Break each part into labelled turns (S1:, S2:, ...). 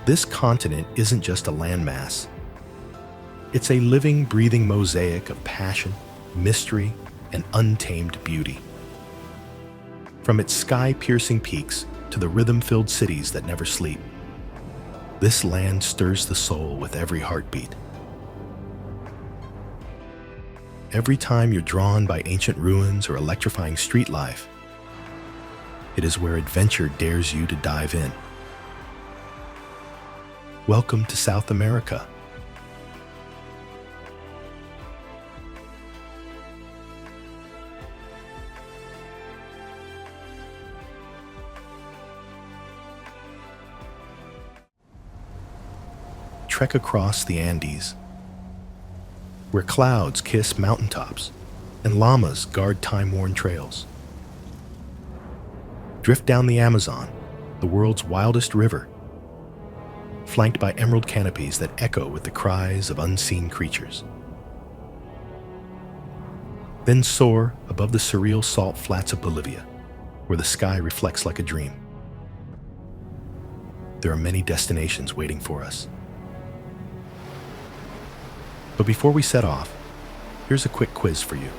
S1: This continent isn't just a landmass. It's a living, breathing mosaic of passion, mystery, and untamed beauty. From its sky-piercing peaks to the rhythm-filled cities that never sleep, this land stirs the soul with every heartbeat. Every time you're drawn by ancient ruins or electrifying street life, it is where adventure dares you to dive in. Welcome to South America. Trek across the Andes, where clouds kiss mountaintops and llamas guard time-worn trails. Drift down the Amazon, the world's wildest river, flanked by emerald canopies that echo with the cries of unseen creatures. Then soar above the surreal salt flats of Bolivia, where the sky reflects like a dream. There are many destinations waiting for us. But before we set off, here's a quick quiz for you.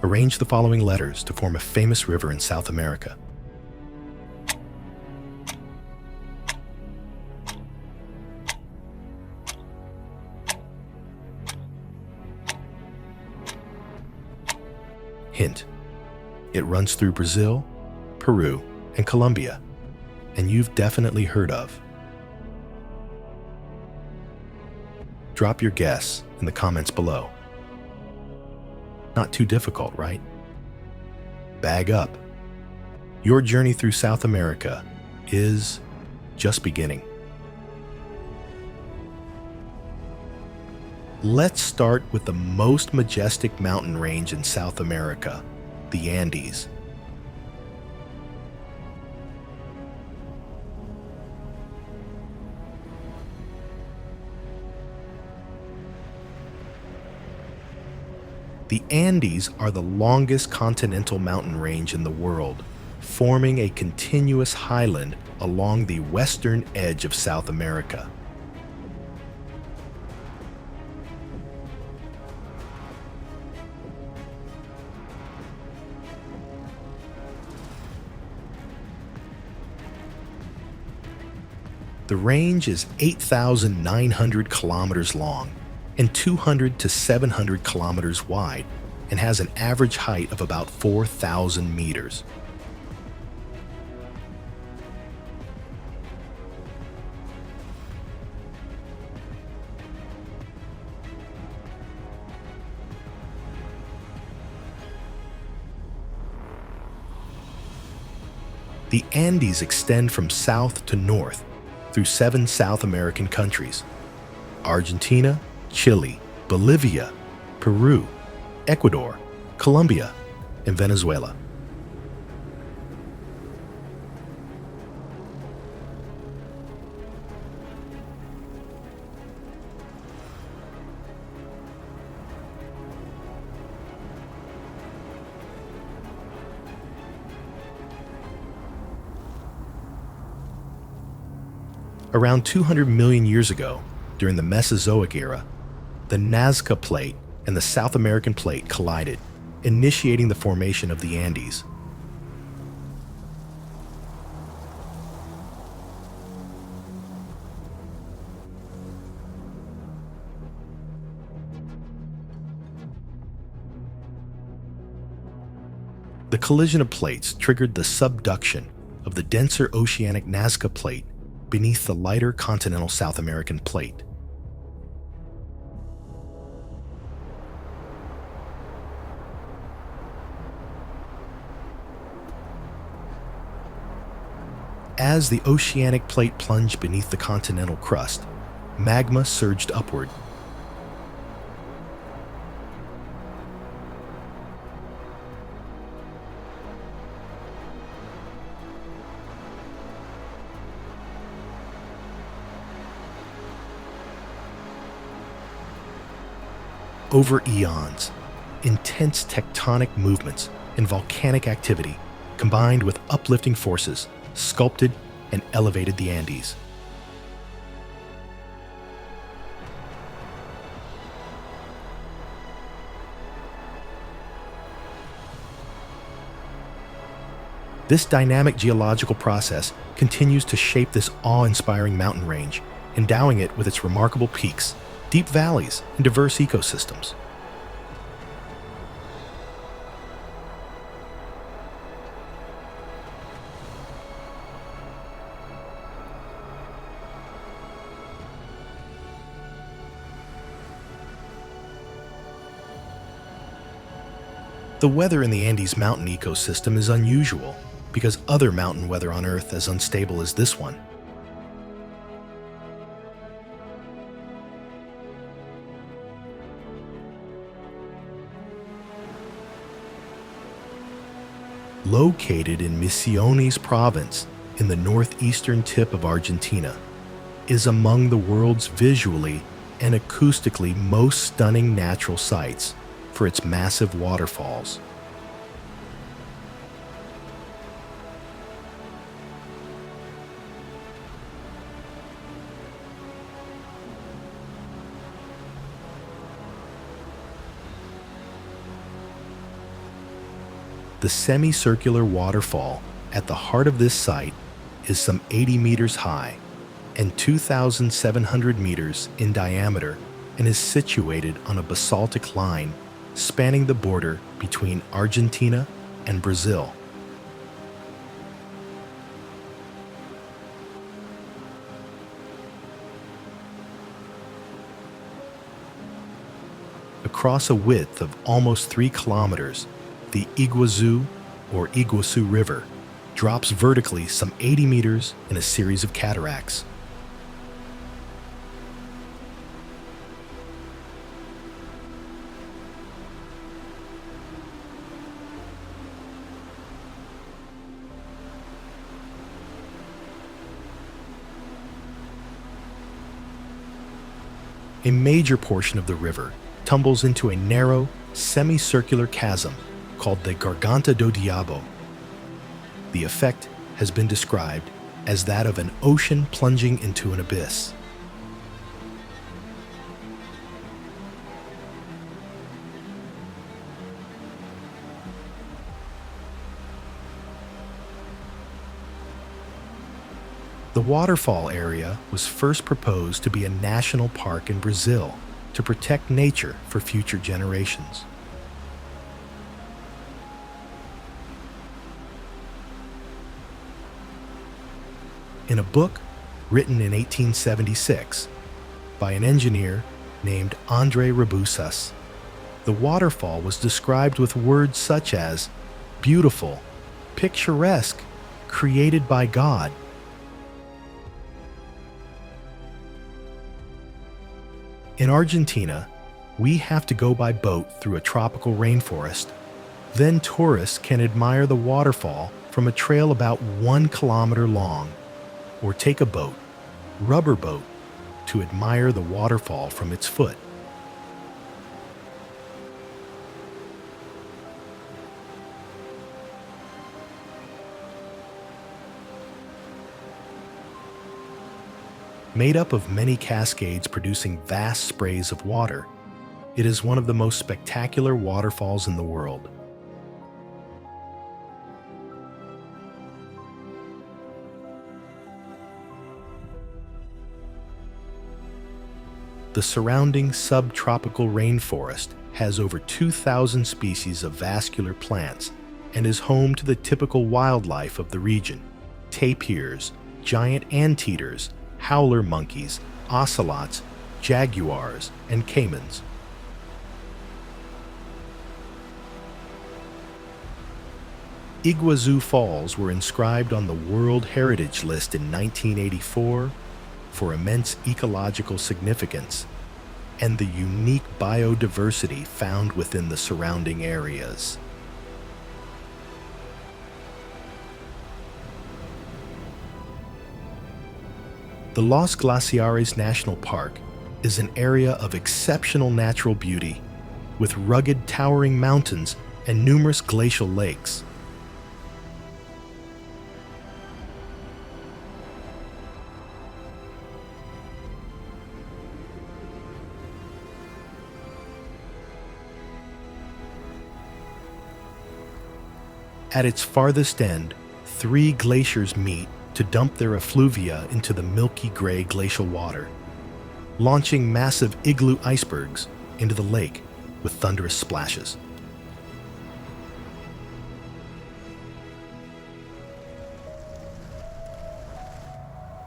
S1: Arrange the following letters to form a famous river in South America. Hint: it runs through Brazil, Peru, and Colombia, and you've definitely heard of. Drop your guess in the comments below. Not too difficult, right? Bag up. Your journey through South America is just beginning. Let's start with the most majestic mountain range in South America, the Andes. The Andes are the longest continental mountain range in the world, forming a continuous highland along the western edge of South America. The range is 8,900 kilometers long and 200 to 700 kilometers wide, and has an average height of about 4,000 meters. The Andes extend from south to north through 7 South American countries: Argentina, Chile, Bolivia, Peru, Ecuador, Colombia, and Venezuela. Around 200 million years ago, during the Mesozoic era, the Nazca Plate and the South American Plate collided, initiating the formation of the Andes. The collision of plates triggered the subduction of the denser oceanic Nazca Plate beneath the lighter continental South American Plate. As the oceanic plate plunged beneath the continental crust, magma surged upward. Over eons, intense tectonic movements and volcanic activity combined with uplifting forces, sculpted and elevated the Andes. This dynamic geological process continues to shape this awe-inspiring mountain range, endowing it with its remarkable peaks, deep valleys, and diverse ecosystems. The weather in the Andes mountain ecosystem is unusual because other mountain weather on Earth is unstable as this one. Located in Misiones province in the northeastern tip of Argentina, is among the world's visually and acoustically most stunning natural sights for its massive waterfalls. The semicircular waterfall at the heart of this site is some 80 meters high and 2,700 meters in diameter and is situated on a basaltic line spanning the border between Argentina and Brazil. Across a width of almost 3 kilometers, the Iguazu, or Iguazu River, drops vertically some 80 meters in a series of cataracts. A major portion of the river tumbles into a narrow, semicircular chasm called the Garganta do Diabo. The effect has been described as that of an ocean plunging into an abyss. The waterfall area was first proposed to be a national park in Brazil to protect nature for future generations. In a book written in 1876 by an engineer named André Rebouças, the waterfall was described with words such as beautiful, picturesque, created by God. In Argentina, we have to go by boat through a tropical rainforest. Then tourists can admire the waterfall from a trail about 1 kilometer long, or take a boat, rubber boat, to admire the waterfall from its foot. Made up of many cascades producing vast sprays of water, it is one of the most spectacular waterfalls in the world. The surrounding subtropical rainforest has over 2,000 species of vascular plants and is home to the typical wildlife of the region: tapirs, giant anteaters, howler monkeys, ocelots, jaguars, and caimans. Iguazu Falls were inscribed on the World Heritage List in 1984 for immense ecological significance and the unique biodiversity found within the surrounding areas. The Los Glaciares National Park is an area of exceptional natural beauty, with rugged towering mountains and numerous glacial lakes. At its farthest end, three glaciers meet to dump their effluvia into the milky gray glacial water, launching massive igloo icebergs into the lake with thunderous splashes.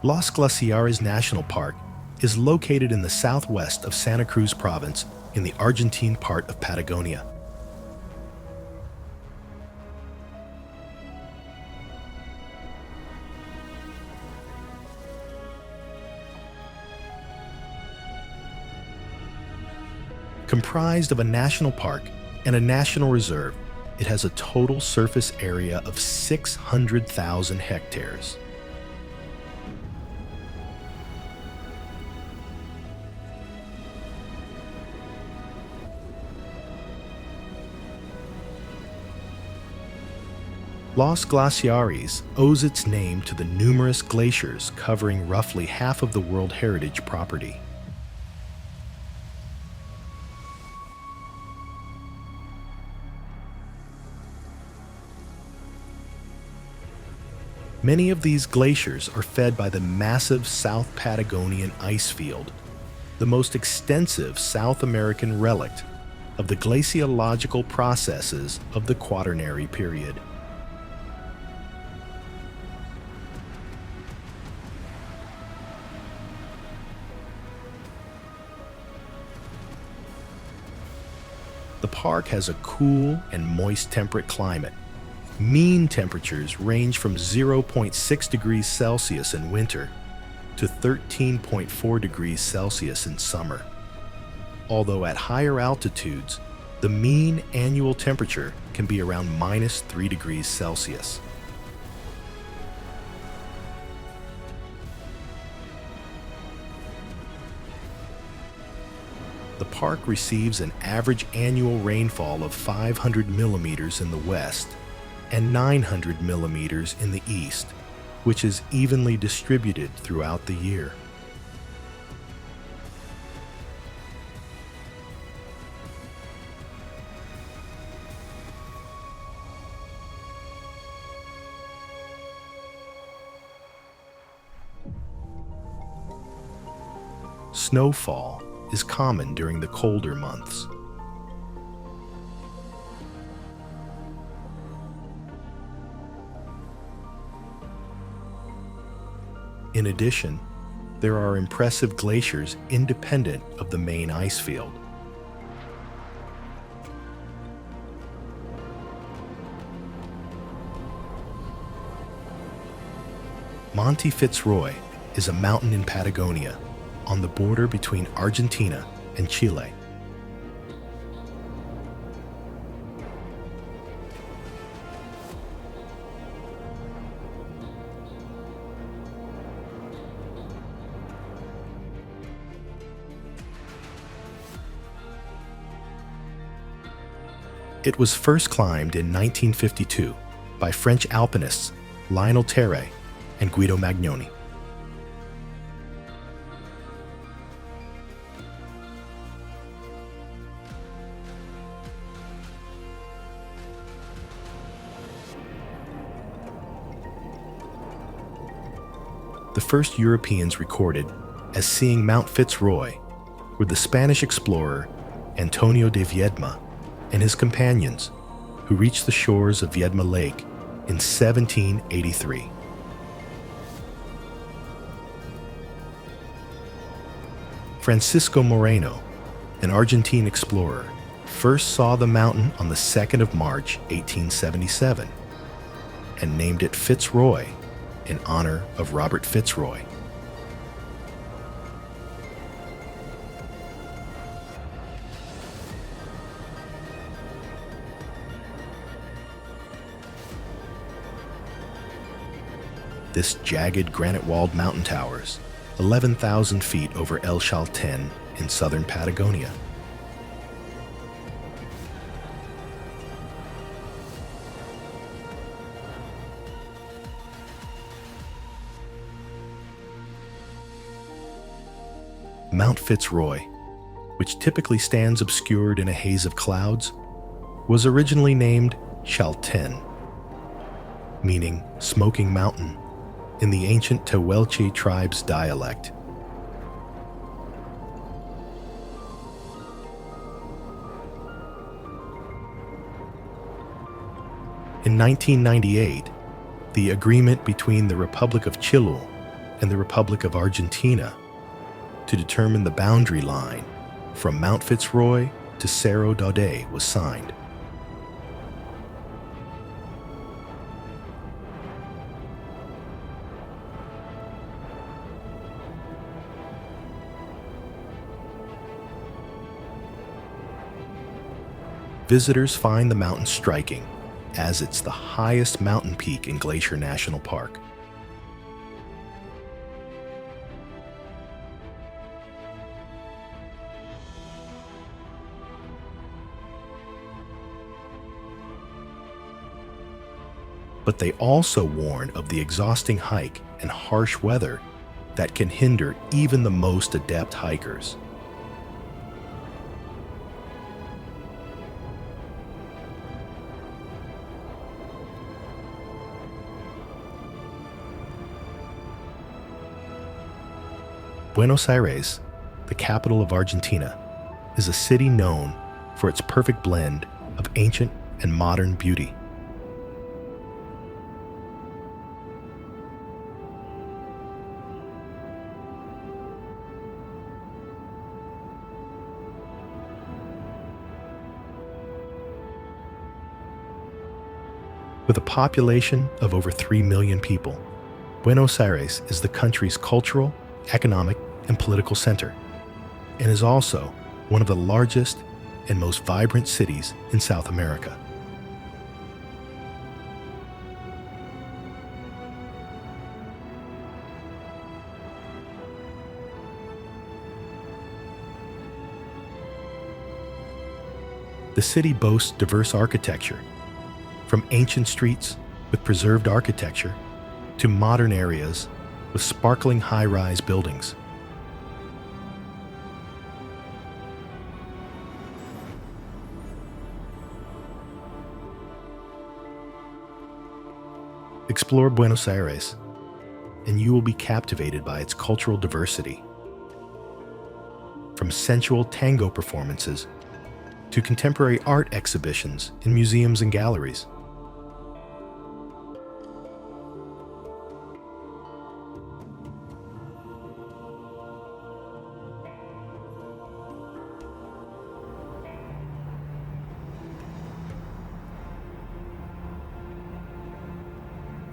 S1: Los Glaciares National Park is located in the southwest of Santa Cruz Province in the Argentine part of Patagonia. Comprised of a national park and a national reserve, it has a total surface area of 600,000 hectares. Los Glaciares owes its name to the numerous glaciers covering roughly half of the World Heritage property. Many of these glaciers are fed by the massive South Patagonian ice field, the most extensive South American relict of the glaciological processes of the Quaternary period. The park has a cool and moist temperate climate. Mean temperatures range from 0.6 degrees Celsius in winter to 13.4 degrees Celsius in summer. Although at higher altitudes, the mean annual temperature can be around -3 degrees Celsius. The park receives an average annual rainfall of 500 millimeters in the west and 900 millimeters in the east, which is evenly distributed throughout the year. Snowfall is common during the colder months. In addition, there are impressive glaciers independent of the main ice field. Monte Fitzroy is a mountain in Patagonia, on the border between Argentina and Chile. It was first climbed in 1952 by French alpinists Lionel Terray and Guido Magnoni. The first Europeans recorded as seeing Mount Fitzroy were the Spanish explorer Antonio de Viedma and his companions, who reached the shores of Viedma Lake in 1783. Francisco Moreno, an Argentine explorer, first saw the mountain on the 2nd of March, 1877, and named it Fitzroy in honor of Robert Fitzroy. This jagged granite-walled mountain towers 11,000 feet over El Chaltén in southern Patagonia. Mount Fitzroy, which typically stands obscured in a haze of clouds, was originally named Chaltén, meaning smoking mountain, in the ancient Tehuelche tribe's dialect. In 1998, the agreement between the Republic of Chile and the Republic of Argentina to determine the boundary line from Mount Fitzroy to Cerro Daudet was signed. Visitors find the mountain striking, as it's the highest mountain peak in Glacier National Park. But they also warn of the exhausting hike and harsh weather that can hinder even the most adept hikers. Buenos Aires, the capital of Argentina, is a city known for its perfect blend of ancient and modern beauty. With a population of over 3 million people, Buenos Aires is the country's cultural, economic, and political center, and is also one of the largest and most vibrant cities in South America. The city boasts diverse architecture, from ancient streets with preserved architecture to modern areas with sparkling high-rise buildings. Explore Buenos Aires, and you will be captivated by its cultural diversity. From sensual tango performances to contemporary art exhibitions in museums and galleries.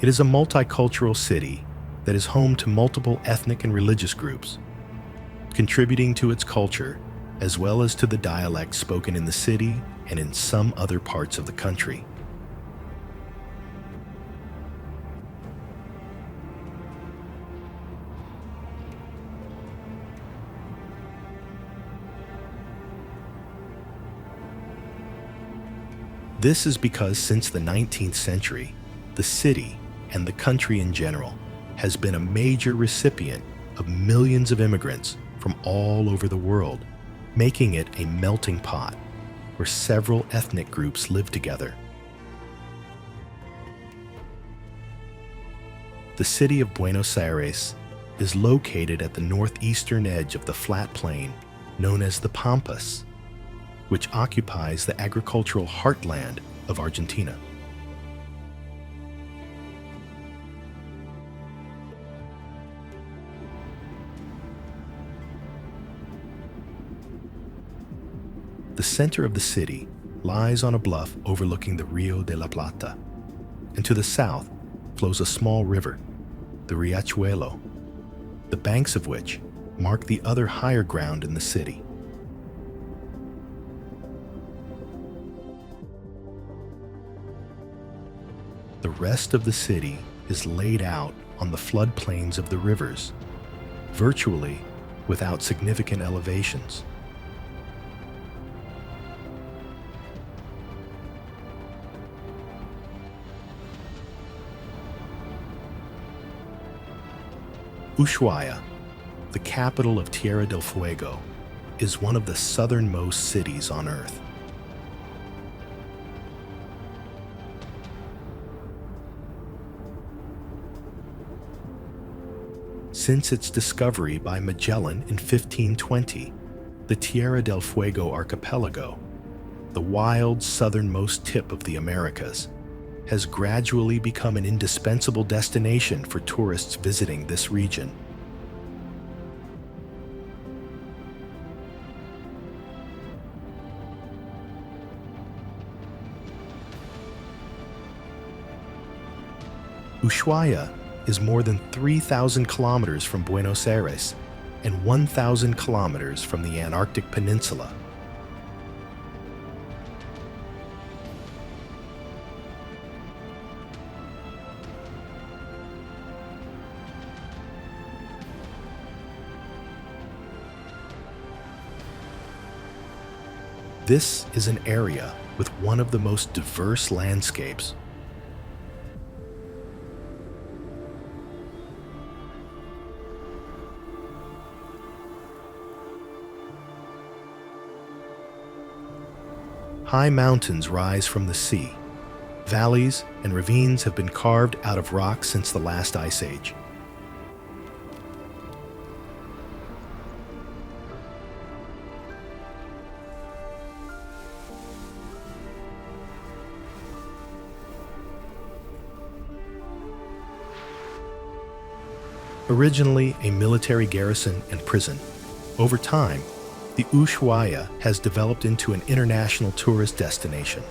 S1: It is a multicultural city that is home to multiple ethnic and religious groups, contributing to its culture as well as to the dialects spoken in the city and in some other parts of the country. This is because since the 19th century, the city, and the country in general, has been a major recipient of millions of immigrants from all over the world, making it a melting pot where several ethnic groups live together. The city of Buenos Aires is located at the northeastern edge of the flat plain known as the Pampas, which occupies the agricultural heartland of Argentina. The center of the city lies on a bluff overlooking the Rio de la Plata, and to the south flows a small river, the Riachuelo, the banks of which mark the other higher ground in the city. The rest of the city is laid out on the floodplains of the rivers, virtually without significant elevations. Ushuaia, the capital of Tierra del Fuego, is one of the southernmost cities on Earth. Since its discovery by Magellan in 1520, the Tierra del Fuego archipelago, the wild southernmost tip of the Americas, has gradually become an indispensable destination for tourists visiting this region. Ushuaia is more than 3,000 kilometers from Buenos Aires and 1,000 kilometers from the Antarctic Peninsula. This is an area with one of the most diverse landscapes. High mountains rise from the sea. Valleys and ravines have been carved out of rock since the last ice age. Originally a military garrison and prison, over time, the Ushuaia has developed into an international tourist destination.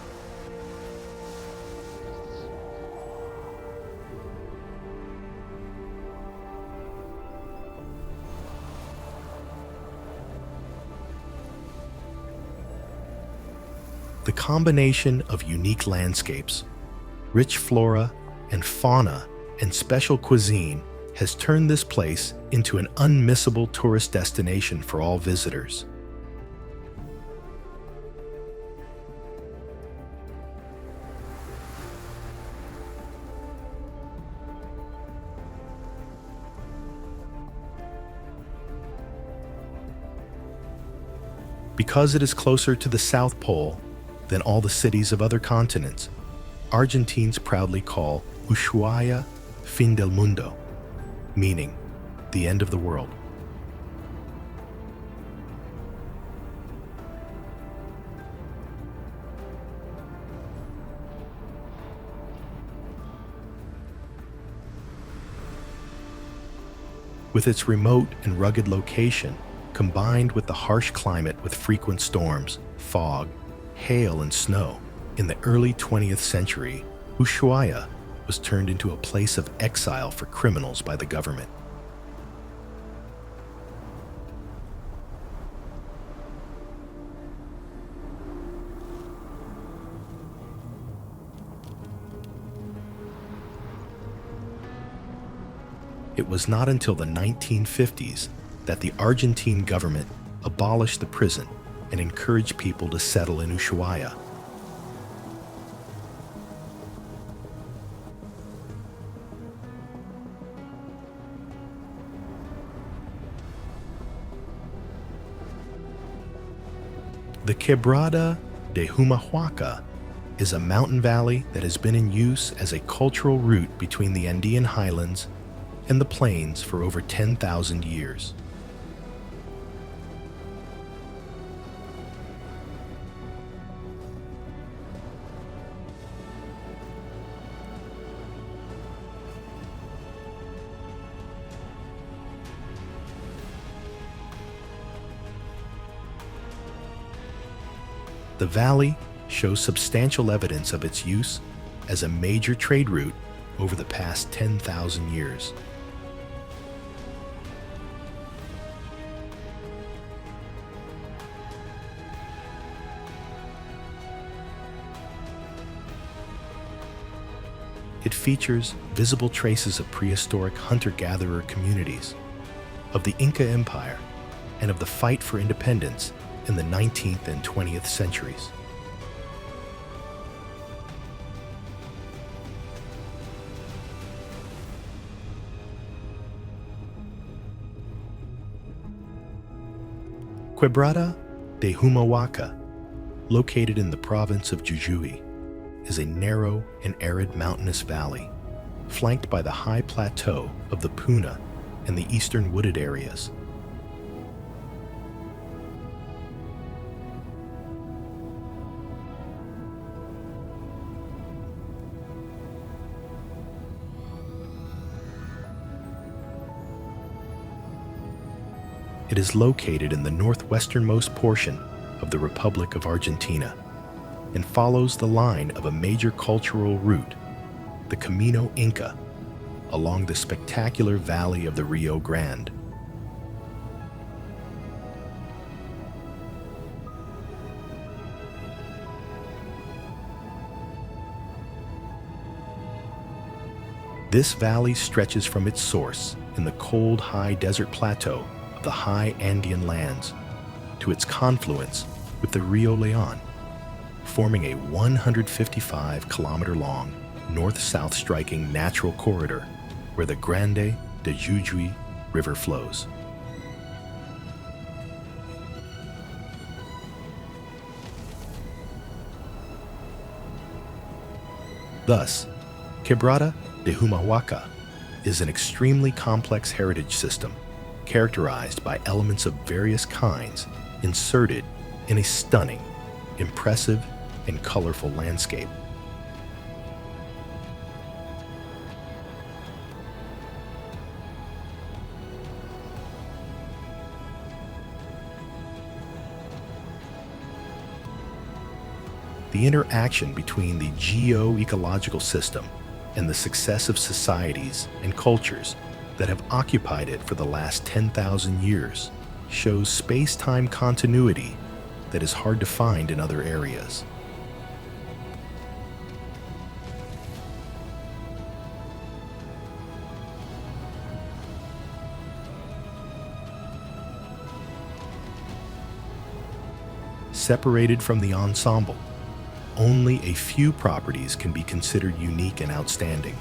S1: The combination of unique landscapes, rich flora and fauna, and special cuisine has turned this place into an unmissable tourist destination for all visitors. Because it is closer to the South Pole than all the cities of other continents, Argentines proudly call Ushuaia Fin del Mundo, meaning the end of the world. With its remote and rugged location, combined with the harsh climate with frequent storms, fog, hail, and snow, in the early 20th century, Ushuaia was turned into a place of exile for criminals by the government. It was not until the 1950s that the Argentine government abolished the prison and encouraged people to settle in Ushuaia. The Quebrada de Humahuaca is a mountain valley that has been in use as a cultural route between the Andean highlands and the plains for over 10,000 years. The valley shows substantial evidence of its use as a major trade route over the past 10,000 years. It features visible traces of prehistoric hunter-gatherer communities, of the Inca Empire, and of the fight for independence in the 19th and 20th centuries. Quebrada de Humahuaca, located in the province of Jujuy, is a narrow and arid mountainous valley, flanked by the high plateau of the Puna and the eastern wooded areas. It is located in the northwesternmost portion of the Republic of Argentina and follows the line of a major cultural route, the Camino Inca, along the spectacular valley of the Rio Grande. This valley stretches from its source in the cold, high desert plateau of the high Andean lands to its confluence with the Rio León, forming a 155-kilometer-long north-south striking natural corridor where the Grande de Jujuy River flows. Thus, Quebrada de Humahuaca is an extremely complex heritage system characterized by elements of various kinds inserted in a stunning, impressive, and colorful landscape. The interaction between the geo-ecological system and the successive societies and cultures that have occupied it for the last 10,000 years shows space-time continuity that is hard to find in other areas. Separated from the ensemble, only a few properties can be considered unique and outstanding.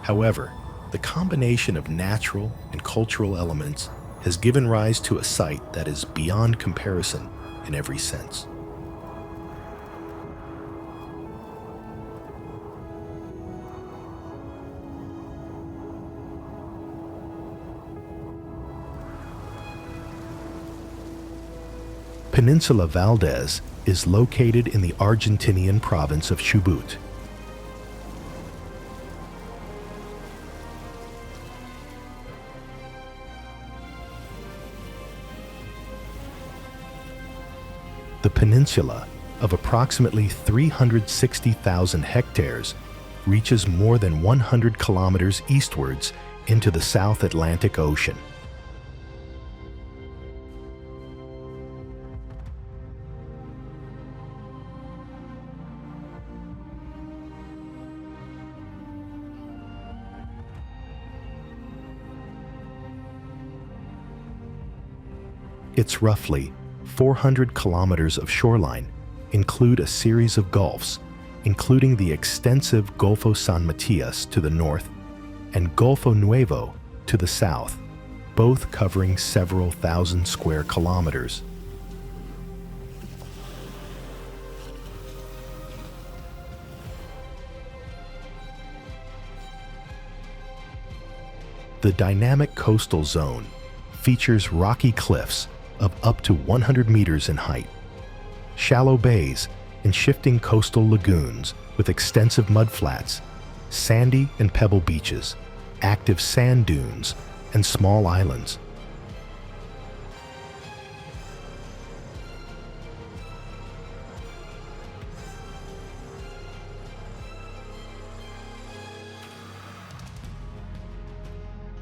S1: However, the combination of natural and cultural elements has given rise to a site that is beyond comparison in every sense. Peninsula Valdez is located in the Argentinian province of Chubut. The peninsula, of approximately 360,000 hectares, reaches more than 100 kilometers eastwards into the South Atlantic Ocean. Its roughly 400 kilometers of shoreline include a series of gulfs, including the extensive Golfo San Matias to the north and Golfo Nuevo to the south, both covering several thousand square kilometers. The dynamic coastal zone features rocky cliffs of up to 100 meters in height, shallow bays and shifting coastal lagoons with extensive mudflats, sandy and pebble beaches, active sand dunes, and small islands.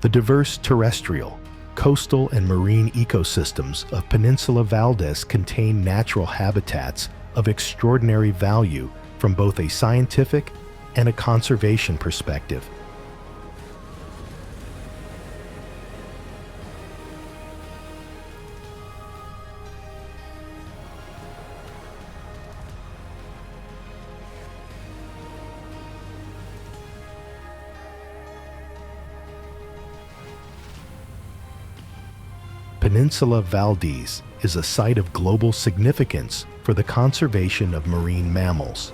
S1: The diverse terrestrial, coastal, and marine ecosystems of Peninsula Valdez contain natural habitats of extraordinary value from both a scientific and a conservation perspective. Peninsula Valdez is a site of global significance for the conservation of marine mammals.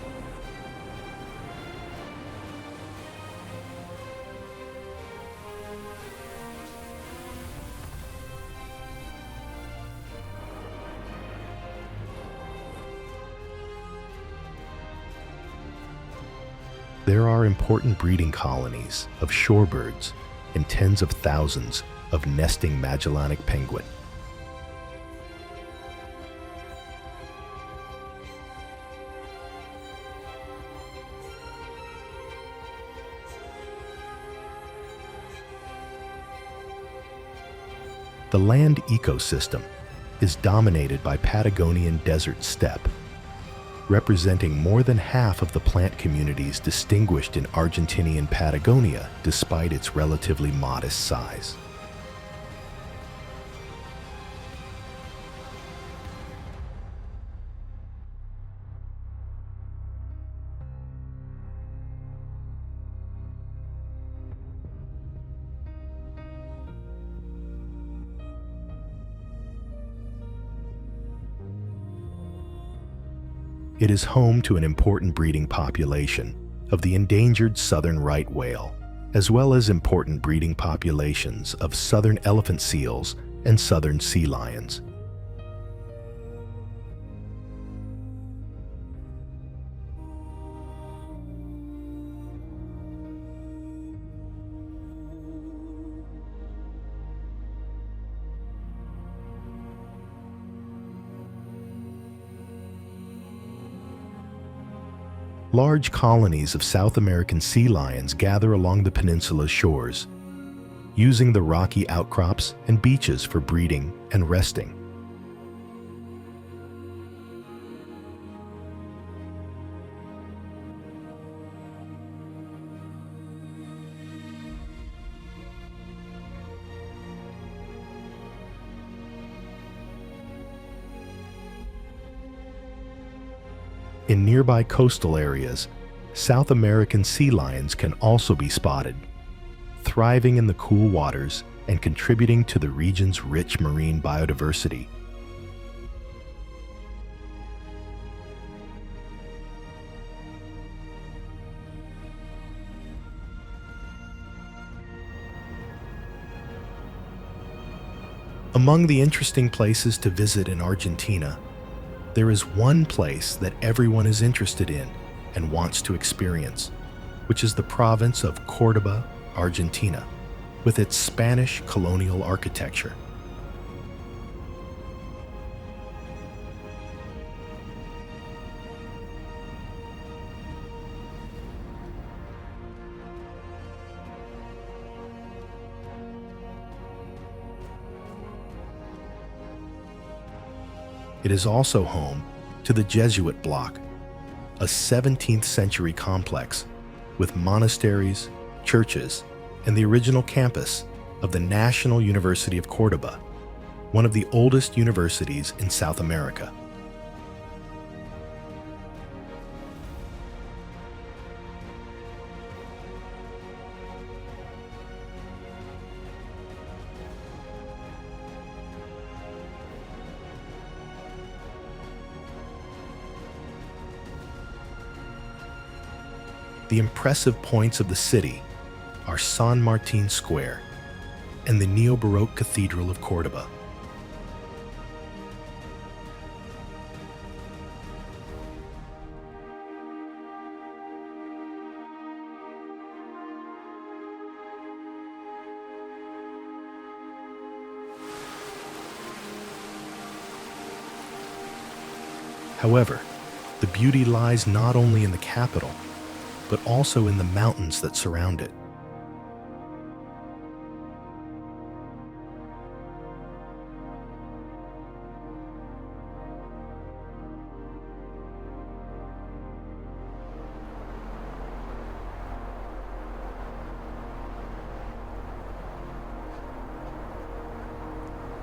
S1: There are important breeding colonies of shorebirds and tens of thousands of nesting Magellanic penguin. The land ecosystem is dominated by Patagonian desert steppe, representing more than half of the plant communities distinguished in Argentinian Patagonia despite its relatively modest size. It is home to an important breeding population of the endangered southern right whale, as well as important breeding populations of southern elephant seals and southern sea lions. Large colonies of South American sea lions gather along the peninsula's shores, using the rocky outcrops and beaches for breeding and resting. In nearby coastal areas, South American sea lions can also be spotted, thriving in the cool waters and contributing to the region's rich marine biodiversity. Among the interesting places to visit in Argentina, there is one place that everyone is interested in and wants to experience, which is the province of Córdoba, Argentina, with its Spanish colonial architecture. It is also home to the Jesuit Block, a 17th century complex with monasteries, churches, and the original campus of the National University of Córdoba, one of the oldest universities in South America. The impressive points of the city are San Martin Square and the Neo-Baroque Cathedral of Córdoba. However, the beauty lies not only in the capital, but also in the mountains that surround it.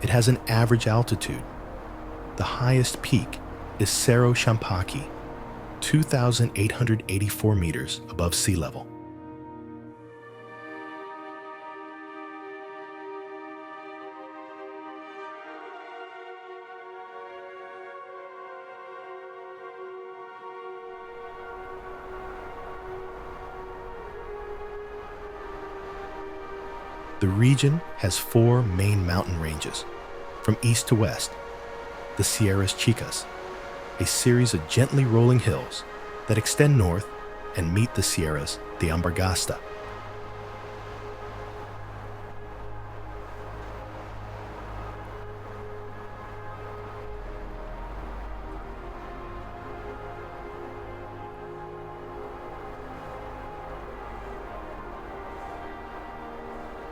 S1: It has an average altitude. The highest peak is Cerro Champaqui, 2,884 meters above sea level. The region has four main mountain ranges, from east to west: the Sierras Chicas, a series of gently rolling hills that extend north and meet the Sierras de Ambargasta.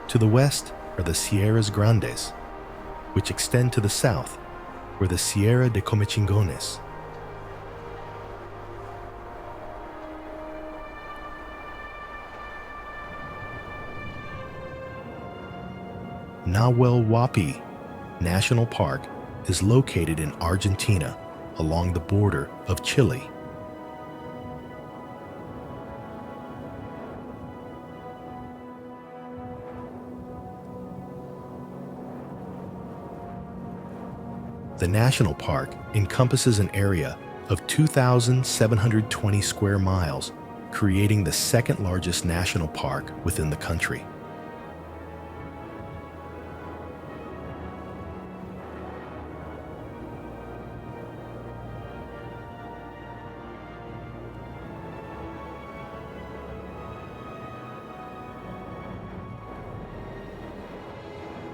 S1: To the west are the Sierras Grandes, which extend to the south, where the Sierra de Comechingones. Nahuel Huapi National Park is located in Argentina along the border of Chile. The national park encompasses an area of 2,720 square miles, creating the second largest national park within the country.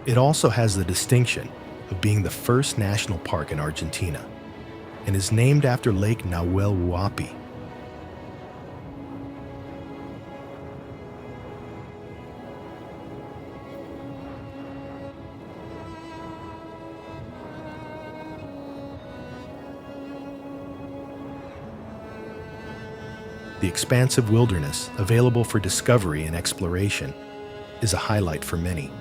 S1: It also has the distinction of being the first national park in Argentina and is named after Lake Nahuel Huapi. The expansive wilderness available for discovery and exploration is a highlight for many.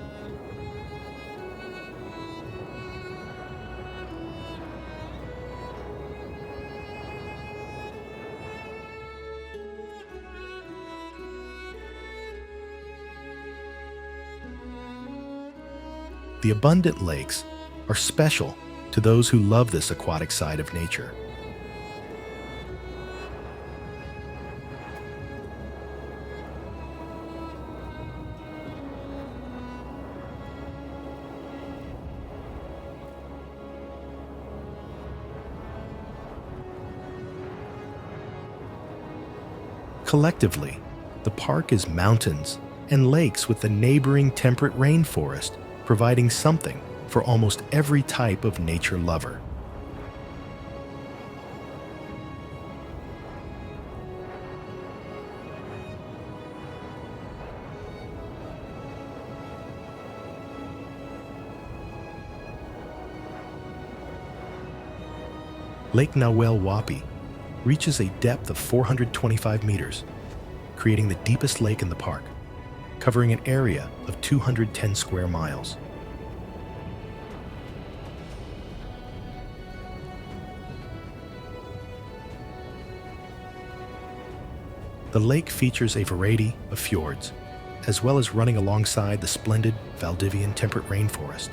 S1: The abundant lakes are special to those who love this aquatic side of nature. Collectively, the park is mountains and lakes with the neighboring temperate rainforest, providing something for almost every type of nature lover. Lake Nahuel Huapi reaches a depth of 425 meters, creating the deepest lake in the park, covering an area of 210 square miles. The lake features a variety of fjords, as well as running alongside the splendid Valdivian temperate rainforest.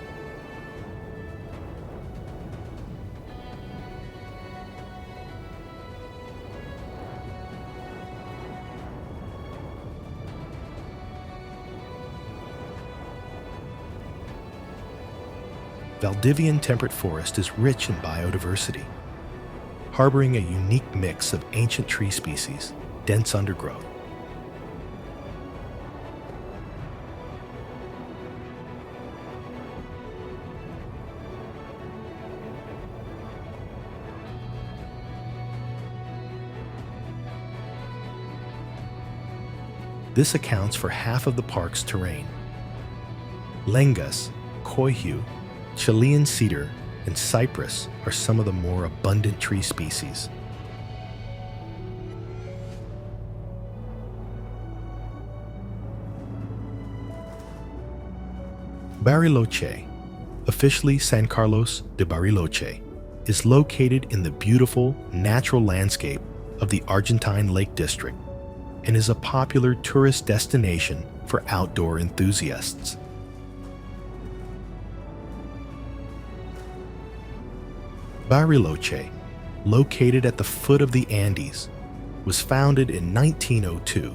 S1: Valdivian temperate forest is rich in biodiversity, harboring a unique mix of ancient tree species, dense undergrowth, this accounts for half of the park's terrain. Lengas, coihue, Chilean cedar, and cypress are some of the more abundant tree species. Bariloche, officially San Carlos de Bariloche, is located in the beautiful natural landscape of the Argentine Lake District and is a popular tourist destination for outdoor enthusiasts. Bariloche, located at the foot of the Andes, was founded in 1902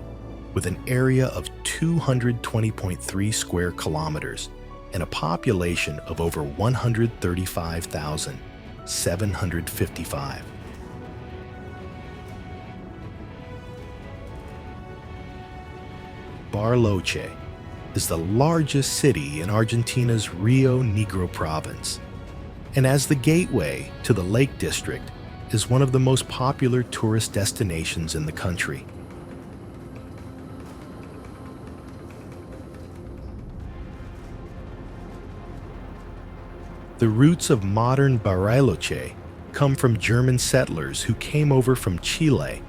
S1: with an area of 220.3 square kilometers and a population of over 135,755. Bariloche is the largest city in Argentina's Rio Negro province, and as the gateway to the Lake District, is one of the most popular tourist destinations in the country. The roots of modern Bariloche come from German settlers who came over from Chile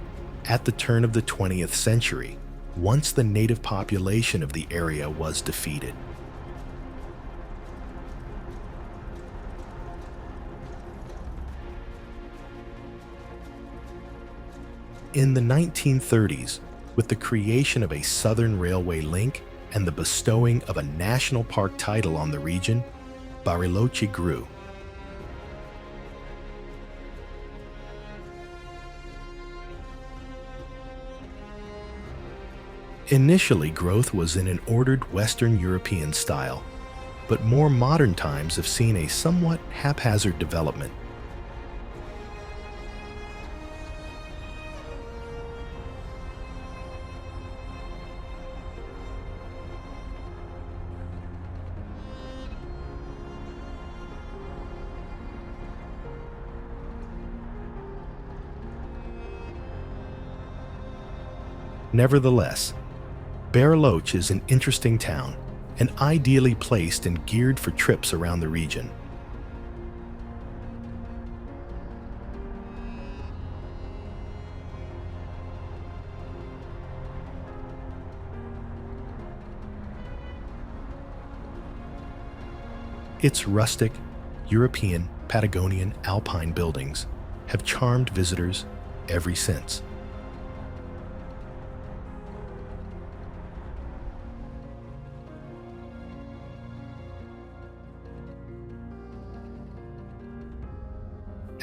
S1: at the turn of the 20th century, once the native population of the area was defeated. In the 1930s, with the creation of a southern railway link and the bestowing of a national park title on the region, Bariloche grew. Initially, growth was in an ordered Western European style, but more modern times have seen a somewhat haphazard development. Nevertheless, Bariloche is an interesting town and ideally placed and geared for trips around the region. Its rustic, European, Patagonian, alpine buildings have charmed visitors ever since.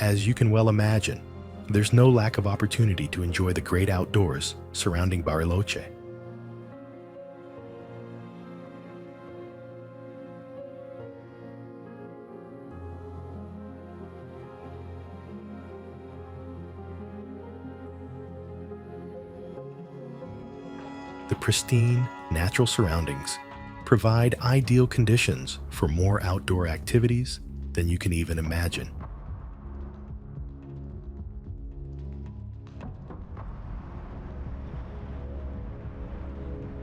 S1: As you can well imagine, there's no lack of opportunity to enjoy the great outdoors surrounding Bariloche. The pristine, natural surroundings provide ideal conditions for more outdoor activities than you can even imagine.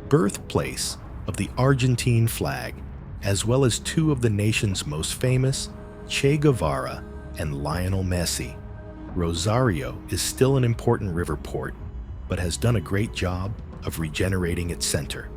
S1: Birthplace of the Argentine flag, as well as two of the nation's most famous, Che Guevara and Lionel Messi, Rosario is still an important river port, but has done a great job of regenerating its center.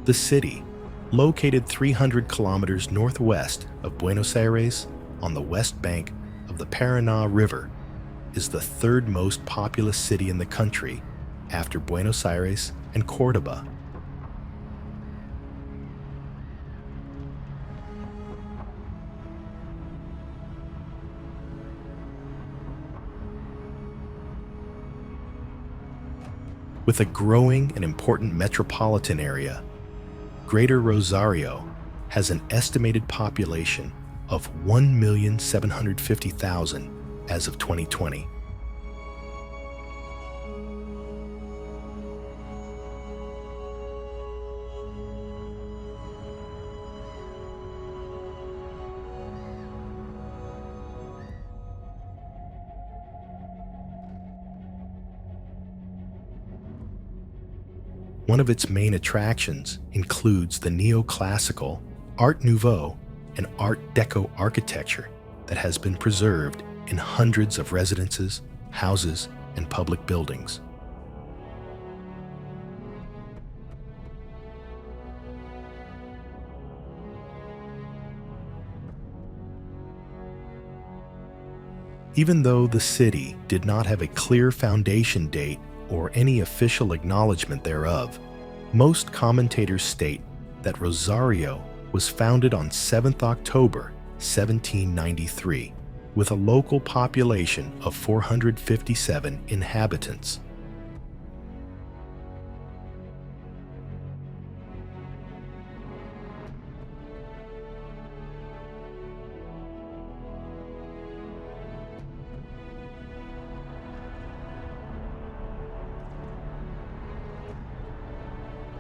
S1: The city, located 300 kilometers northwest of Buenos Aires on the west bank of the Paraná River, is the third most populous city in the country after Buenos Aires and Córdoba. With a growing and important metropolitan area, Greater Rosario has an estimated population of 1,750,000 as of 2020. One of its main attractions includes the neoclassical, Art Nouveau, and Art Deco architecture that has been preserved in hundreds of residences, houses, and public buildings. Even though the city did not have a clear foundation date or any official acknowledgement thereof, most commentators state that Rosario was founded on 7th October 1793 with a local population of 457 inhabitants.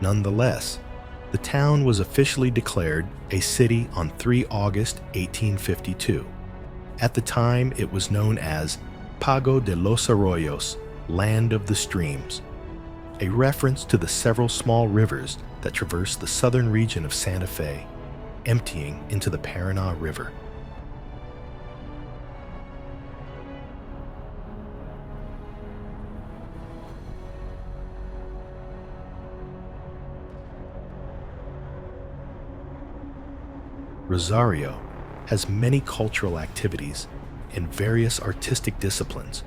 S1: Nonetheless, the town was officially declared a city on 3 August 1852. At the time, it was known as Pago de los Arroyos, Land of the Streams, a reference to the several small rivers that traverse the southern region of Santa Fe, emptying into the Paraná River. Rosario has many cultural activities in various artistic disciplines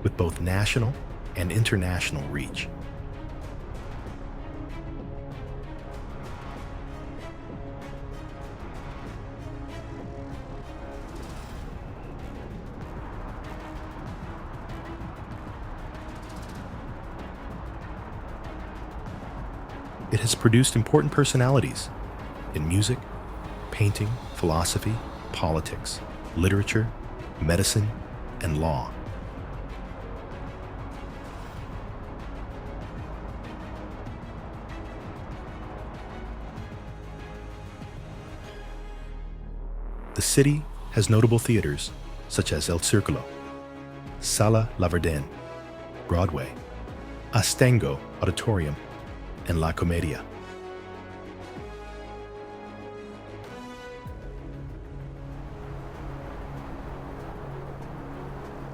S1: with both national and international reach. It has produced important personalities in music, painting, philosophy, politics, literature, medicine, and law. The city has notable theaters such as El Círculo, Sala La Verdén, Broadway, Astengo Auditorium, and La Comedia.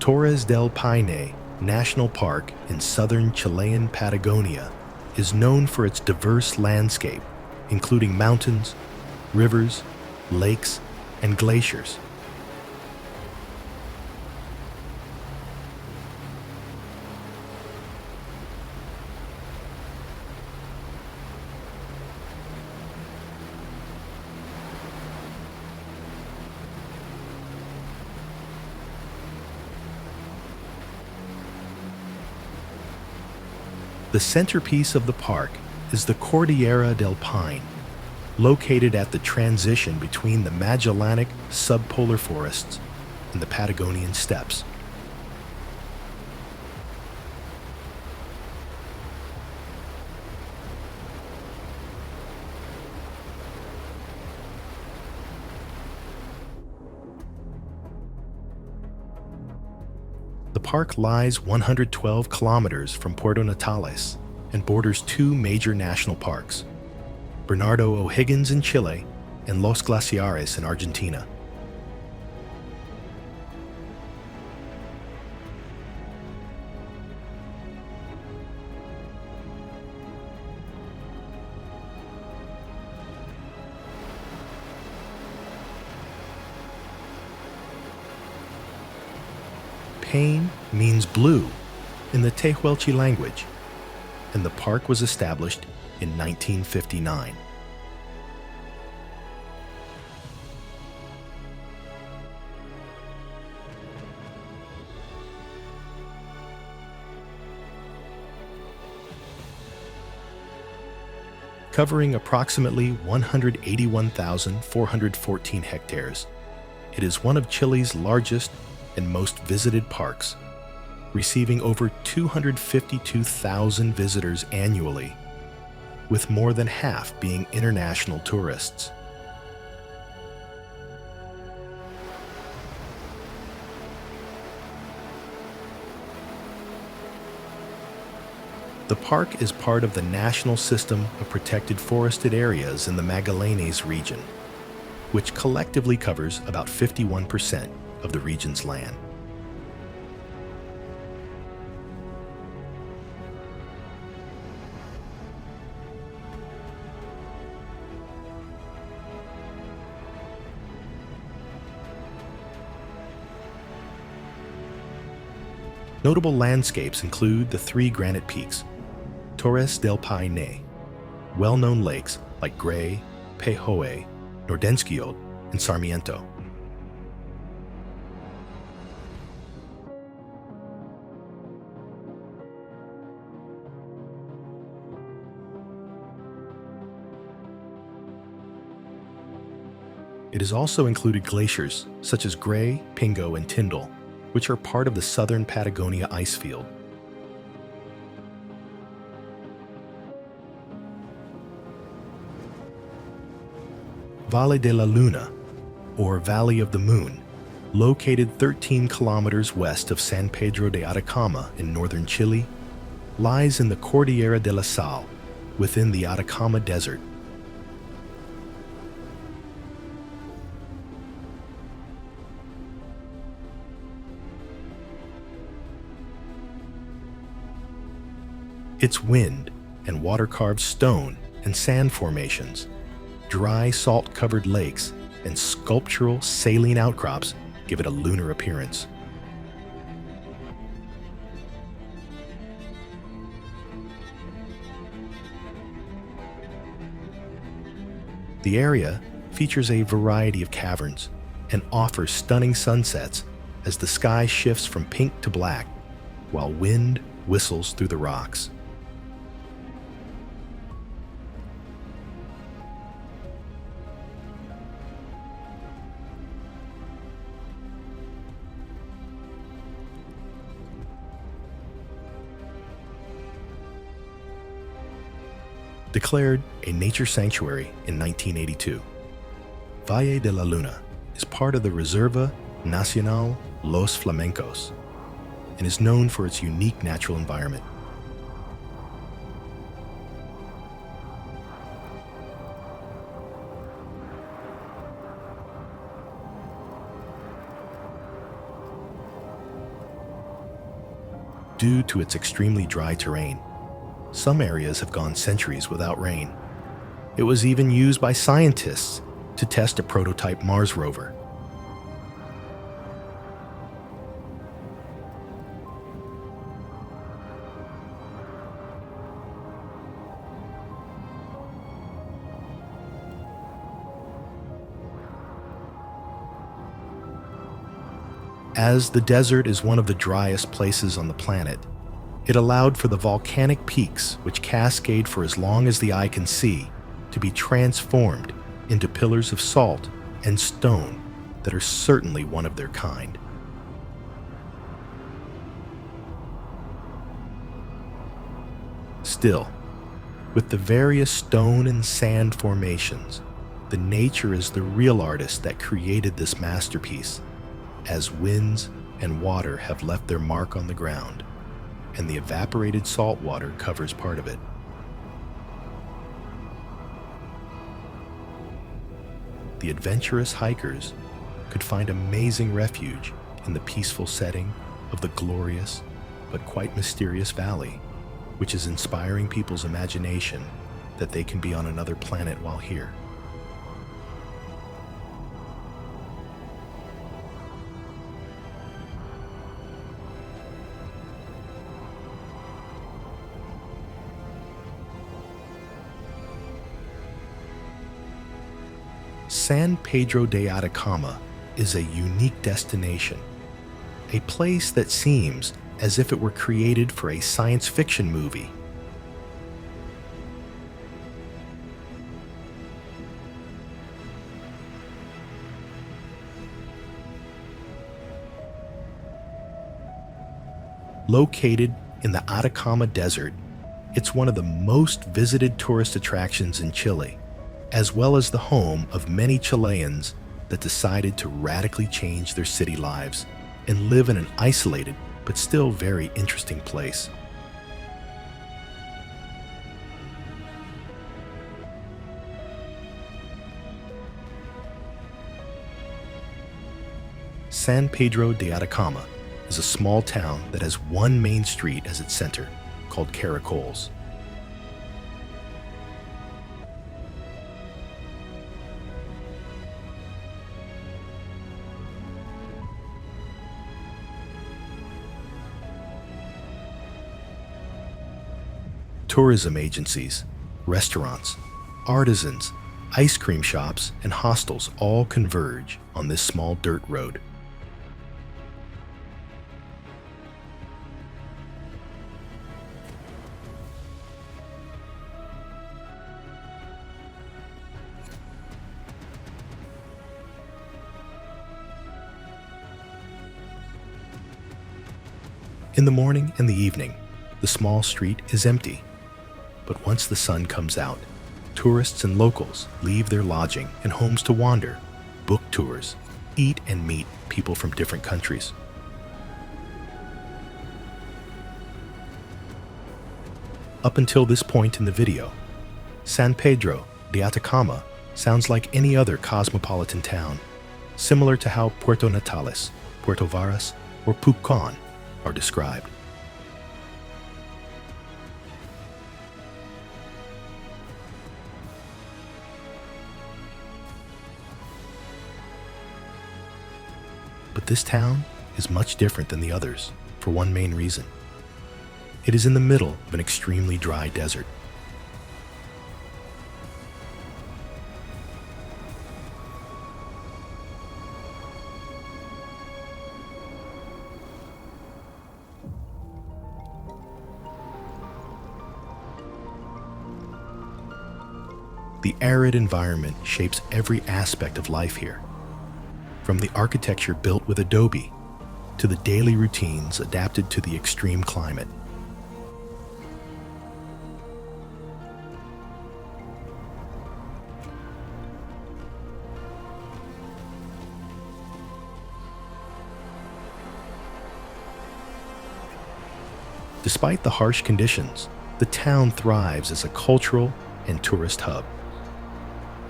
S1: Torres del Paine National Park in southern Chilean Patagonia is known for its diverse landscape, including mountains, rivers, lakes, and glaciers. The centerpiece of the park is the Cordillera del Pine, located at the transition between the Magellanic subpolar forests and the Patagonian steppes. The park lies 112 kilometers from Puerto Natales and borders two major national parks, Bernardo O'Higgins in Chile and Los Glaciares in Argentina. Paine means blue in the Tehuelche language, and the park was established in 1959. Covering approximately 181,414 hectares, it is one of Chile's largest and most visited parks, receiving over 252,000 visitors annually, with more than half being international tourists. The park is part of the national system of protected forested areas in the Magallanes region, which collectively covers about 51% of the region's land. Notable landscapes include the three granite peaks, Torres del Paine, well-known lakes like Gray, Pejoe, Nordenskiold, and Sarmiento. It has also included glaciers such as Gray, Pingo, and Tyndall, which are part of the southern Patagonia ice field. Valle de la Luna, or Valley of the Moon, located 13 kilometers west of San Pedro de Atacama in northern Chile, lies in the Cordillera de la Sal, within the Atacama Desert. Its wind and water-carved stone and sand formations, dry salt-covered lakes, and sculptural saline outcrops give it a lunar appearance. The area features a variety of caverns and offers stunning sunsets as the sky shifts from pink to black while wind whistles through the rocks. Declared a nature sanctuary in 1982, Valle de la Luna is part of the Reserva Nacional Los Flamencos and is known for its unique natural environment. Due to its extremely dry terrain, some areas have gone centuries without rain. It was even used by scientists to test a prototype Mars rover. As the desert is one of the driest places on the planet, it allowed for the volcanic peaks, which cascade for as long as the eye can see, to be transformed into pillars of salt and stone that are certainly one of their kind. Still, with the various stone and sand formations, the nature is the real artist that created this masterpiece, as winds and water have left their mark on the ground, and the evaporated salt water covers part of it. The adventurous hikers could find amazing refuge in the peaceful setting of the glorious but quite mysterious valley, which is inspiring people's imagination that they can be on another planet while here. San Pedro de Atacama is a unique destination, a place that seems as if it were created for a science fiction movie. Located in the Atacama Desert, it's one of the most visited tourist attractions in Chile, as well as the home of many Chileans that decided to radically change their city lives and live in an isolated but still very interesting place. San Pedro de Atacama is a small town that has one main street as its center, called Caracoles. tourism agencies, restaurants, artisans, ice cream shops, and hostels all converge on this small dirt road. In the morning and the evening, the small street is empty. But once the sun comes out, tourists and locals leave their lodging and homes to wander, book tours, eat and meet people from different countries. Up until this point in the video, San Pedro de Atacama sounds like any other cosmopolitan town, similar to how Puerto Natales, Puerto Varas, or Pucón are described. But this town is much different than the others for one main reason. It is in the middle of an extremely dry desert. The arid environment shapes every aspect of life here, from the architecture built with adobe to the daily routines adapted to the extreme climate. Despite the harsh conditions, the town thrives as a cultural and tourist hub,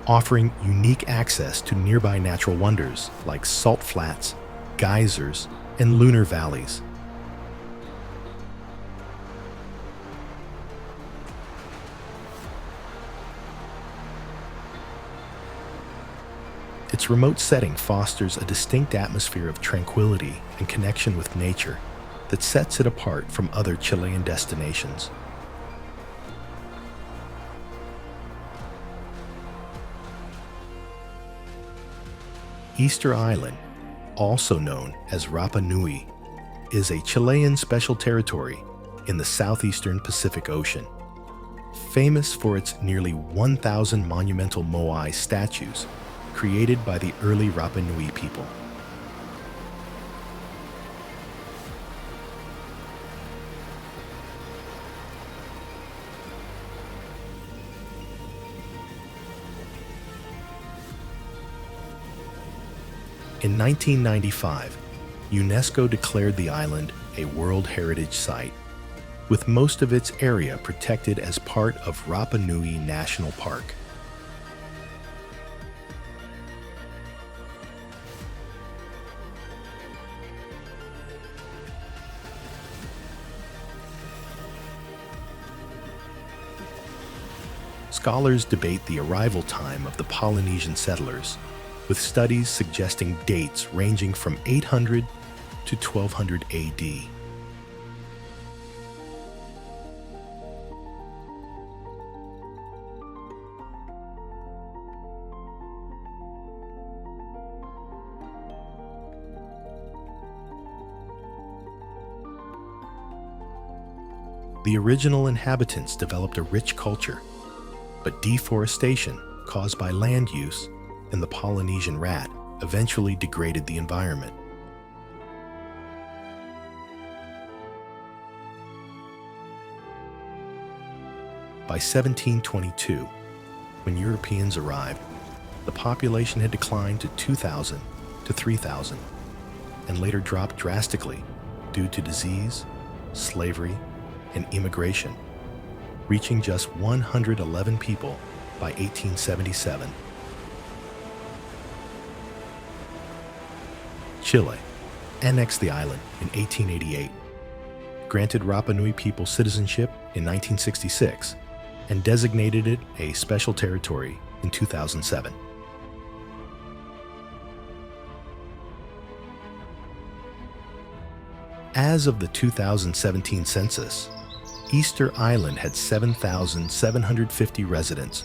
S1: offering unique access to nearby natural wonders like salt flats, geysers, and lunar valleys. Its remote setting fosters a distinct atmosphere of tranquility and connection with nature that sets it apart from other Chilean destinations. Easter Island, also known as Rapa Nui, is a Chilean special territory in the southeastern Pacific Ocean, famous for its nearly 1,000 monumental moai statues created by the early Rapa Nui people. In 1995, UNESCO declared the island a World Heritage Site, with most of its area protected as part of Rapa Nui National Park. Scholars debate the arrival time of the Polynesian settlers, with studies suggesting dates ranging from 800 to 1200 AD. The original inhabitants developed a rich culture, but deforestation caused by land use and the Polynesian rat eventually degraded the environment. By 1722, when Europeans arrived, the population had declined to 2,000 to 3,000, and later dropped drastically due to disease, slavery, and immigration, reaching just 111 people by 1877. Chile annexed the island in 1888, granted Rapa Nui people citizenship in 1966, and designated it a special territory in 2007. As of the 2017 census, Easter Island had 7,750 residents,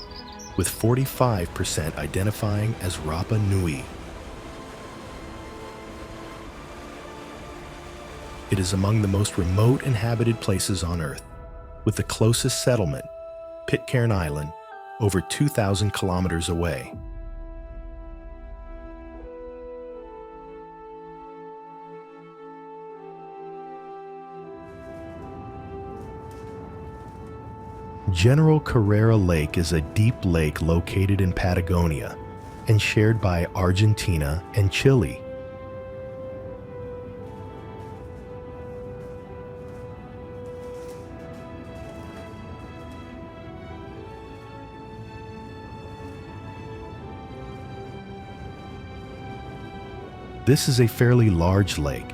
S1: with 45% identifying as Rapa Nui. It is among the most remote inhabited places on Earth, with the closest settlement, Pitcairn Island, over 2,000 kilometers away. General Carrera Lake is a deep lake located in Patagonia and shared by Argentina and Chile. This is a fairly large lake.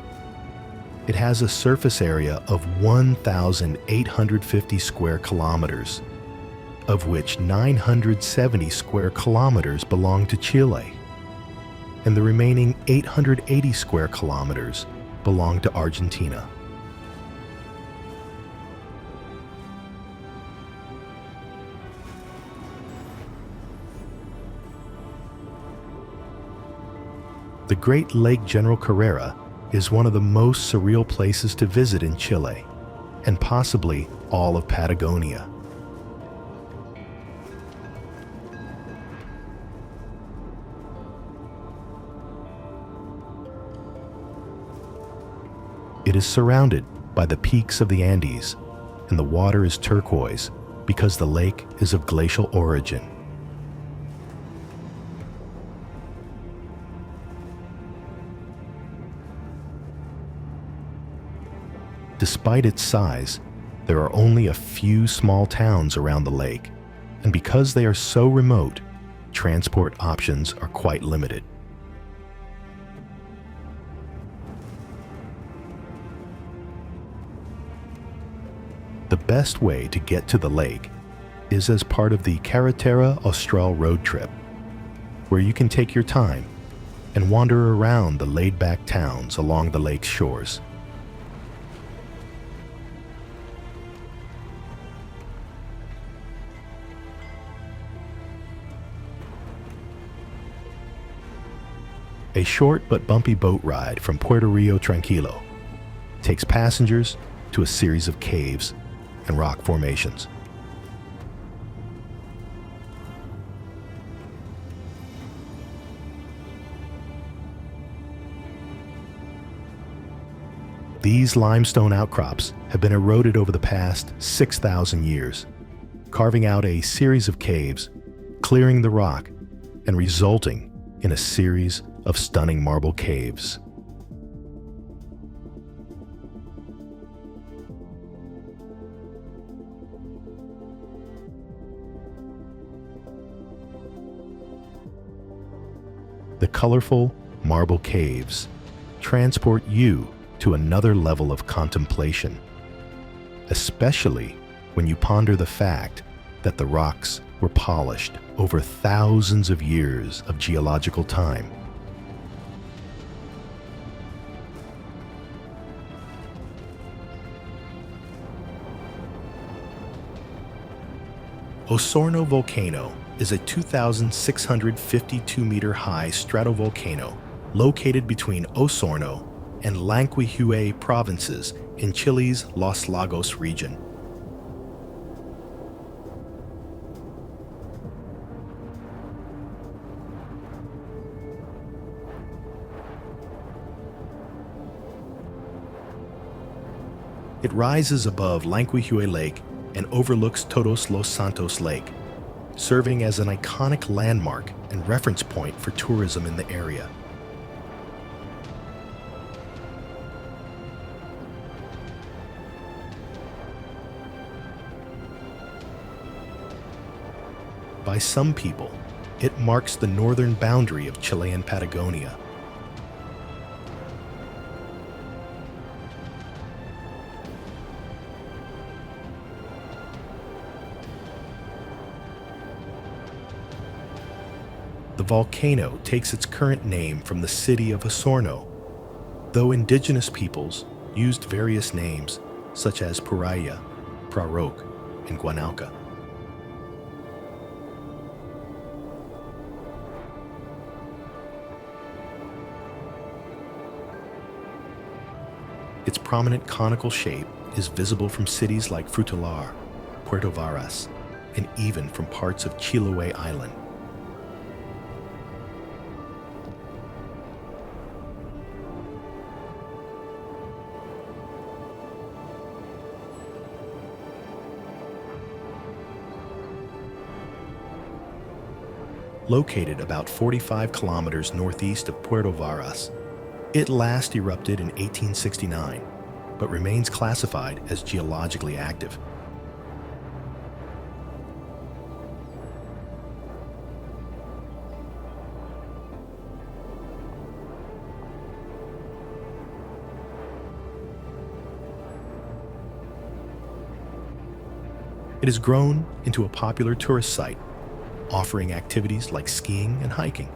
S1: It has a surface area of 1,850 square kilometers, of which 970 square kilometers belong to Chile, and the remaining 880 square kilometers belong to Argentina. The Great Lake General Carrera is one of the most surreal places to visit in Chile, and possibly all of Patagonia. It is surrounded by the peaks of the Andes, and the water is turquoise because the lake is of glacial origin. Despite its size, there are only a few small towns around the lake, and because they are so remote, transport options are quite limited. The best way to get to the lake is as part of the Carretera Austral road trip, where you can take your time and wander around the laid-back towns along the lake's shores. A short but bumpy boat ride from Puerto Rio Tranquilo takes passengers to a series of caves and rock formations. These limestone outcrops have been eroded over the past 6,000 years, carving out a series of caves, clearing the rock, and resulting in a series of stunning marble caves. The colorful marble caves transport you to another level of contemplation, especially when you ponder the fact that the rocks were polished over thousands of years of geological time. Osorno Volcano is a 2,652-meter-high stratovolcano located between Osorno and Llanquihue provinces in Chile's Los Lagos region. It rises above Llanquihue Lake and overlooks Todos Los Santos Lake, serving as an iconic landmark and reference point for tourism in the area. By some people, it marks the northern boundary of Chilean Patagonia. The volcano takes its current name from the city of Osorno, though indigenous peoples used various names such as Puraya, Prarok, and Guanauca. Its prominent conical shape is visible from cities like Frutillar, Puerto Varas, and even from parts of Chiloé Island. Located about 45 kilometers northeast of Puerto Varas, it last erupted in 1869, but remains classified as geologically active. It has grown into a popular tourist site, offering activities like skiing and hiking.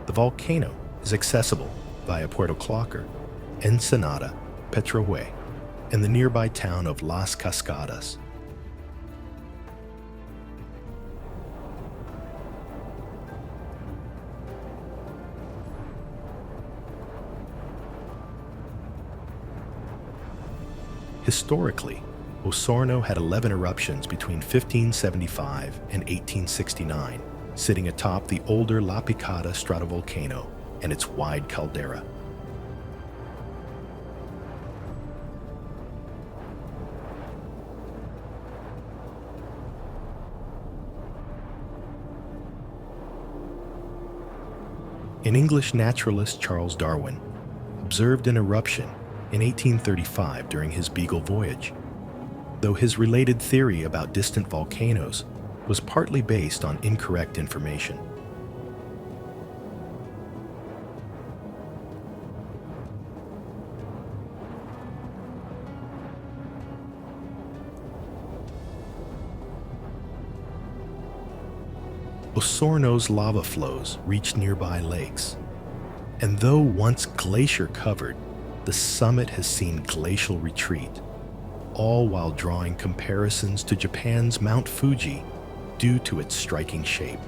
S1: The volcano is accessible via Puerto Clocker, Ensenada, Petrohue, and the nearby town of Las Cascadas. Historically, Osorno had 11 eruptions between 1575 and 1869, sitting atop the older La Picada stratovolcano and its wide caldera. An English naturalist, Charles Darwin, observed an eruption in 1835 during his Beagle voyage, though his related theory about distant volcanoes was partly based on incorrect information. Osorno's lava flows reach nearby lakes, and though once glacier-covered, the summit has seen glacial retreat, all while drawing comparisons to Japan's Mount Fuji due to its striking shape.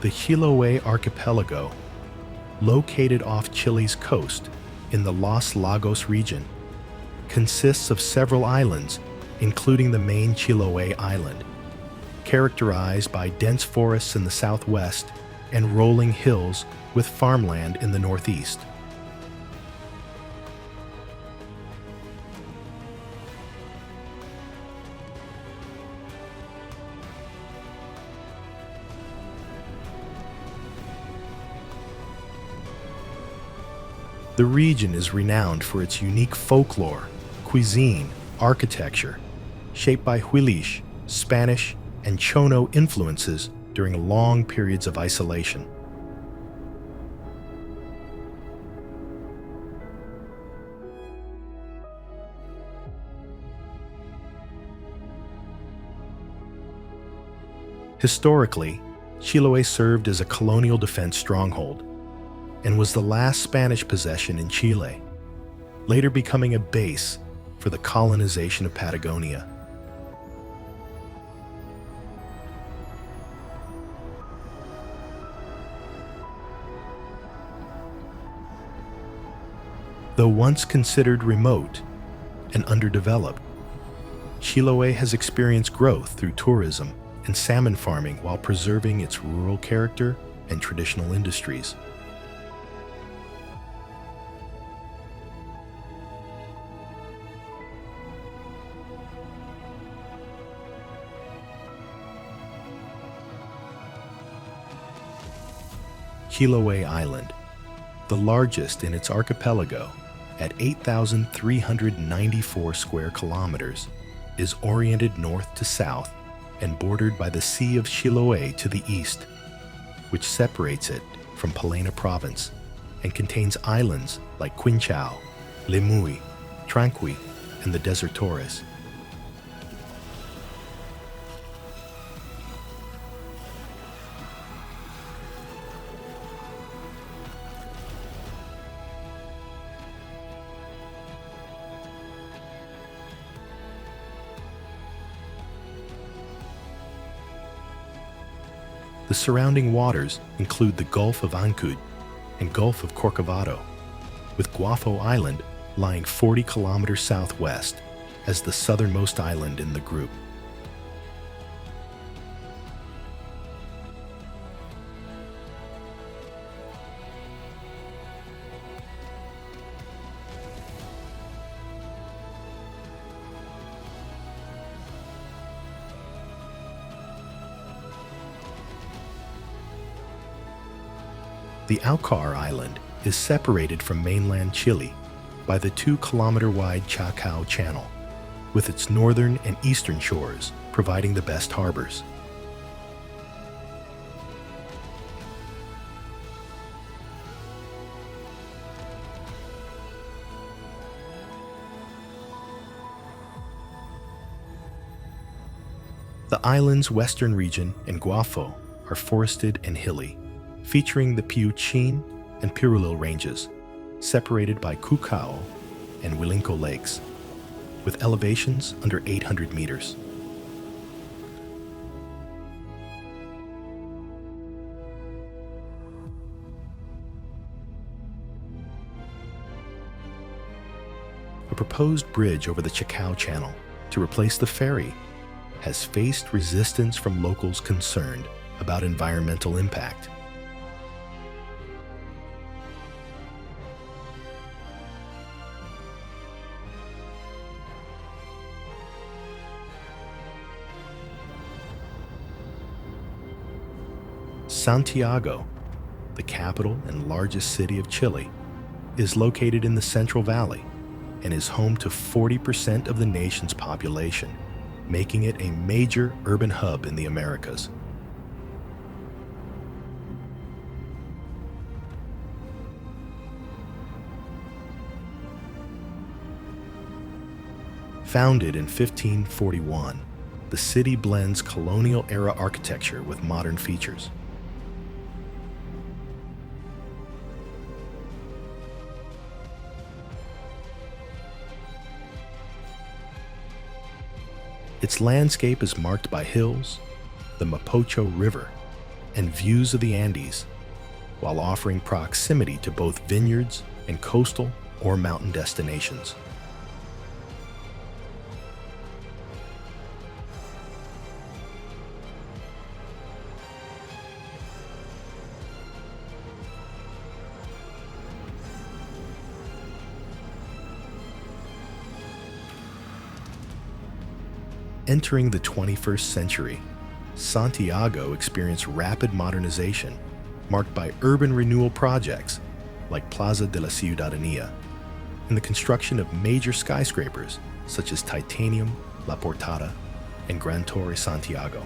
S1: The Chiloé archipelago, located off Chile's coast in the Los Lagos region, consists of several islands, including the main Chiloé Island, characterized by dense forests in the southwest and rolling hills with farmland in the northeast. The region is renowned for its unique folklore, cuisine, architecture, shaped by Huilish, Spanish, and Chono influences during long periods of isolation. Historically, Chiloé served as a colonial defense stronghold and was the last Spanish possession in Chile, later becoming a base for the colonization of Patagonia. Though once considered remote and underdeveloped, Chiloé has experienced growth through tourism and salmon farming while preserving its rural character and traditional industries. Chiloé Island, the largest in its archipelago at 8,394 square kilometers, is oriented north to south and bordered by the Sea of Chiloé to the east, which separates it from Palena province and contains islands like Quinchao, Lemuy, Tranqui, and the Desertores. The surrounding waters include the Gulf of Ancud and Gulf of Corcovado, with Guafo Island lying 40 kilometers southwest as the southernmost island in the group. The Aucar Island is separated from mainland Chile by the 2-kilometer-wide Chacao Channel, with its northern and eastern shores providing the best harbors. The island's western region and Guafo are forested and hilly, featuring the Piuchin and Pirulil ranges, separated by Cucao and Huilinco lakes, with elevations under 800 meters. A proposed bridge over the Chacao Channel to replace the ferry has faced resistance from locals concerned about environmental impact. Santiago, the capital and largest city of Chile, is located in the Central Valley and is home to 40% of the nation's population, making it a major urban hub in the Americas. Founded in 1541, the city blends colonial-era architecture with modern features. Its landscape is marked by hills, the Mapocho River, and views of the Andes, while offering proximity to both vineyards and coastal or mountain destinations. Entering the 21st century, Santiago experienced rapid modernization, marked by urban renewal projects like Plaza de la Ciudadanía and the construction of major skyscrapers such as Titanium, La Portada, and Gran Torre Santiago.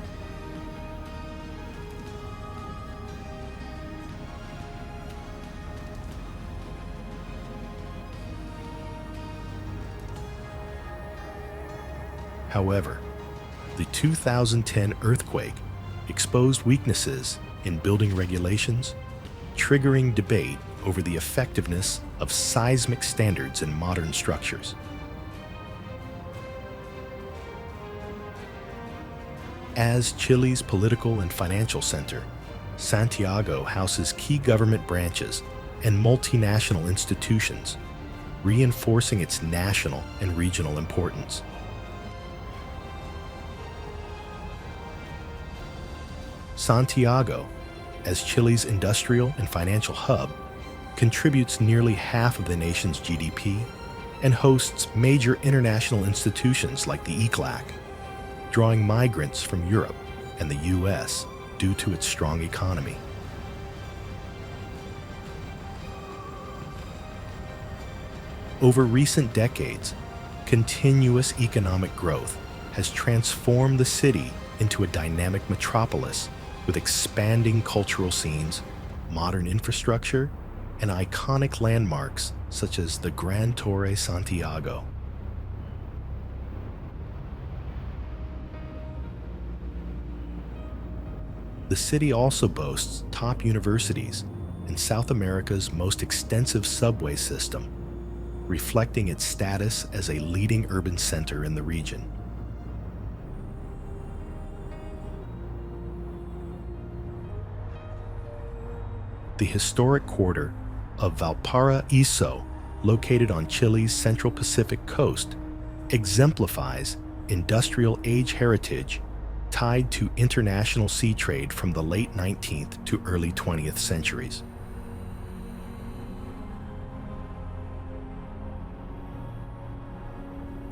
S1: However, the 2010 earthquake exposed weaknesses in building regulations, triggering debate over the effectiveness of seismic standards in modern structures. As Chile's political and financial center, Santiago houses key government branches and multinational institutions, reinforcing its national and regional importance. Santiago, as Chile's industrial and financial hub, contributes nearly half of the nation's GDP and hosts major international institutions like the ECLAC, drawing migrants from Europe and the US due to its strong economy. Over recent decades, continuous economic growth has transformed the city into a dynamic metropolis with expanding cultural scenes, modern infrastructure, and iconic landmarks such as the Gran Torre Santiago. The city also boasts top universities and South America's most extensive subway system, reflecting its status as a leading urban center in the region. The historic quarter of Valparaíso, located on Chile's Central Pacific coast, exemplifies industrial age heritage tied to international sea trade from the late 19th to early 20th centuries.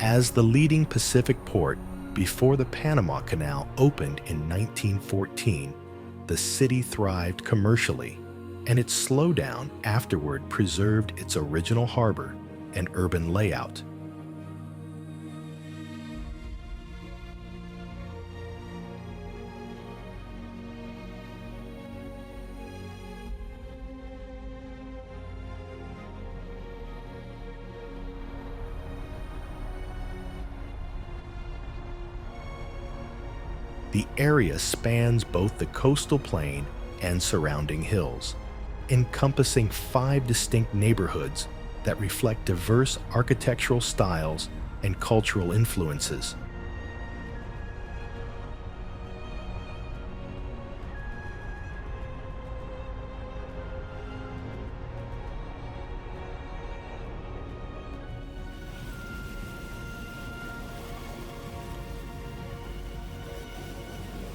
S1: As the leading Pacific port before the Panama Canal opened in 1914, the city thrived commercially, and its slowdown afterward preserved its original harbor and urban layout. The area spans both the coastal plain and surrounding hills, encompassing 5 distinct neighborhoods that reflect diverse architectural styles and cultural influences.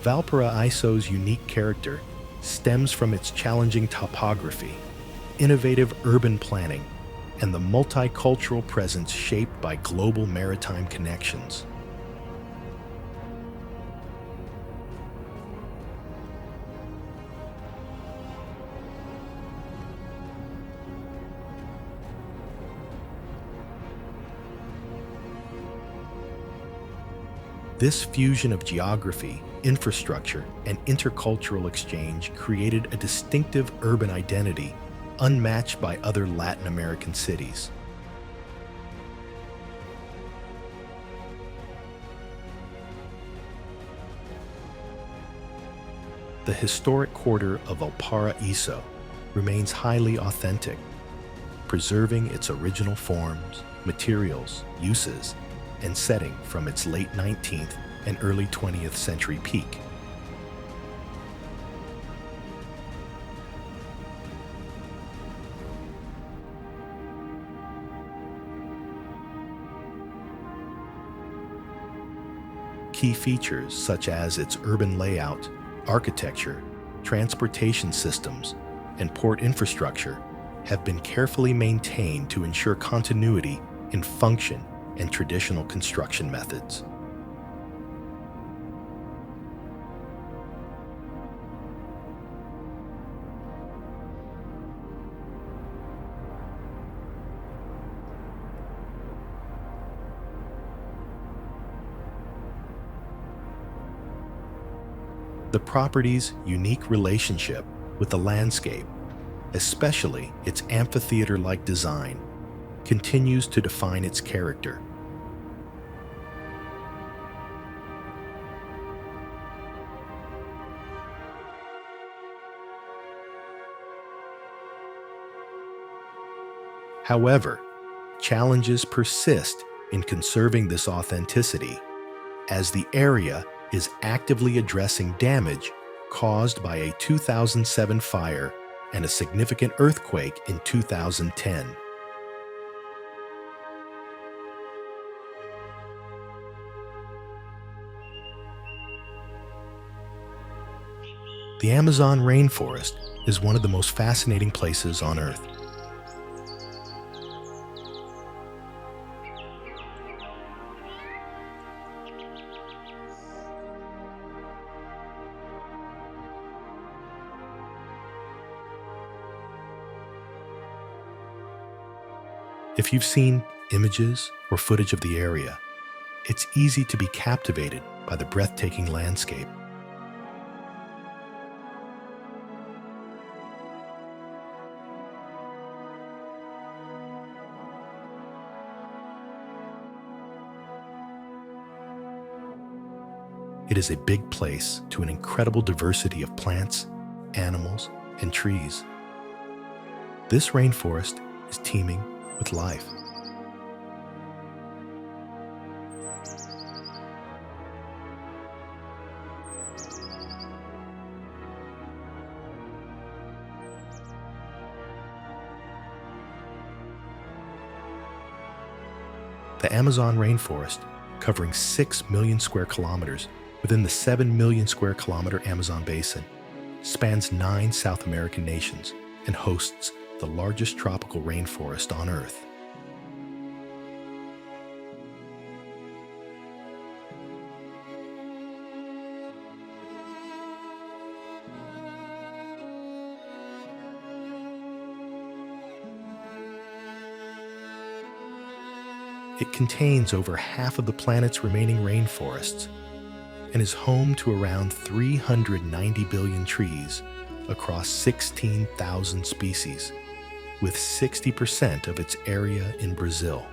S1: Valparaíso's unique character stems from its challenging topography, innovative urban planning, and the multicultural presence shaped by global maritime connections. This fusion of geography, infrastructure, and intercultural exchange created a distinctive urban identity unmatched by other Latin American cities. The historic quarter of Valparaíso remains highly authentic, preserving its original forms, materials, uses, and setting from its late 19th and early 20th century peak. Key features such as its urban layout, architecture, transportation systems, and port infrastructure have been carefully maintained to ensure continuity in function and traditional construction methods. The property's unique relationship with the landscape, especially its amphitheater-like design, continues to define its character. However, challenges persist in conserving this authenticity, as the area is actively addressing damage caused by a 2007 fire and a significant earthquake in 2010. The Amazon rainforest is one of the most fascinating places on Earth. If you've seen images or footage of the area, it's easy to be captivated by the breathtaking landscape. It is a big place to an incredible diversity of plants, animals, and trees. This rainforest is teeming with life. The Amazon rainforest, covering 6 million square kilometers within the 7 million square kilometer Amazon basin, spans 9 South American nations and hosts the largest tropical rainforest on Earth. It contains over half of the planet's remaining rainforests and is home to around 390 billion trees across 16,000 species, with 60% of its area in Brazil.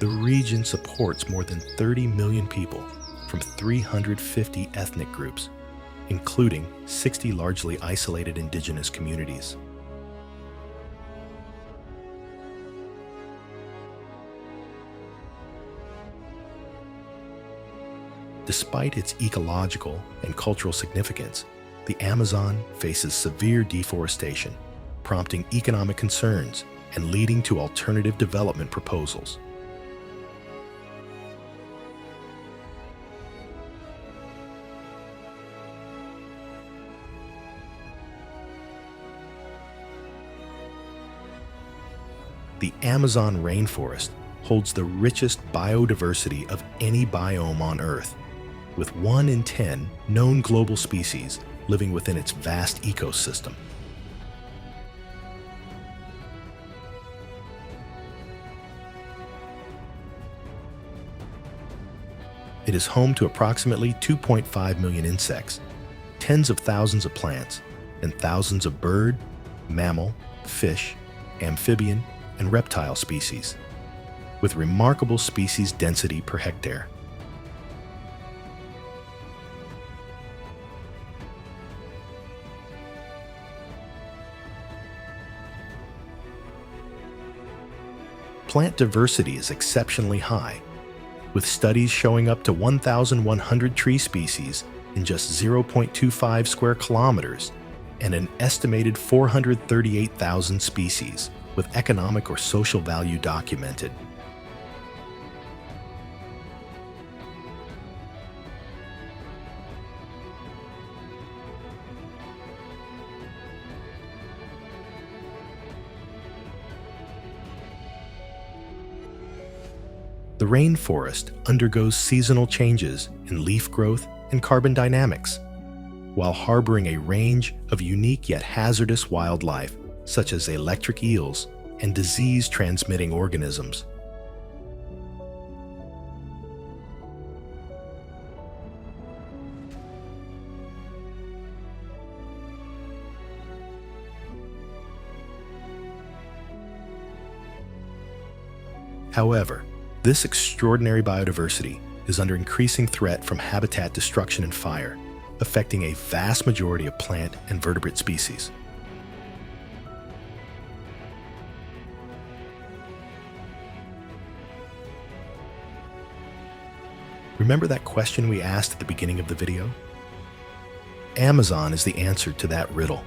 S1: The region supports more than 30 million people from 350 ethnic groups, including 60 largely isolated indigenous communities. Despite its ecological and cultural significance, the Amazon faces severe deforestation, prompting economic concerns and leading to alternative development proposals. The Amazon rainforest holds the richest biodiversity of any biome on Earth, with 1 in 10 known global species living within its vast ecosystem. It is home to approximately 2.5 million insects, tens of thousands of plants, and thousands of bird, mammal, fish, amphibian, and reptile species, with remarkable species density per hectare. Plant diversity is exceptionally high, with studies showing up to 1,100 tree species in just 0.25 square kilometers and an estimated 438,000 species with economic or social value documented. The rainforest undergoes seasonal changes in leaf growth and carbon dynamics, while harboring a range of unique yet hazardous wildlife such as electric eels and disease-transmitting organisms. However, this extraordinary biodiversity is under increasing threat from habitat destruction and fire, affecting a vast majority of plant and vertebrate species. Remember that question we asked at the beginning of the video? Amazon is the answer to that riddle.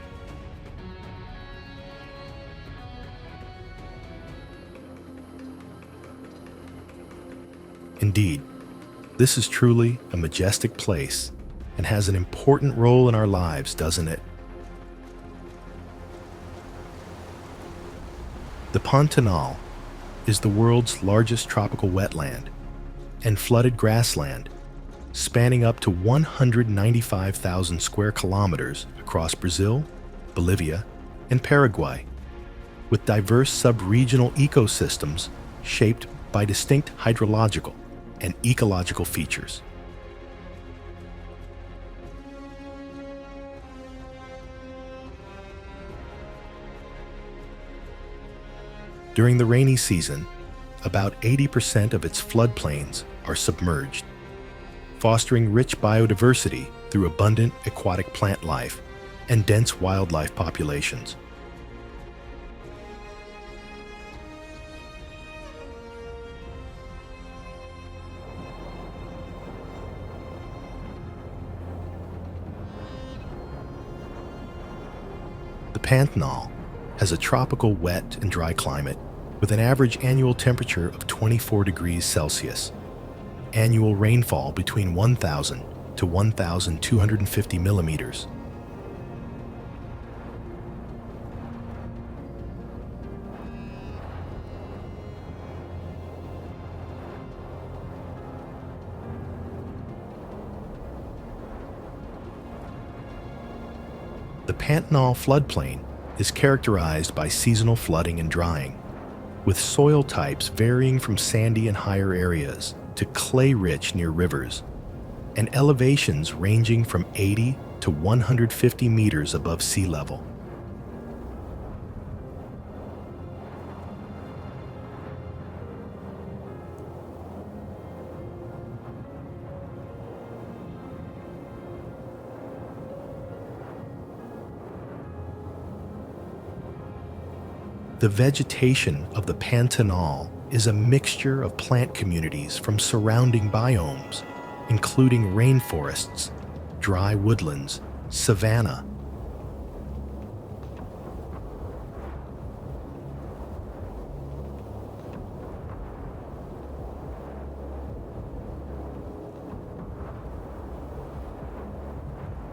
S1: Indeed, this is truly a majestic place and has an important role in our lives, doesn't it? The Pantanal is the world's largest tropical wetland and flooded grassland, spanning up to 195,000 square kilometers across Brazil, Bolivia, and Paraguay, with diverse sub-regional ecosystems shaped by distinct hydrological and ecological features. During the rainy season, about 80% of its floodplains are submerged, fostering rich biodiversity through abundant aquatic plant life and dense wildlife populations. The Pantanal has a tropical wet and dry climate with an average annual temperature of 24 degrees Celsius, annual rainfall between 1,000 to 1,250 millimeters. The Pantanal floodplain is characterized by seasonal flooding and drying, with soil types varying from sandy and higher areas to clay-rich near rivers, and elevations ranging from 80 to 150 meters above sea level. The vegetation of the Pantanal is a mixture of plant communities from surrounding biomes, including rainforests, dry woodlands, savanna,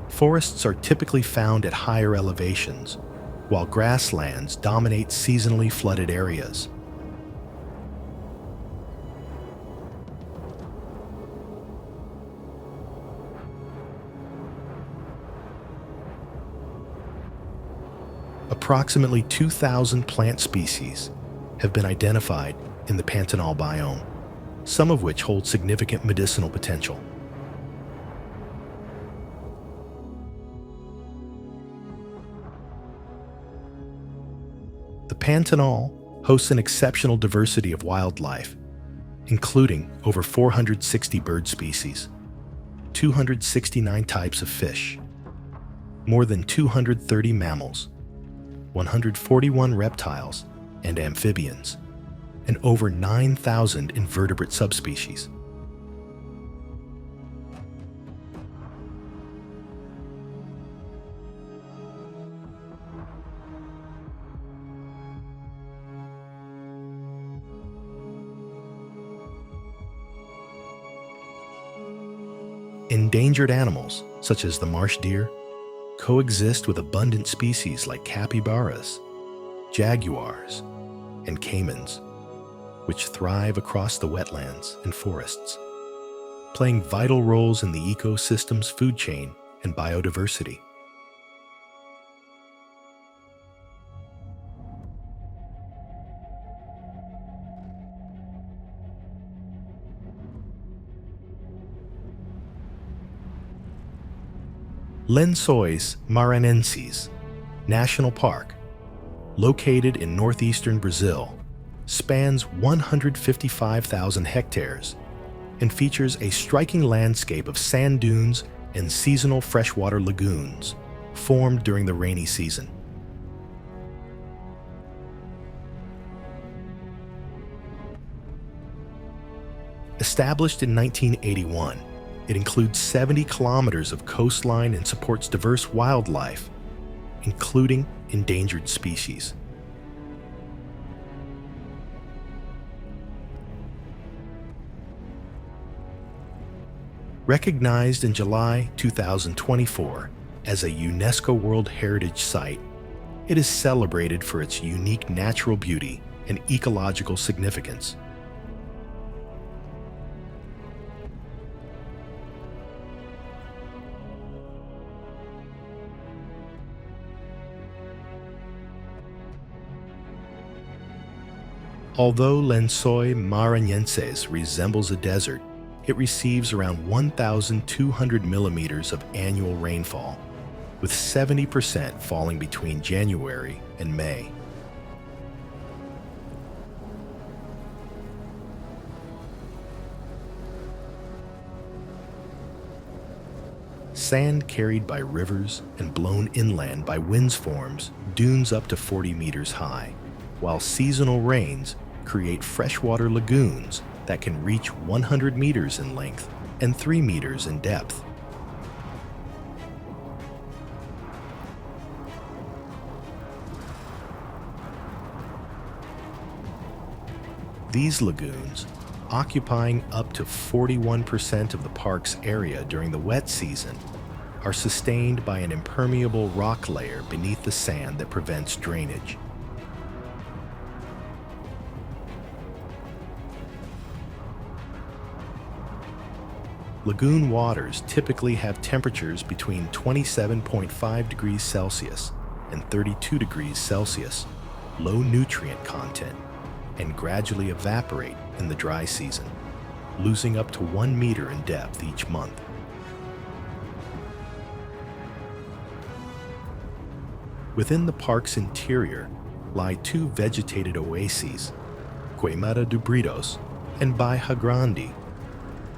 S1: forests are typically found at higher elevations, while grasslands dominate seasonally flooded areas. Approximately 2,000 plant species have been identified in the Pantanal biome, some of which hold significant medicinal potential. The Pantanal hosts an exceptional diversity of wildlife, including over 460 bird species, 269 types of fish, more than 230 mammals, 141 reptiles and amphibians, and over 9,000 invertebrate subspecies. Endangered animals, such as the marsh deer, coexist with abundant species like capybaras, jaguars, and caimans, which thrive across the wetlands and forests, playing vital roles in the ecosystem's food chain and biodiversity. Lençóis Maranhenses National Park, located in northeastern Brazil, spans 155,000 hectares and features a striking landscape of sand dunes and seasonal freshwater lagoons formed during the rainy season. Established in 1981, it includes 70 kilometers of coastline and supports diverse wildlife, including endangered species. Recognized in July 2024 as a UNESCO World Heritage Site, it is celebrated for its unique natural beauty and ecological significance. Although Lençóis Maranhenses resembles a desert, it receives around 1,200 millimeters of annual rainfall, with 70% falling between January and May. Sand carried by rivers and blown inland by winds forms dunes up to 40 meters high, while seasonal rains create freshwater lagoons that can reach 100 meters in length and 3 meters in depth. These lagoons, occupying up to 41% of the park's area during the wet season, are sustained by an impermeable rock layer beneath the sand that prevents drainage. Lagoon waters typically have temperatures between 27.5 degrees Celsius and 32 degrees Celsius, low nutrient content, and gradually evaporate in the dry season, losing up to 1 meter in depth each month. Within the park's interior lie two vegetated oases, Queimada do Bridos and Baía Grande,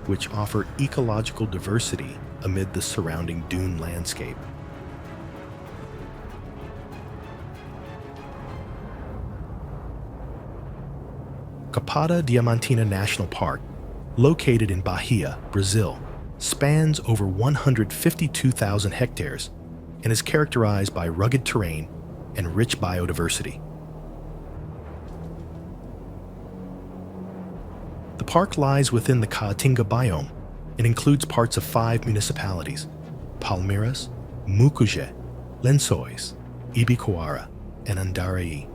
S1: which offer ecological diversity amid the surrounding dune landscape. Chapada Diamantina National Park, located in Bahia, Brazil, spans over 152,000 hectares and is characterized by rugged terrain and rich biodiversity. The park lies within the Caatinga biome and includes parts of 5 municipalities: Palmeiras, Mucugê, Lençóis, Ibicoara, and Andaraí.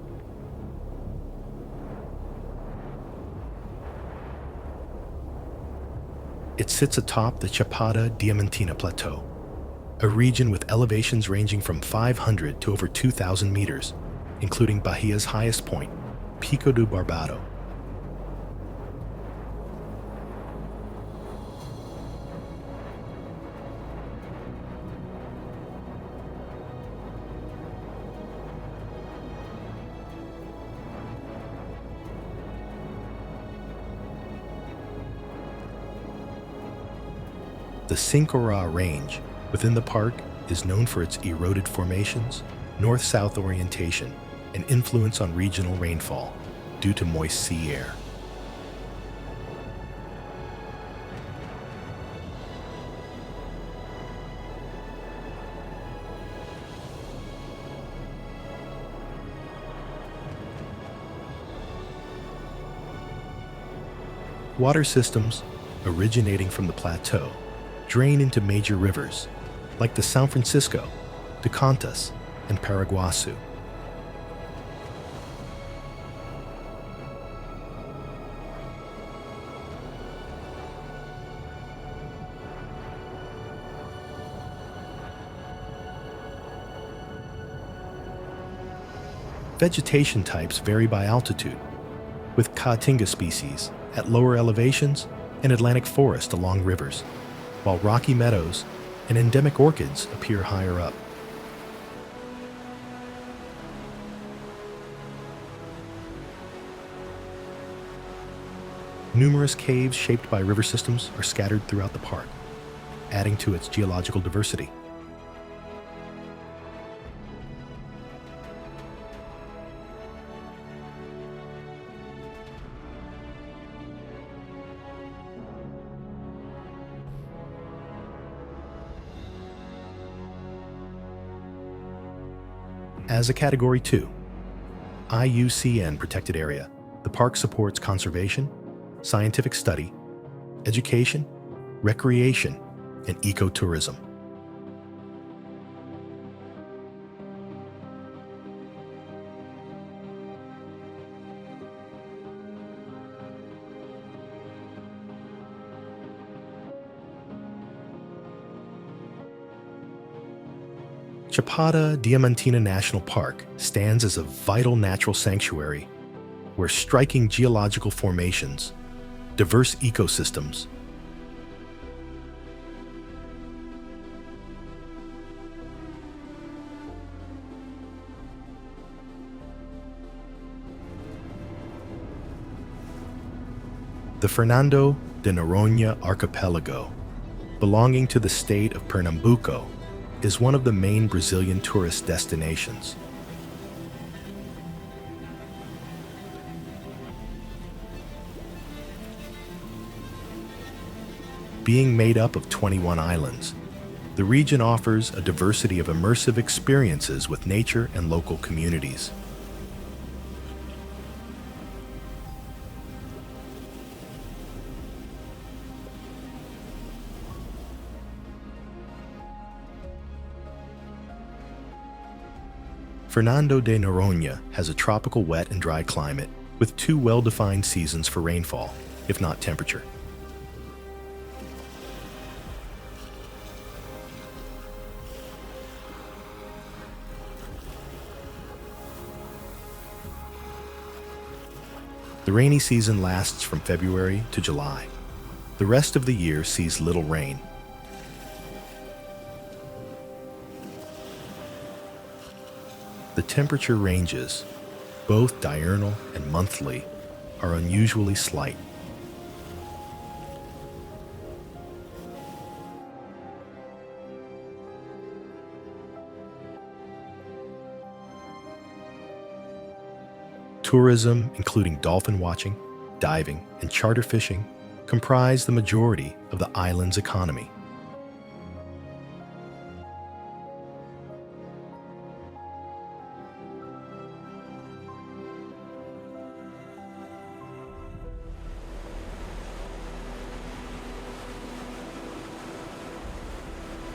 S1: It sits atop the Chapada Diamantina Plateau, a region with elevations ranging from 500 to over 2,000 meters, including Bahia's highest point, Pico do Barbado. The Sincorá Range within the park is known for its eroded formations, north-south orientation, and influence on regional rainfall due to moist sea air. Water systems originating from the plateau drain into major rivers like the São Francisco, Tocantins, and Paraguaçu. Vegetation types vary by altitude, with Caatinga species at lower elevations and Atlantic forest along rivers, while rocky meadows and endemic orchids appear higher up. Numerous caves shaped by river systems are scattered throughout the park, adding to its geological diversity. As a Category 2 IUCN protected area, the park supports conservation, scientific study, education, recreation, and ecotourism. Chapada Diamantina National Park stands as a vital natural sanctuary, where striking geological formations, diverse ecosystems, the Fernando de Noronha archipelago, belonging to the state of Pernambuco, is one of the main Brazilian tourist destinations. Being made up of 21 islands, the region offers a diversity of immersive experiences with nature and local communities. Fernando de Noronha has a tropical wet and dry climate with two well-defined seasons for rainfall, if not temperature. The rainy season lasts from February to July. The rest of the year sees little rain. The temperature ranges, both diurnal and monthly, are unusually slight. Tourism, including dolphin watching, diving, and charter fishing, comprise the majority of the island's economy.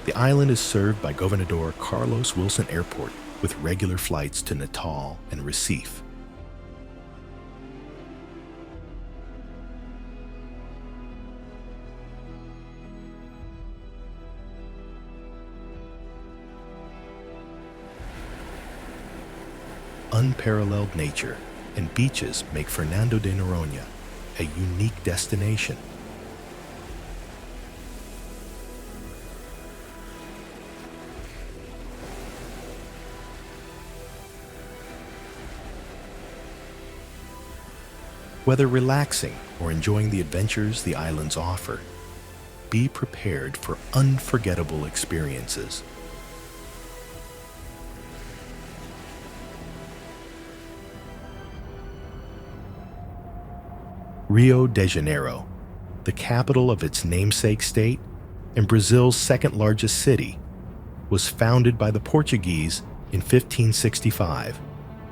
S1: The island is served by Governador Carlos Wilson Airport with regular flights to Natal and Recife. Unparalleled nature and beaches make Fernando de Noronha a unique destination. Whether relaxing or enjoying the adventures the islands offer, be prepared for unforgettable experiences. Rio de Janeiro, the capital of its namesake state and Brazil's second-largest city, was founded by the Portuguese in 1565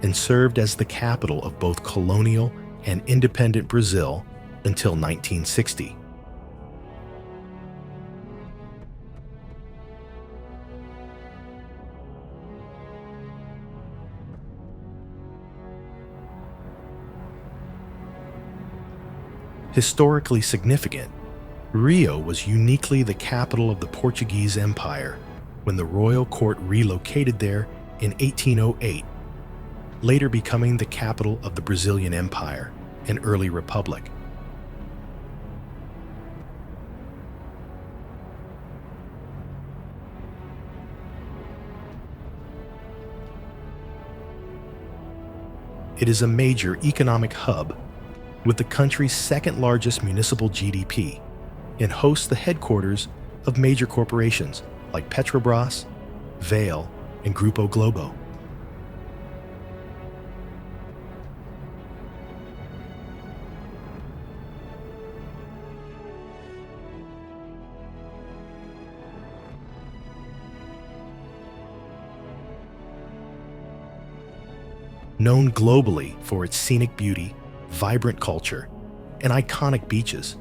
S1: and served as the capital of both colonial and independent Brazil until 1960. Historically significant, Rio was uniquely the capital of the Portuguese Empire when the royal court relocated there in 1808, later becoming the capital of the Brazilian Empire, an early republic. It is a major economic hub with the country's second-largest municipal GDP and hosts the headquarters of major corporations like Petrobras, Vale, and Grupo Globo. Known globally for its scenic beauty, vibrant culture, and iconic beaches,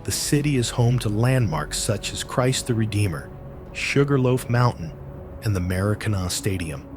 S1: the city is home to landmarks such as Christ the Redeemer, Sugarloaf Mountain, and the Maracanã Stadium.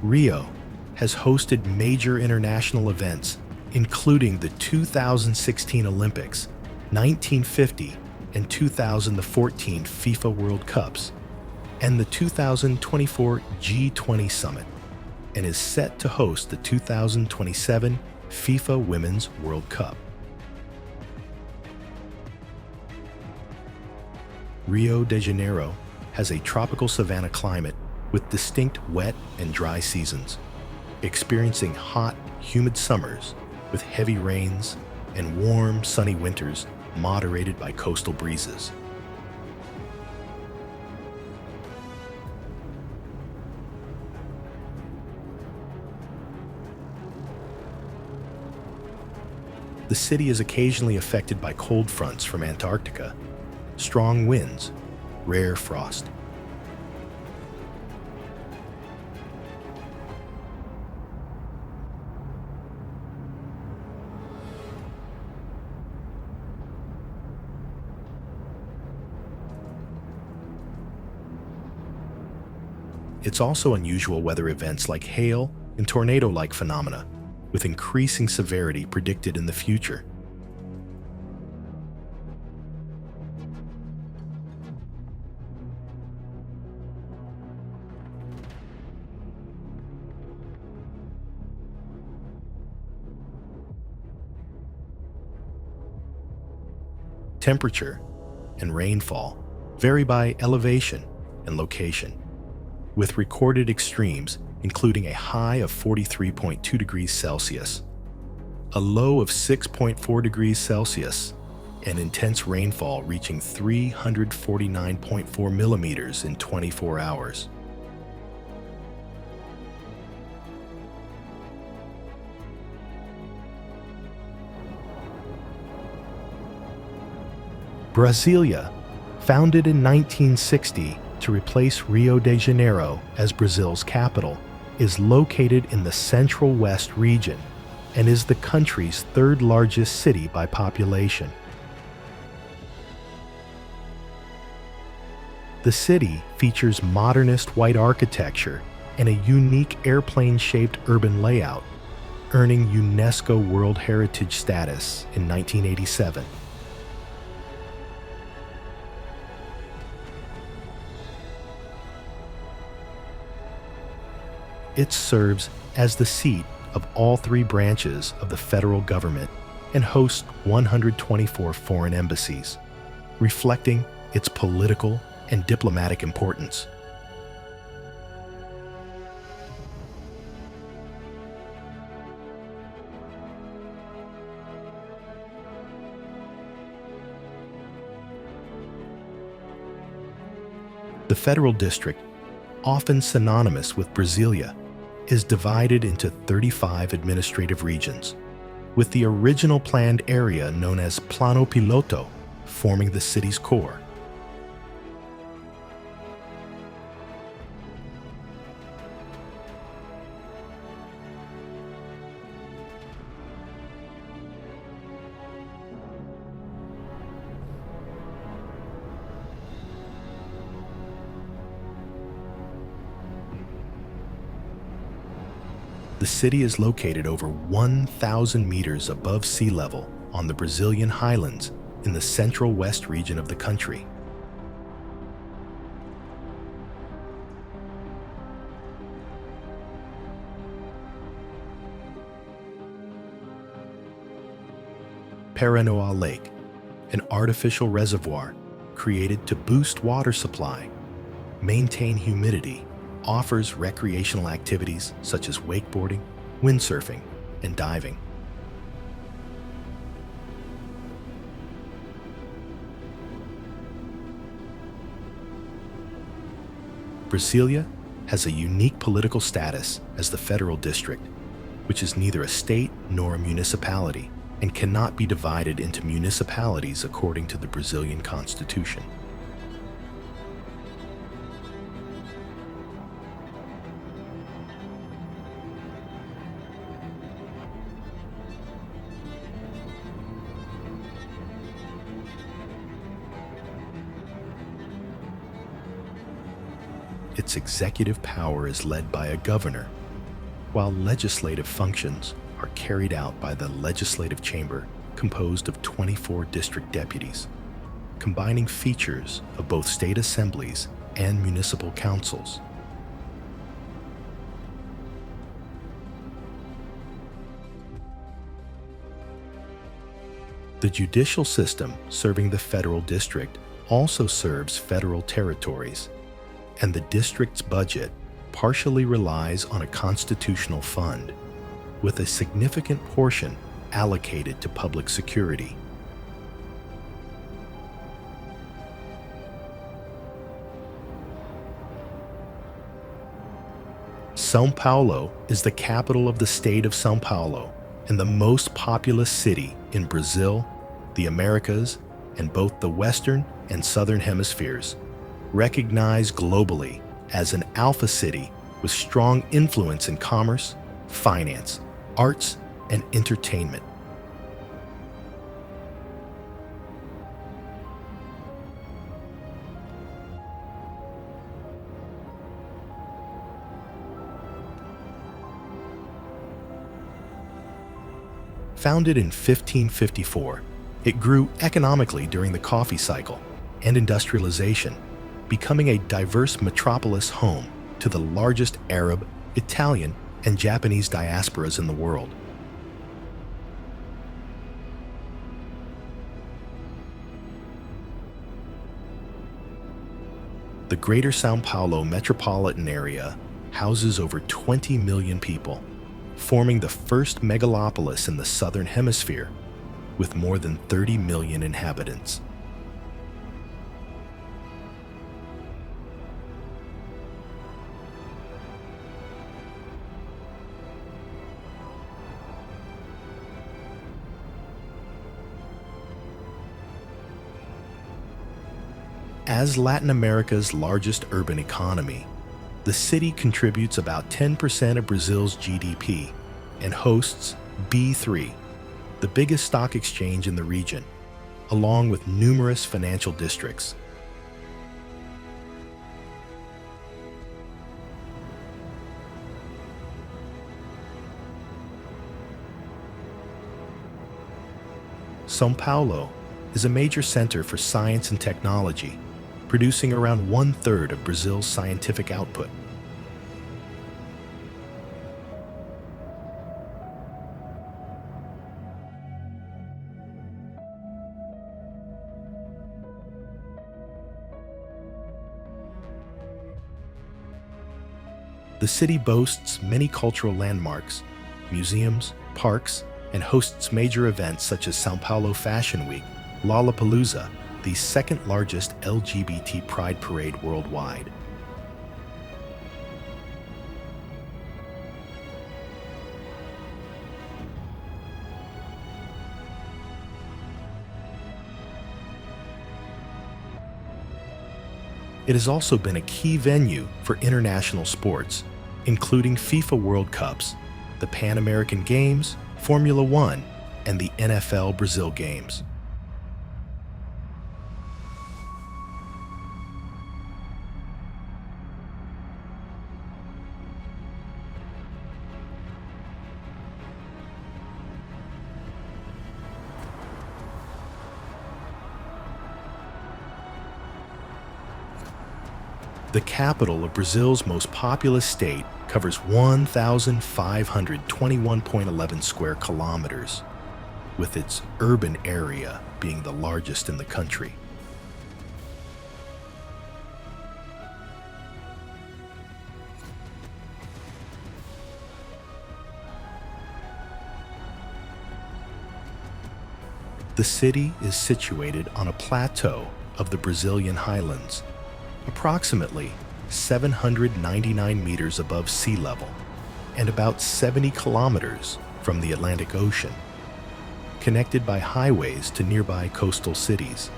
S1: Rio has hosted major international events, including the 2016 Olympics, 1950 and 2014 FIFA World Cups, and the 2024 G20 Summit, and is set to host the 2027 FIFA Women's World Cup. Rio de Janeiro has a tropical savanna climate with distinct wet and dry seasons, experiencing hot, humid summers with heavy rains and warm, sunny winters moderated by coastal breezes. The city is occasionally affected by cold fronts from Antarctica, strong winds, rare frost. It's also unusual weather events like hail and tornado-like phenomena, with increasing severity predicted in the future. Temperature and rainfall vary by elevation and location, with recorded extremes including a high of 43.2 degrees Celsius, a low of 6.4 degrees Celsius, and intense rainfall reaching 349.4 millimeters in 24 hours. Brasilia, founded in 1960 to replace Rio de Janeiro as Brazil's capital, is located in the Central West region and is the country's third largest city by population. The city features modernist white architecture and a unique airplane-shaped urban layout, earning UNESCO World Heritage status in 1987. It serves as the seat of all three branches of the federal government and hosts 124 foreign embassies, reflecting its political and diplomatic importance. The Federal District, often synonymous with Brasilia, is divided into 35 administrative regions, with the original planned area known as Plano Piloto forming the city's core. The city is located over 1,000 meters above sea level on the Brazilian highlands in the central west region of the country. Paranoá Lake, an artificial reservoir created to boost water supply, maintain humidity, offers recreational activities such as wakeboarding, windsurfing, and diving. Brasilia has a unique political status as the federal district, which is neither a state nor a municipality and cannot be divided into municipalities according to the Brazilian Constitution. Its executive power is led by a governor, while legislative functions are carried out by the legislative chamber composed of 24 district deputies, combining features of both state assemblies and municipal councils. The judicial system serving the federal district also serves federal territories, and the district's budget partially relies on a constitutional fund, with a significant portion allocated to public security. São Paulo is the capital of the state of São Paulo and the most populous city in Brazil, the Americas, and both the Western and Southern hemispheres, recognized globally as an alpha city with strong influence in commerce, finance, arts, and entertainment. Founded in 1554, it grew economically during the coffee cycle and industrialization, becoming a diverse metropolis home to the largest Arab, Italian, and Japanese diasporas in the world. The Greater São Paulo metropolitan area houses over 20 million people, forming the first megalopolis in the Southern Hemisphere, with more than 30 million inhabitants. As Latin America's largest urban economy, the city contributes about 10% of Brazil's GDP and hosts B3, the biggest stock exchange in the region, along with numerous financial districts. São Paulo is a major center for science and technology, producing around 1/3 of Brazil's scientific output. The city boasts many cultural landmarks, museums, parks, and hosts major events such as São Paulo Fashion Week, Lollapalooza, the second largest LGBT pride parade worldwide. It has also been a key venue for international sports, including FIFA World Cups, the Pan American Games, Formula One, and the NFL Brazil Games. The capital of Brazil's most populous state covers 1,521.11 square kilometers, with its urban area being the largest in the country. The city is situated on a plateau of the Brazilian highlands, approximately 799 meters above sea level and about 70 kilometers from the Atlantic Ocean, connected by highways to nearby coastal cities.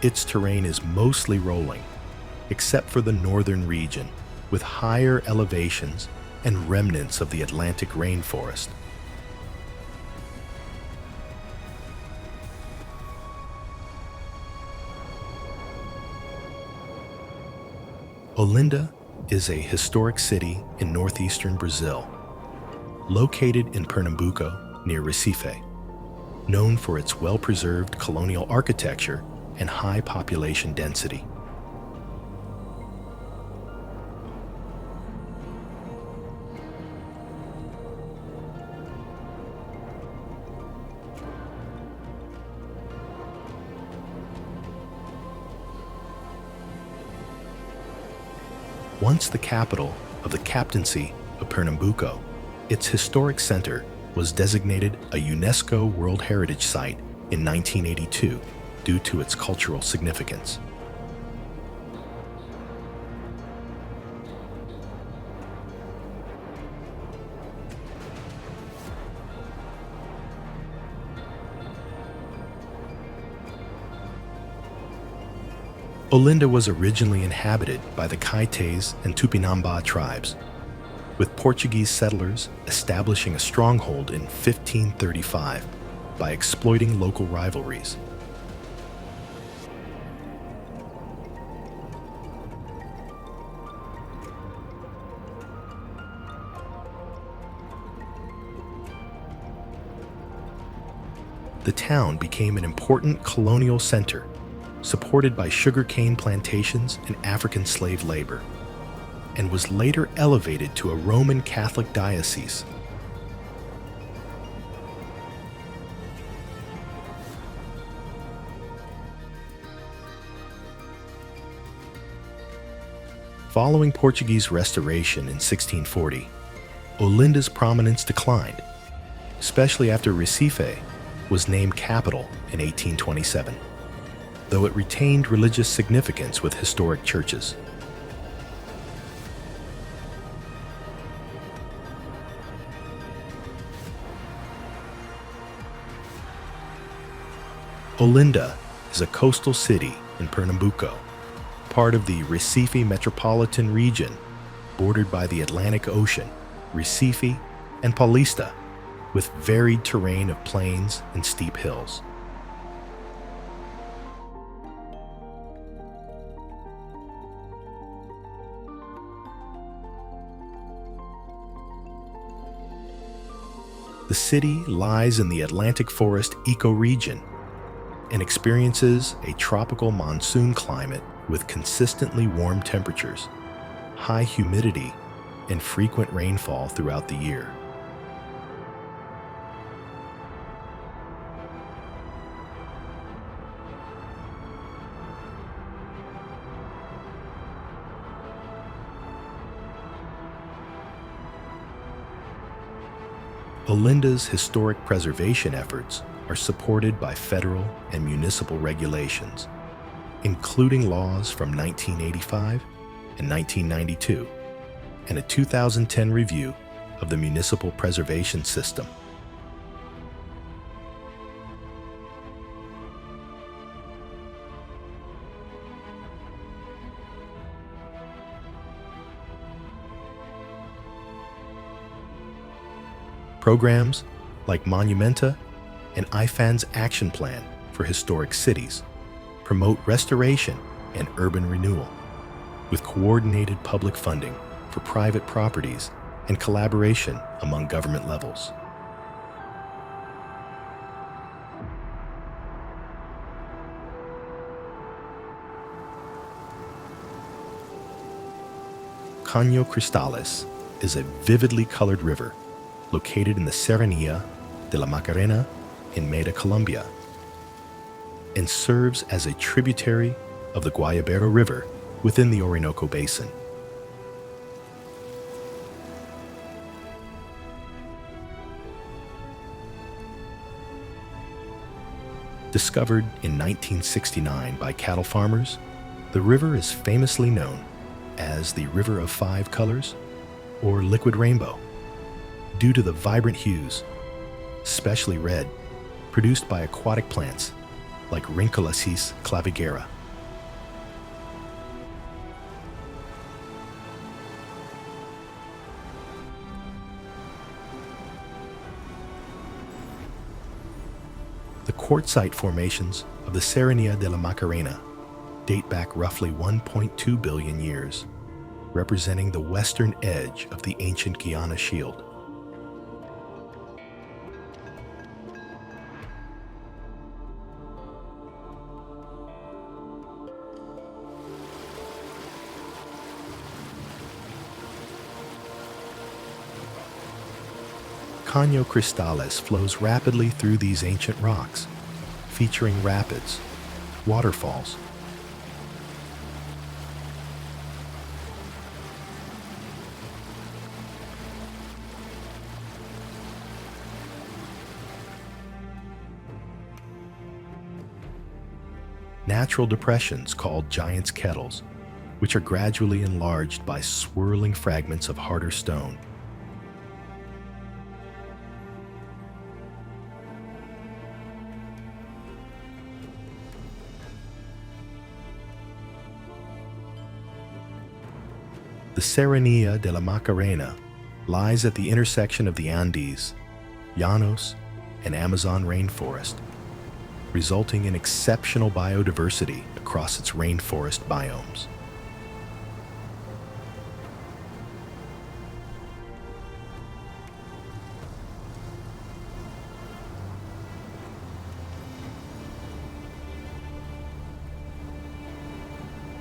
S1: Its terrain is mostly rolling, except for the northern region, with higher elevations and remnants of the Atlantic rainforest. Olinda is a historic city in northeastern Brazil, located in Pernambuco near Recife, known for its well-preserved colonial architecture and high population density. Once the capital of the Captaincy of Pernambuco, its historic center was designated a UNESCO World Heritage Site in 1982 due to its cultural significance. Olinda was originally inhabited by the Kaites and Tupinamba tribes, with Portuguese settlers establishing a stronghold in 1535 by exploiting local rivalries. The town became an important colonial center, supported by sugarcane plantations and African slave labor, and was later elevated to a Roman Catholic diocese. Following Portuguese restoration in 1640, Olinda's prominence declined, especially after Recife was named capital in 1827. Though it retained religious significance with historic churches. Olinda is a coastal city in Pernambuco, part of the Recife metropolitan region, bordered by the Atlantic Ocean, Recife, and Paulista, with varied terrain of plains and steep hills. The city lies in the Atlantic forest ecoregion and experiences a tropical monsoon climate with consistently warm temperatures, high humidity, and frequent rainfall throughout the year. Olinda's historic preservation efforts are supported by federal and municipal regulations, including laws from 1985 and 1992, and a 2010 review of the municipal preservation system. Programs like Monumenta and IFAN's Action Plan for Historic Cities promote restoration and urban renewal, with coordinated public funding for private properties and collaboration among government levels. Caño Cristales is a vividly colored river located in the Serranía de la Macarena in Meta, Colombia, and serves as a tributary of the Guayabero River within the Orinoco Basin. Discovered in 1969 by cattle farmers, the river is famously known as the River of Five Colors or Liquid Rainbow, due to the vibrant hues, especially red, produced by aquatic plants like Rhincolaceae clavigera. The quartzite formations of the Serranía de la Macarena date back roughly 1.2 billion years, representing the western edge of the ancient Guiana Shield. Caño Cristales flows rapidly through these ancient rocks, featuring rapids, waterfalls, natural depressions called Giant's Kettles, which are gradually enlarged by swirling fragments of harder stone. The Serranía de la Macarena lies at the intersection of the Andes, Llanos, and Amazon rainforest, resulting in exceptional biodiversity across its rainforest biomes.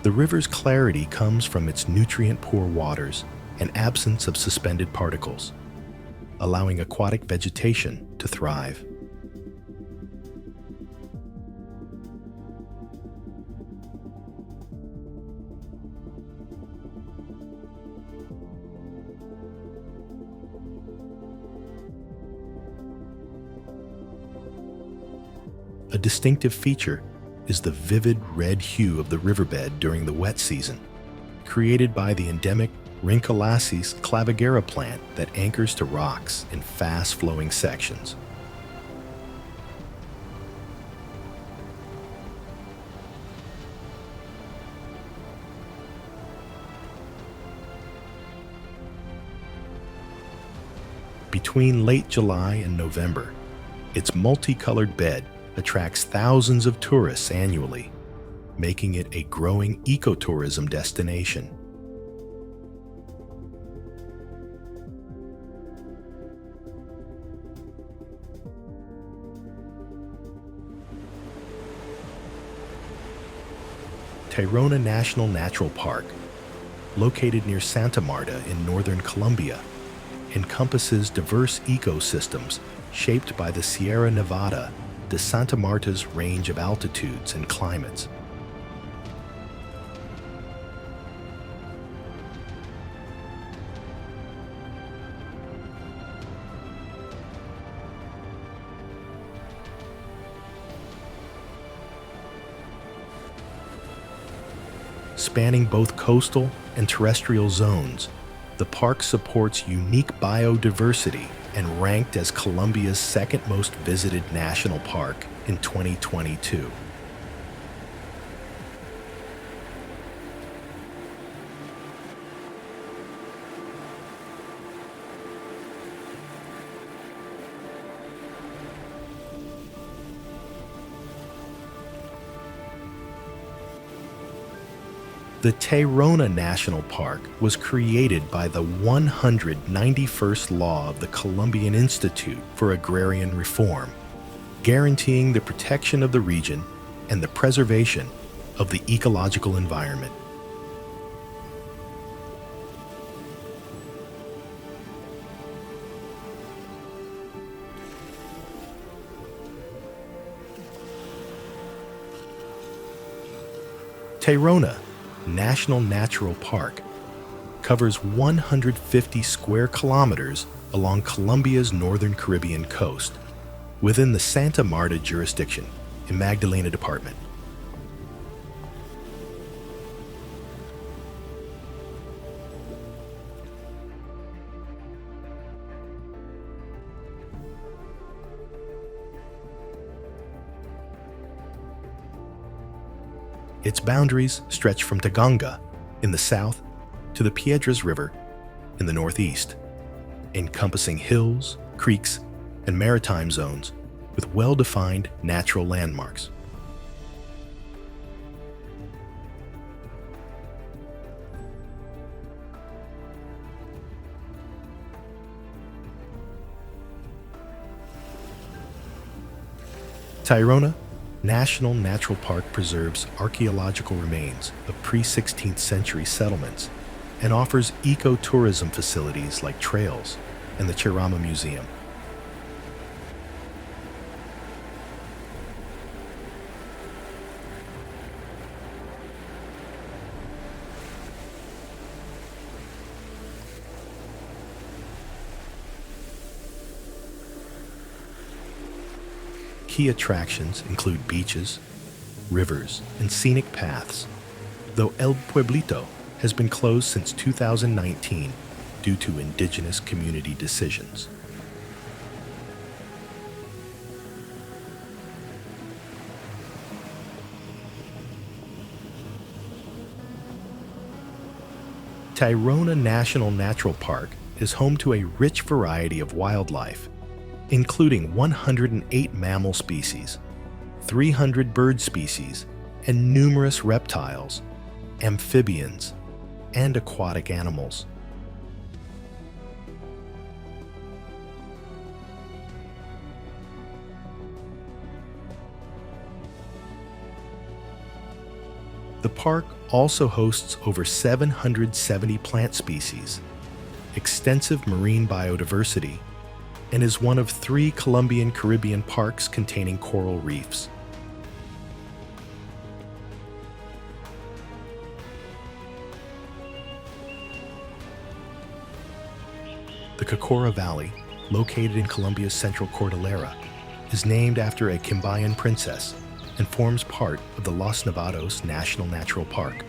S1: The river's clarity comes from its nutrient-poor waters and absence of suspended particles, allowing aquatic vegetation to thrive. A distinctive feature is the vivid red hue of the riverbed during the wet season, created by the endemic Rhincolasis clavigera plant that anchors to rocks in fast-flowing sections. Between late July and November, its multicolored bed attracts thousands of tourists annually, making it a growing ecotourism destination. Tayrona National Natural Park, located near Santa Marta in northern Colombia, encompasses diverse ecosystems shaped by the Sierra Nevada de Santa Marta's range of altitudes and climates. Spanning both coastal and terrestrial zones, the park supports unique biodiversity and ranked as Colombia's second most visited national park in 2022. The Tayrona National Park was created by the 191st Law of the Colombian Institute for Agrarian Reform, guaranteeing the protection of the region and the preservation of the ecological environment. Tayrona National Natural Park covers 150 square kilometers along Colombia's northern Caribbean coast, within the Santa Marta jurisdiction in Magdalena Department. Its boundaries stretch from Taganga in the south to the Piedras River in the northeast, encompassing hills, creeks, and maritime zones with well-defined natural landmarks. Tayrona National Natural Park preserves archaeological remains of pre-16th century settlements and offers ecotourism facilities like trails and the Chirama Museum. Key attractions include beaches, rivers, and scenic paths, though El Pueblito has been closed since 2019 due to indigenous community decisions. Tayrona National Natural Park is home to a rich variety of wildlife, including 108 mammal species, 300 bird species, and numerous reptiles, amphibians, and aquatic animals. The park also hosts over 770 plant species, extensive marine biodiversity, and is one of 3 Colombian Caribbean parks containing coral reefs. The Cocora Valley, located in Colombia's Central Cordillera, is named after a Quimbayan princess and forms part of the Los Nevados National Natural Park.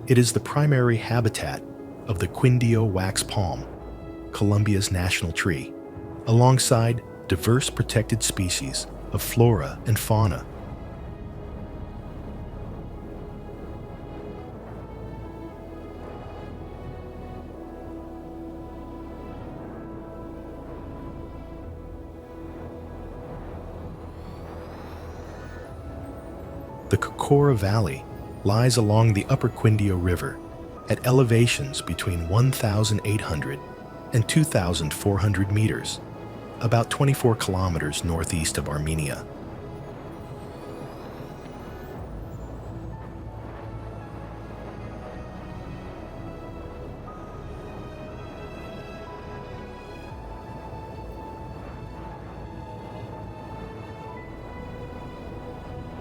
S1: It is the primary habitat of the Quindio wax palm, Colombia's national tree, alongside diverse protected species of flora and fauna. The Cocora Valley lies along the upper Quindio River at elevations between 1,800 and 2,400 meters, about 24 kilometers northeast of Armenia.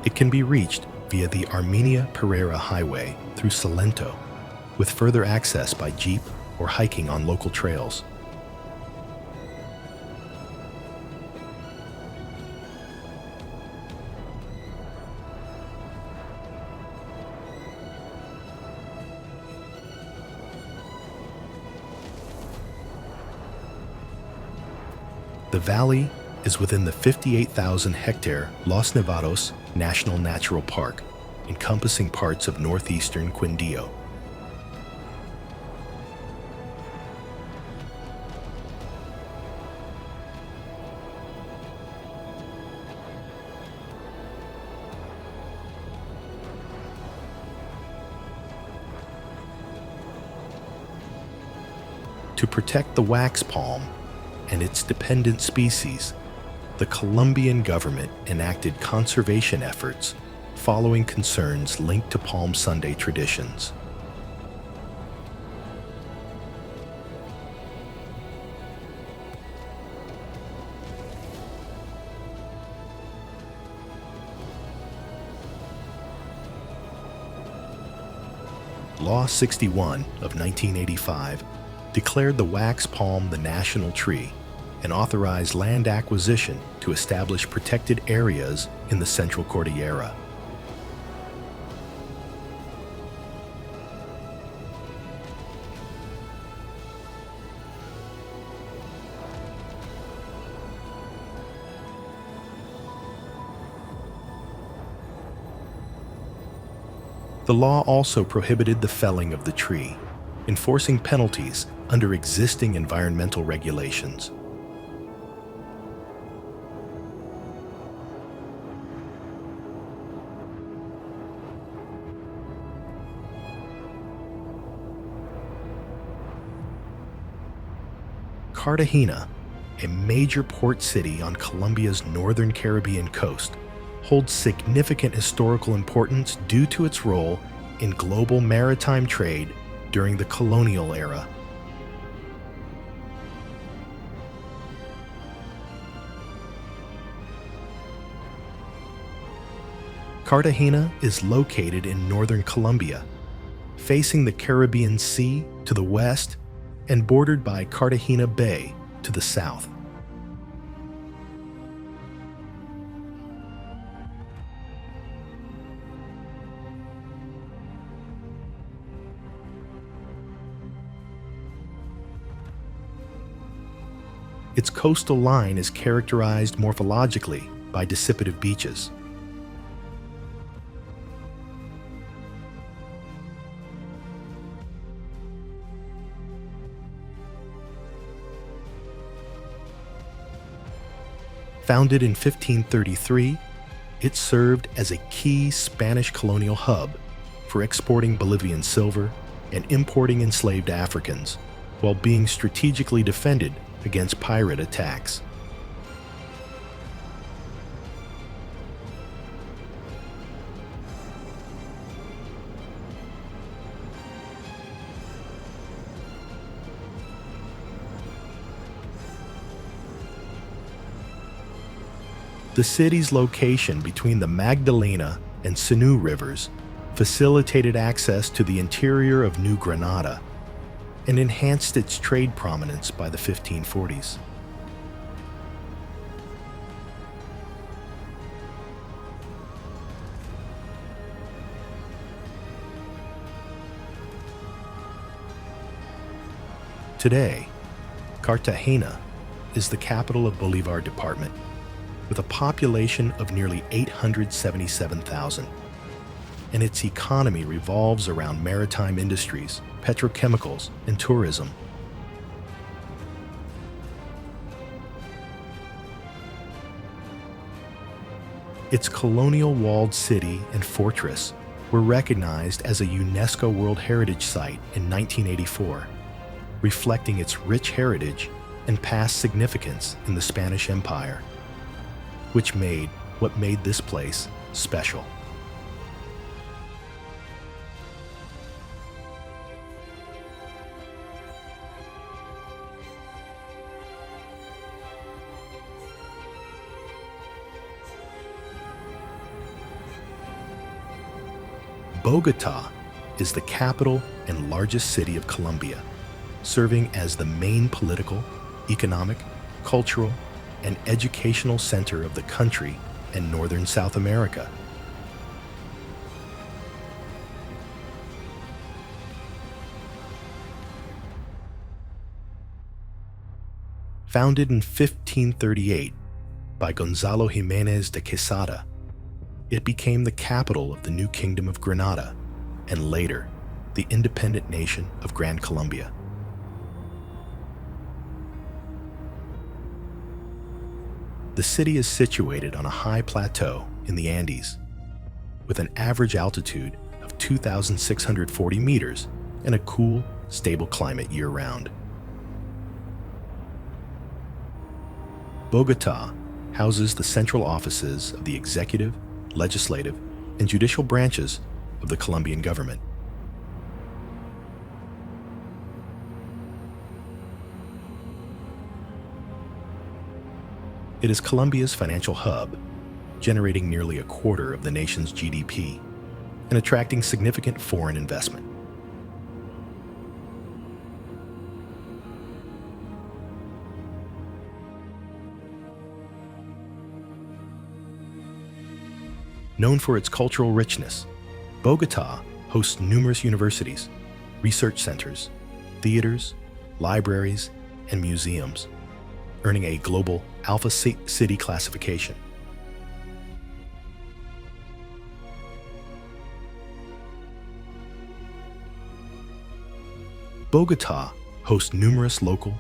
S1: It can be reached via the Armenia-Pereira Highway through Salento, with further access by jeep or hiking on local trails. The valley is within the 58,000-hectare Los Nevados National Natural Park, encompassing parts of northeastern Quindio. To protect the wax palm and its dependent species, the Colombian government enacted conservation efforts following concerns linked to Palm Sunday traditions. Law 61 of 1985 declared the wax palm the national tree and authorized land acquisition to establish protected areas in the Central Cordillera. The law also prohibited the felling of the tree enforcing penalties under existing environmental regulations. Cartagena, a major port city on Colombia's northern Caribbean coast, holds significant historical importance due to its role in global maritime trade during the colonial era. Cartagena is located in northern Colombia, facing the Caribbean Sea to the west and bordered by Cartagena Bay to the south. Its coastal line is characterized morphologically by dissipative beaches. Founded in 1533, it served as a key Spanish colonial hub for exporting Bolivian silver and importing enslaved Africans, while being strategically defended against pirate attacks. The city's location between the Magdalena and Sinú rivers facilitated access to the interior of New Granada and enhanced its trade prominence by the 1540s. Today, Cartagena is the capital of Bolívar Department, with a population of nearly 877,000, and its economy revolves around maritime industries, petrochemicals, and tourism. Its colonial walled city and fortress were recognized as a UNESCO World Heritage Site in 1984, reflecting its rich heritage and past significance in the Spanish Empire, which made what made this place special. Bogotá is the capital and largest city of Colombia, serving as the main political, economic, cultural, and educational center of the country and northern South America. Founded in 1538 by Gonzalo Jiménez de Quesada, it became the capital of the new Kingdom of Granada and later the independent nation of Gran Colombia. The city is situated on a high plateau in the Andes, with an average altitude of 2,640 meters and a cool, stable climate year-round. Bogotá houses the central offices of the executive, legislative, and judicial branches of the Colombian government. It is Colombia's financial hub, generating nearly a quarter of the nation's GDP and attracting significant foreign investment. Known for its cultural richness, Bogotá hosts numerous universities, research centers, theaters, libraries, and museums, earning a global Alpha City classification. Bogota hosts numerous local,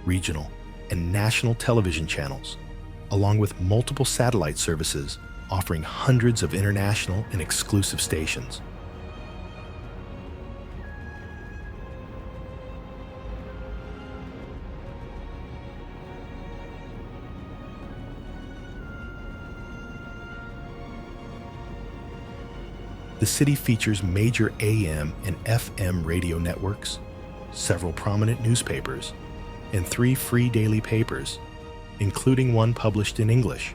S1: regional, and national television channels, along with multiple satellite services offering hundreds of international and exclusive stations. The city features major AM and FM radio networks, several prominent newspapers, and 3 free daily papers, including one published in English.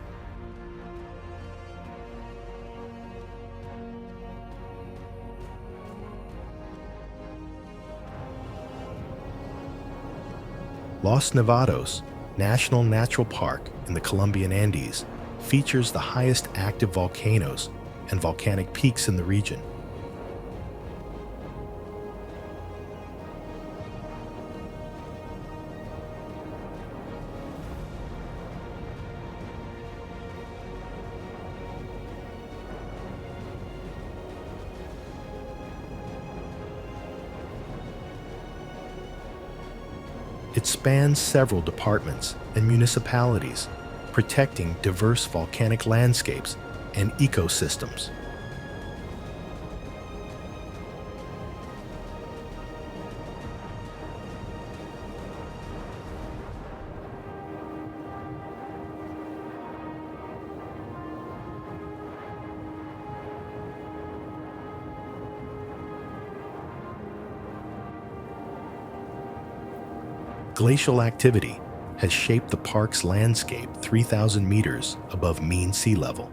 S1: Los Nevados National Natural Park in the Colombian Andes features the highest active volcanoes and volcanic peaks in the region. It spans several departments and municipalities, protecting diverse volcanic landscapes and ecosystems. Glacial activity has shaped the park's landscape 3,000 meters above mean sea level,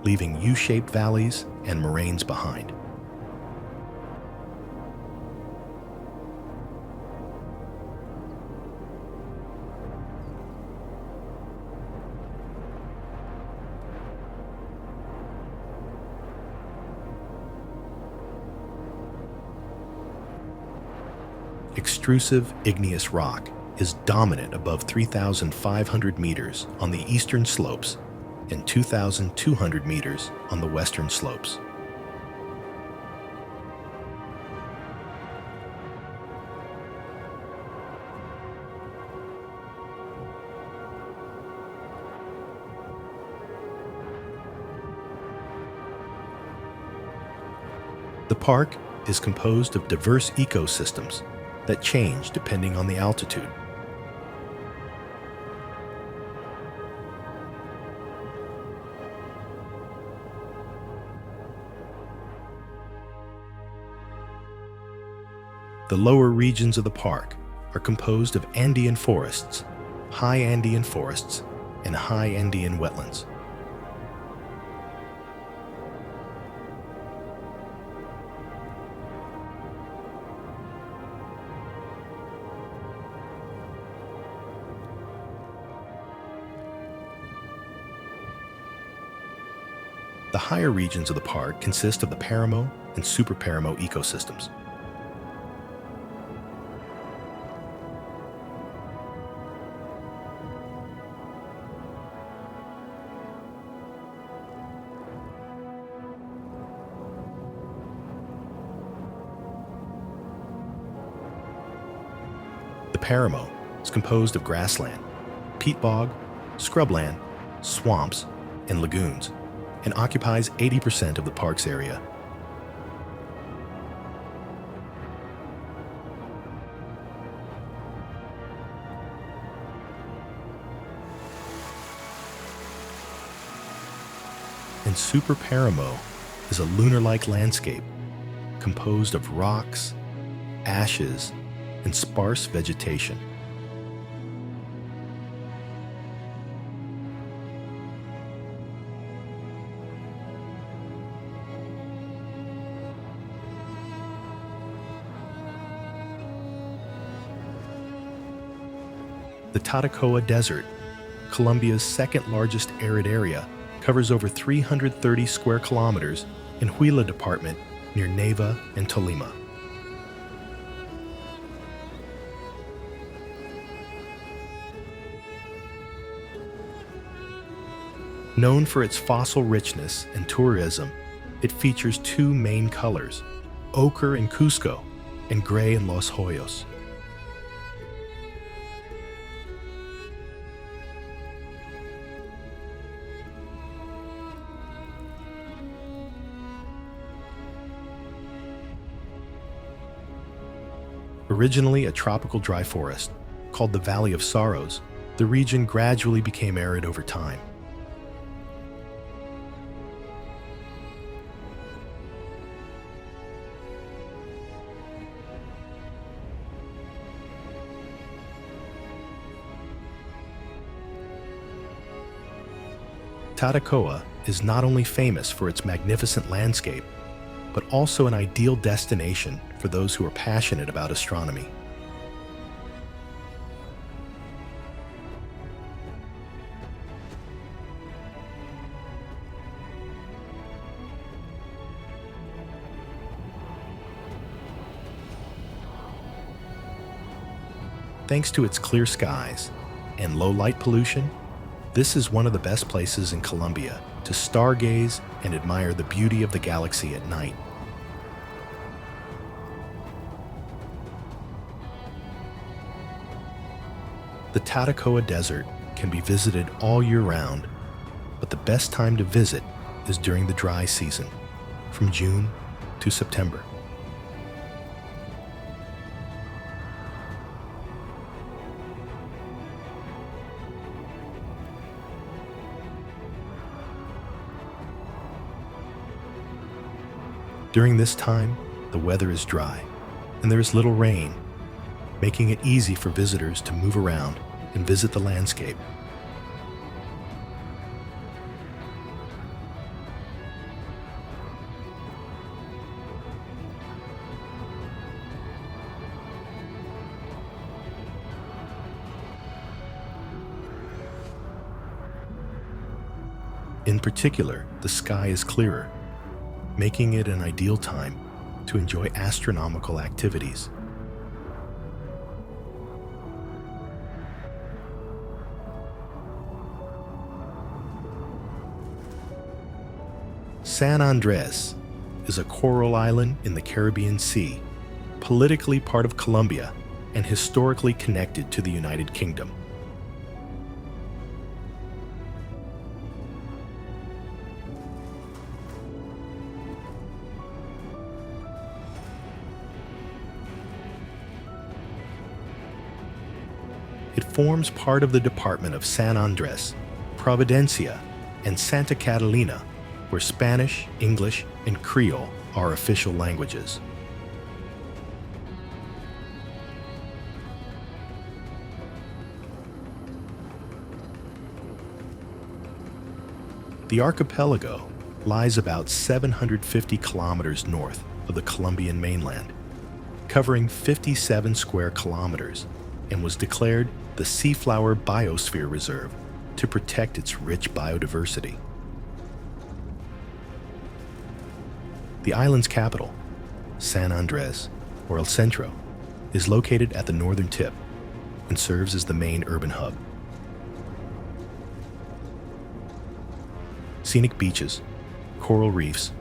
S1: leaving U-shaped valleys and moraines behind. Extrusive igneous rock is dominant above 3,500 meters on the eastern slopes and 2,200 meters on the western slopes. The park is composed of diverse ecosystems that change depending on the altitude. The lower regions of the park are composed of Andean forests, high Andean forests, and high Andean wetlands. The higher regions of the park consist of the Paramo and Super Paramo ecosystems. The Paramo is composed of grassland, peat bog, scrubland, swamps, and lagoons, and occupies 80% of the park's area. And Super Paramo is a lunar-like landscape composed of rocks, ashes, and sparse vegetation. The Tatacoa Desert, Colombia's second largest arid area, covers over 330 square kilometers in Huila Department near Neiva and Tolima. Known for its fossil richness and tourism, it features 2 main colors, ochre in Cusco and gray in Los Hoyos. Originally a tropical dry forest, called the Valley of Sorrows, the region gradually became arid over time. Tatacoa is not only famous for its magnificent landscape, but also an ideal destination for those who are passionate about astronomy. Thanks to its clear skies and low light pollution, this is one of the best places in Colombia to stargaze and admire the beauty of the galaxy at night. The Tatacoa Desert can be visited all year round, but the best time to visit is during the dry season, from June to September. During this time, the weather is dry, and there is little rain, making it easy for visitors to move around and visit the landscape. In particular, the sky is clearer, making it an ideal time to enjoy astronomical activities. San Andres is a coral island in the Caribbean Sea, politically part of Colombia and historically connected to the United Kingdom. It forms part of the department of San Andres, Providencia, and Santa Catalina, where Spanish, English, and Creole are official languages. The archipelago lies about 750 kilometers north of the Colombian mainland, covering 57 square kilometers, and was declared the Seaflower Biosphere Reserve to protect its rich biodiversity. The island's capital, San Andres, or El Centro, is located at the northern tip and serves as the main urban hub. Scenic beaches, coral reefs,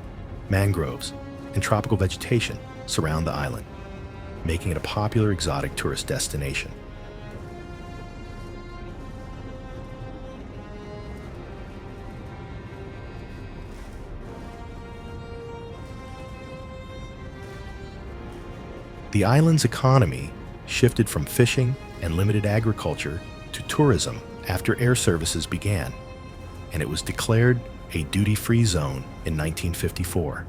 S1: mangroves, and tropical vegetation surround the island, making it a popular exotic tourist destination. The island's economy shifted from fishing and limited agriculture to tourism after air services began, and it was declared a duty-free zone in 1954.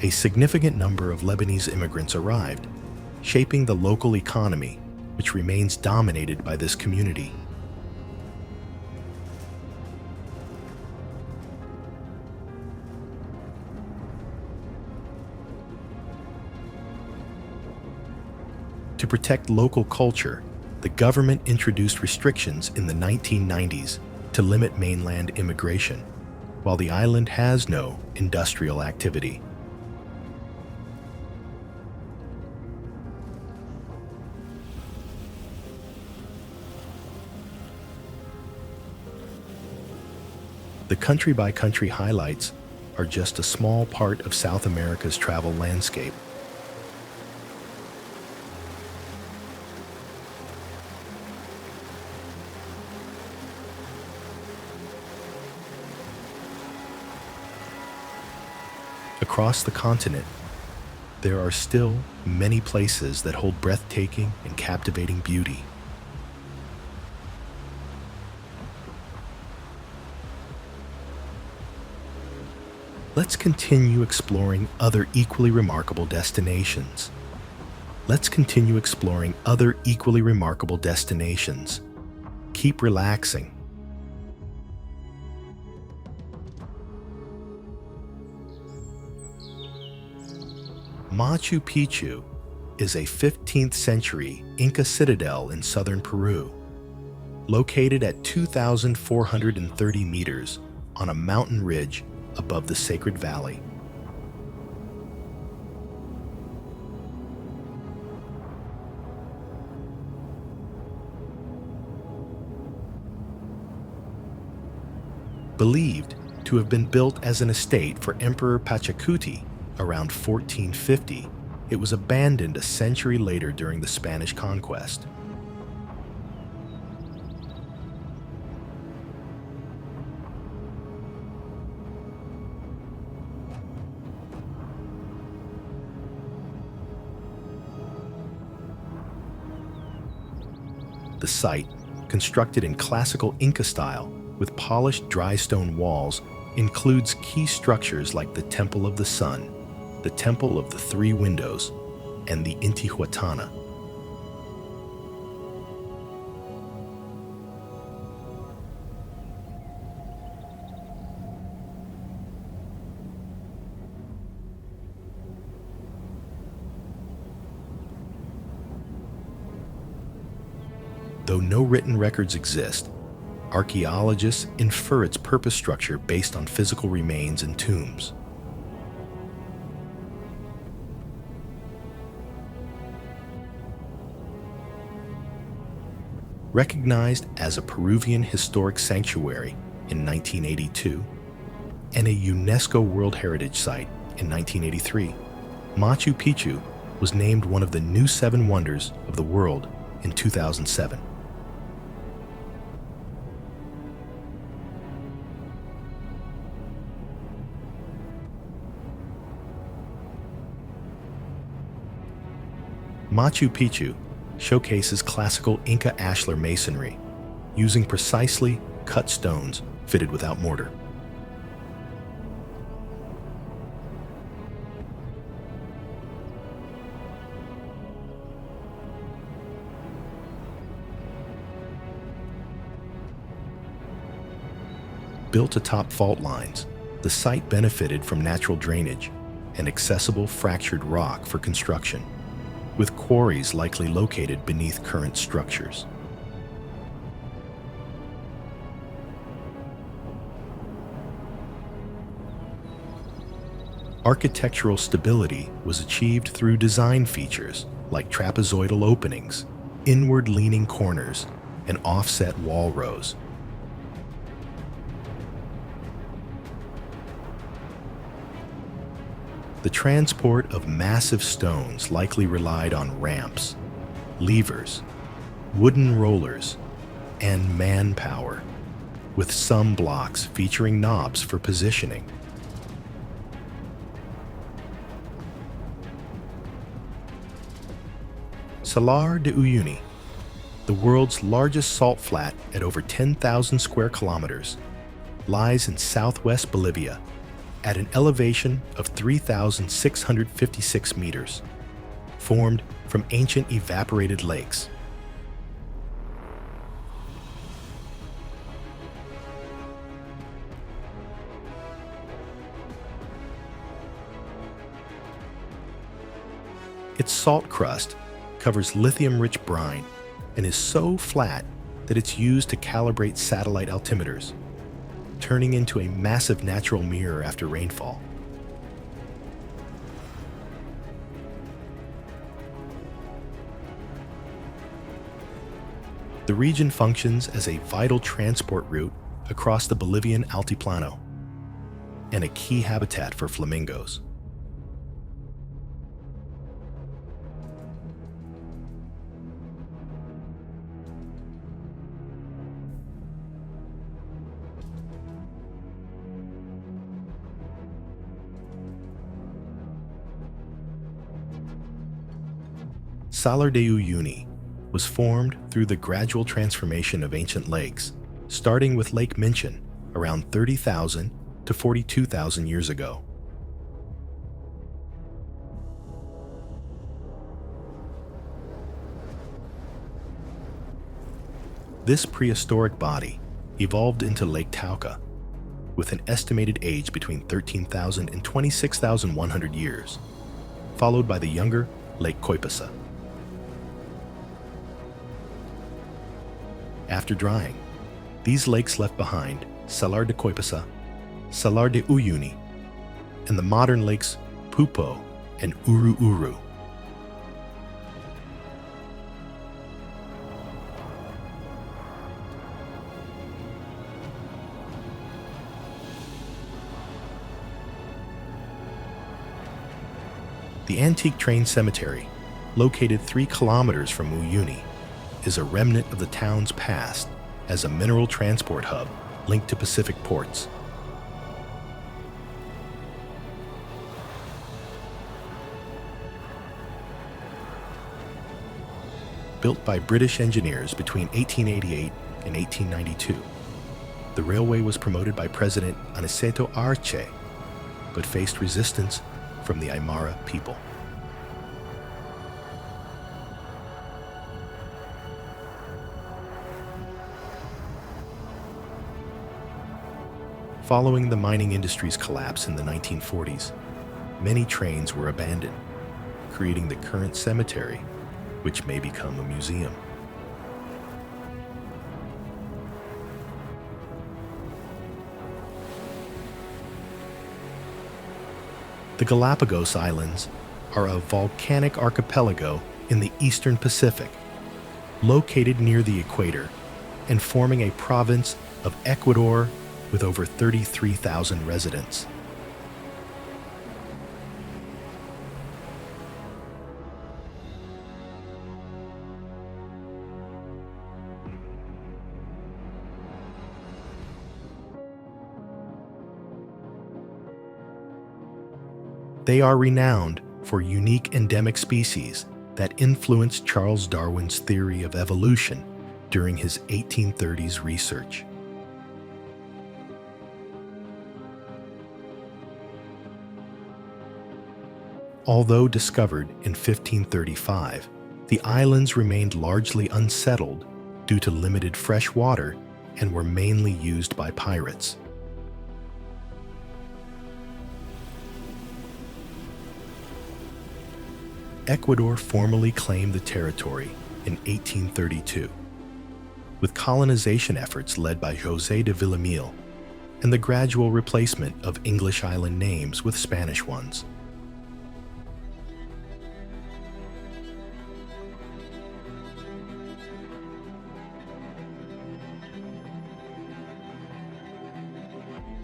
S1: A significant number of Lebanese immigrants arrived, shaping the local economy, which remains dominated by this community. To protect local culture, the government introduced restrictions in the 1990s to limit mainland immigration, while the island has no industrial activity. The country-by-country highlights are just a small part of South America's travel landscape. across the continent, there are still many places that hold breathtaking and captivating beauty. Let's continue exploring other equally remarkable destinations. Keep relaxing. Machu Picchu is a 15th century Inca citadel in southern Peru, located at 2,430 meters on a mountain ridge above the Sacred Valley. Believed to have been built as an estate for Emperor Pachacuti around 1450, it was abandoned a century later during the Spanish conquest. The site, constructed in classical Inca style with polished dry stone walls, includes key structures like the Temple of the Sun, the Temple of the Three Windows, and the Intihuatana. Though no written records exist, archaeologists infer its purpose structure based on physical remains and tombs. Recognized as a Peruvian historic sanctuary in 1982 and a UNESCO World Heritage Site in 1983, Machu Picchu was named one of the new 7 wonders of the world in 2007. Machu Picchu showcases classical Inca ashlar masonry, using precisely cut stones fitted without mortar. Built atop fault lines, the site benefited from natural drainage and accessible fractured rock for construction, with quarries likely located beneath current structures. Architectural stability was achieved through design features like trapezoidal openings, inward-leaning corners, and offset wall rows. The transport of massive stones likely relied on ramps, levers, wooden rollers, and manpower, with some blocks featuring knobs for positioning. Salar de Uyuni, the world's largest salt flat at over 10,000 square kilometers, lies in southwest Bolivia at an elevation of 3,656 meters, formed from ancient evaporated lakes. Its salt crust covers lithium-rich brine and is so flat that it's used to calibrate satellite altimeters, turning into a massive natural mirror after rainfall. The region functions as a vital transport route across the Bolivian Altiplano and a key habitat for flamingos. Salar de Uyuni was formed through the gradual transformation of ancient lakes, starting with Lake Minchin around 30,000 to 42,000 years ago. This prehistoric body evolved into Lake Tauca, with an estimated age between 13,000 and 26,100 years, followed by the younger Lake Koipasa. After drying, these lakes left behind Salar de Koipasa, Salar de Uyuni, and the modern lakes Pupo and Uru Uru. The antique train cemetery, located 3 kilometers from Uyuni, is a remnant of the town's past as a mineral transport hub linked to Pacific ports. Built by British engineers between 1888 and 1892, the railway was promoted by President Aniceto Arce, but faced resistance from the Aymara people. Following the mining industry's collapse in the 1940s, many trains were abandoned, creating the current cemetery, which may become a museum. The Galapagos Islands are a volcanic archipelago in the eastern Pacific, located near the equator and forming a province of Ecuador with over 33,000 residents. They are renowned for unique endemic species that influenced Charles Darwin's theory of evolution during his 1830s research. Although discovered in 1535, the islands remained largely unsettled due to limited fresh water and were mainly used by pirates. Ecuador formally claimed the territory in 1832, with colonization efforts led by José de Villamil and the gradual replacement of English island names with Spanish ones.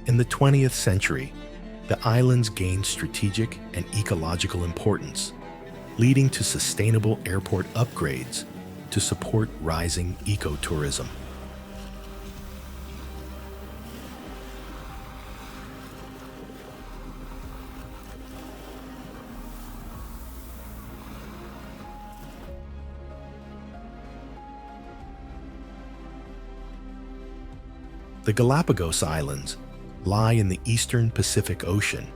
S1: In the 20th century, the islands gained strategic and ecological importance, leading to sustainable airport upgrades to support rising ecotourism. The Galapagos Islands lie in the eastern Pacific Ocean,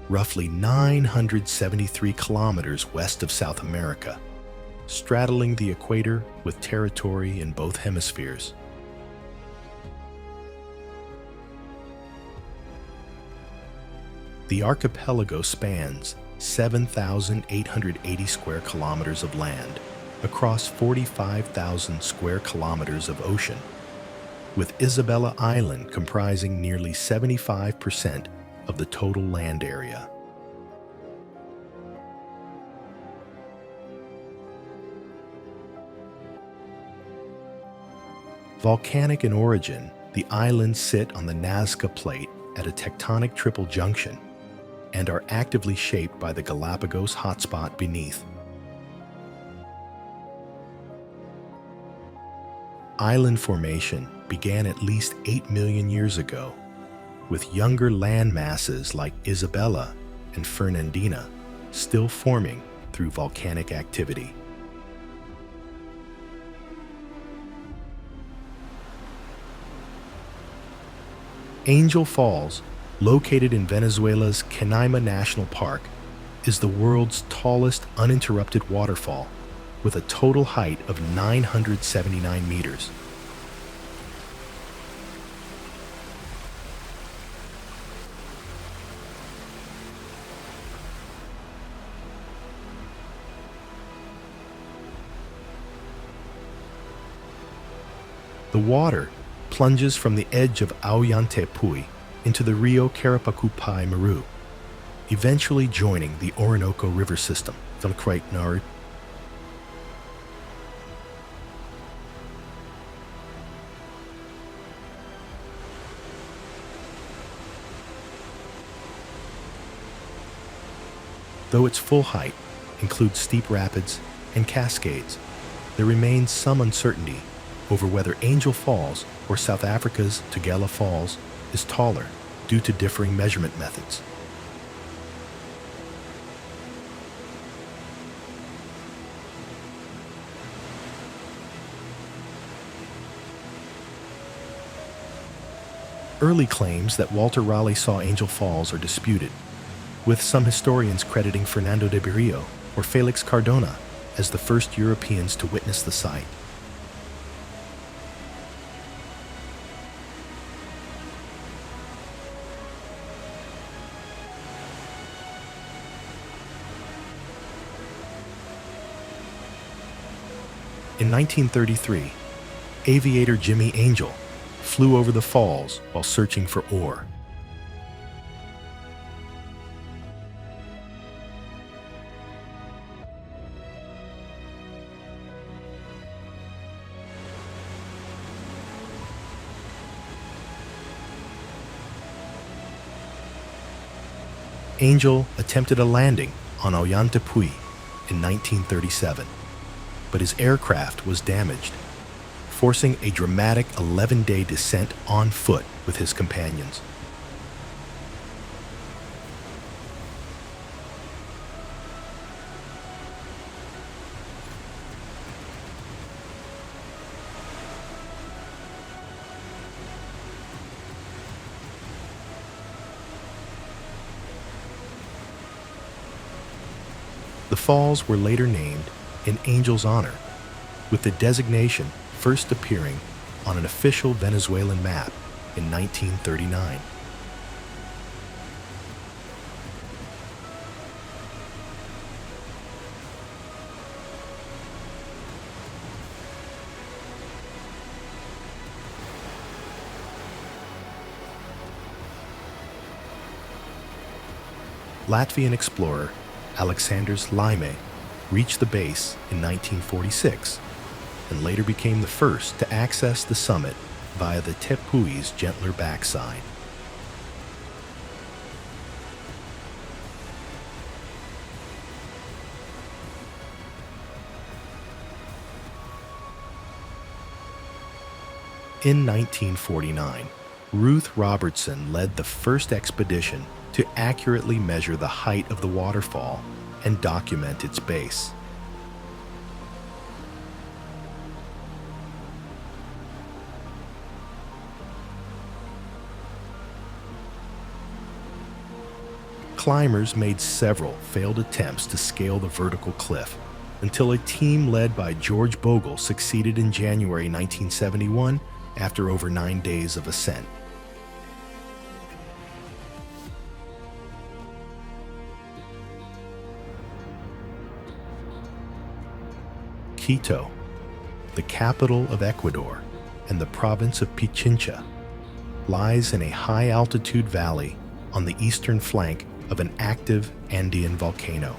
S1: roughly 973 kilometers west of South America, straddling the equator with territory in both hemispheres. The archipelago spans 7,880 square kilometers of land across 45,000 square kilometers of ocean, with Isabella Island comprising nearly 75% of the total land area. Volcanic in origin, the islands sit on the Nazca Plate at a tectonic triple junction and are actively shaped by the Galapagos hotspot beneath. Island formation began at least 8 million years ago, with younger land masses like Isabella and Fernandina still forming through volcanic activity. Angel Falls, located in Venezuela's Canaima National Park, is the world's tallest uninterrupted waterfall, with a total height of 979 meters. The water plunges from the edge of Ollantaytambo into the Rio Carapacupai Maru, eventually joining the Orinoco River system. The Though its full height includes steep rapids and cascades, there remains some uncertainty over whether Angel Falls or South Africa's Tugela Falls is taller due to differing measurement methods. Early claims that Walter Raleigh saw Angel Falls are disputed, with some historians crediting Fernando de Berrio or Felix Cardona as the first Europeans to witness the site. In 1933, aviator Jimmy Angel flew over the falls while searching for ore. Angel attempted a landing on Ollantaytambo in 1937, but his aircraft was damaged, forcing a dramatic 11-day descent on foot with his companions. The falls were later named in Angel's honor, with the designation first appearing on an official Venezuelan map in 1939. Latvian explorer Aleksandrs Laime reached the base in 1946 and later became the first to access the summit via the Tepui's gentler backside. In 1949, Ruth Robertson led the first expedition to accurately measure the height of the waterfall and document its base. Climbers made several failed attempts to scale the vertical cliff until a team led by George Bogle succeeded in January 1971 after over 9 days of ascent. Quito, the capital of Ecuador and the province of Pichincha, lies in a high-altitude valley on the eastern flank of an active Andean volcano.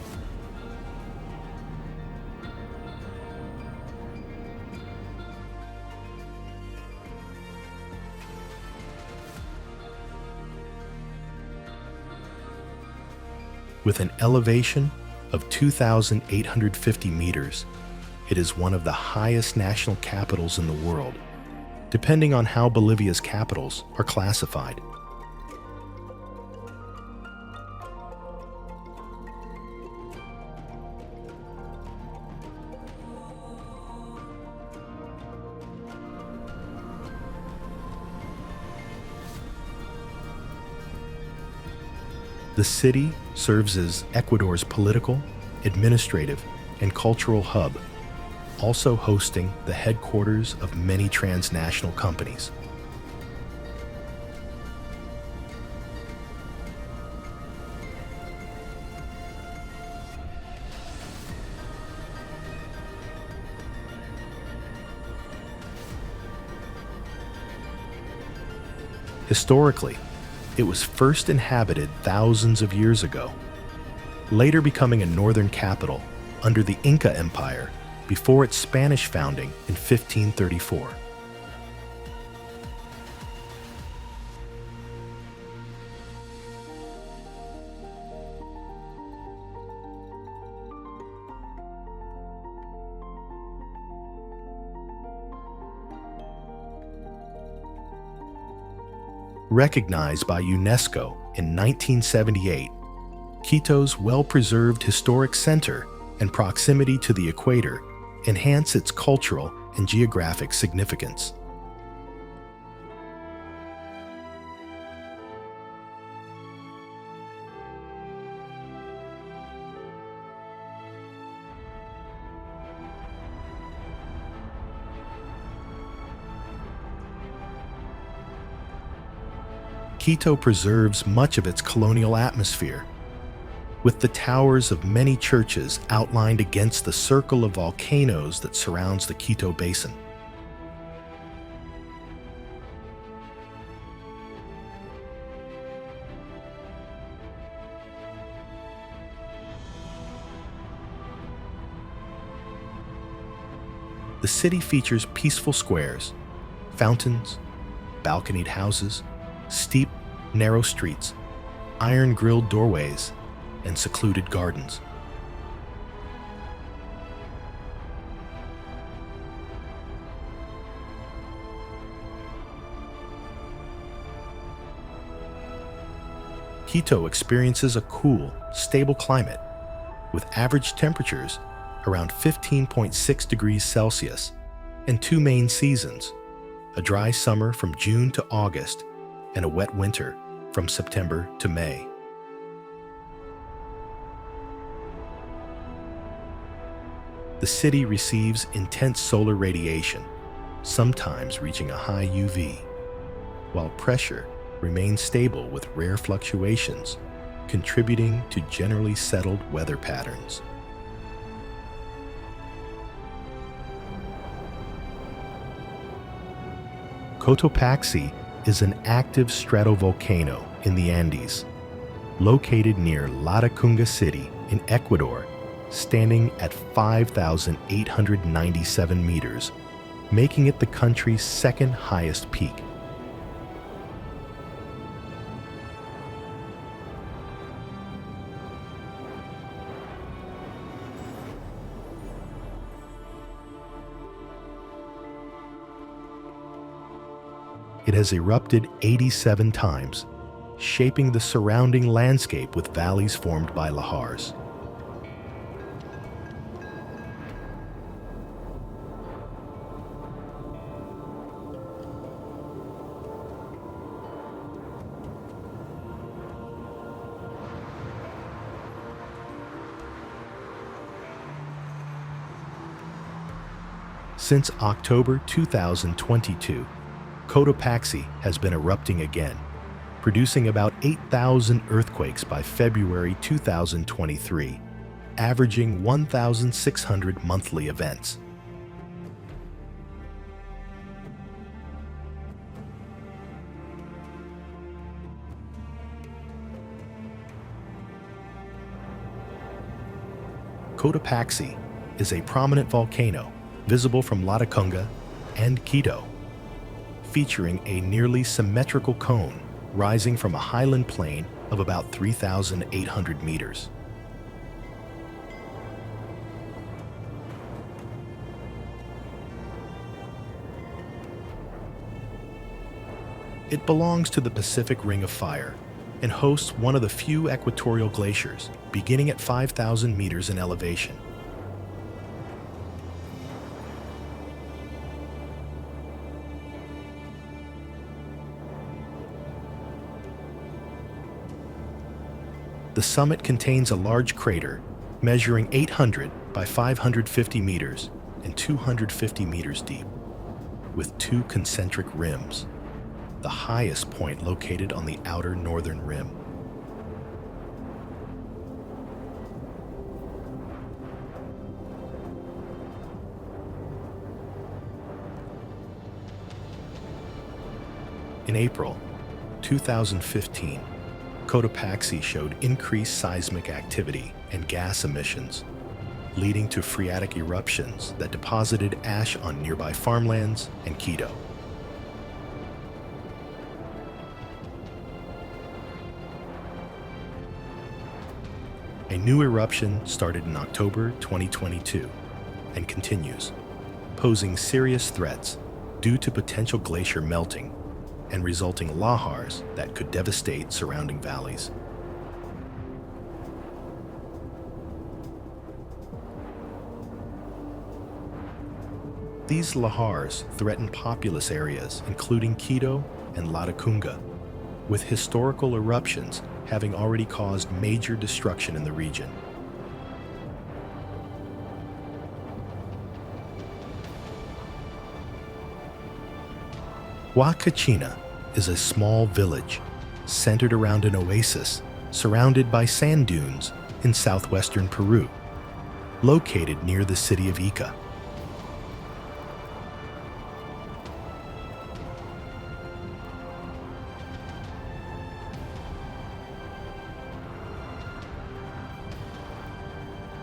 S1: With an elevation of 2,850 meters, it is one of the highest national capitals in the world, depending on how Bolivia's capitals are classified. The city serves as Ecuador's political, administrative, and cultural hub, also hosting the headquarters of many transnational companies. Historically, it was first inhabited thousands of years ago, later becoming a northern capital under the Inca Empire before its Spanish founding in 1534. Recognized by UNESCO in 1978, Quito's well-preserved historic center and proximity to the equator enhance its cultural and geographic significance. Quito preserves much of its colonial atmosphere, with the towers of many churches outlined against the circle of volcanoes that surrounds the Quito Basin. The city features peaceful squares, fountains, balconied houses, steep, narrow streets, iron-grilled doorways, and secluded gardens. Quito experiences a cool, stable climate, with average temperatures around 15.6 degrees Celsius and two main seasons, a dry summer from June to August and a wet winter from September to May. The city receives intense solar radiation, sometimes reaching a high UV, while pressure remains stable with rare fluctuations, contributing to generally settled weather patterns. Cotopaxi is an active stratovolcano in the Andes, located near Latacunga City in Ecuador, standing at 5,897 meters, making it the country's second highest peak. It has erupted 87 times, shaping the surrounding landscape with valleys formed by lahars. Since October 2022, Cotopaxi has been erupting again, producing about 8,000 earthquakes by February 2023, averaging 1,600 monthly events. Cotopaxi is a prominent volcano visible from Latacunga and Quito, featuring a nearly symmetrical cone rising from a highland plain of about 3,800 meters. It belongs to the Pacific Ring of Fire and hosts one of the few equatorial glaciers, beginning at 5,000 meters in elevation. The summit contains a large crater measuring 800 by 550 meters and 250 meters deep, with two concentric rims, the highest point located on the outer northern rim. In April 2015, Cotopaxi showed increased seismic activity and gas emissions, leading to phreatic eruptions that deposited ash on nearby farmlands and Quito. A new eruption started in October 2022 and continues, posing serious threats due to potential glacier melting and resulting lahars that could devastate surrounding valleys. These lahars threaten populous areas including Quito and Latacunga, with historical eruptions having already caused major destruction in the region. Huacachina is a small village centered around an oasis surrounded by sand dunes in southwestern Peru, located near the city of Ica.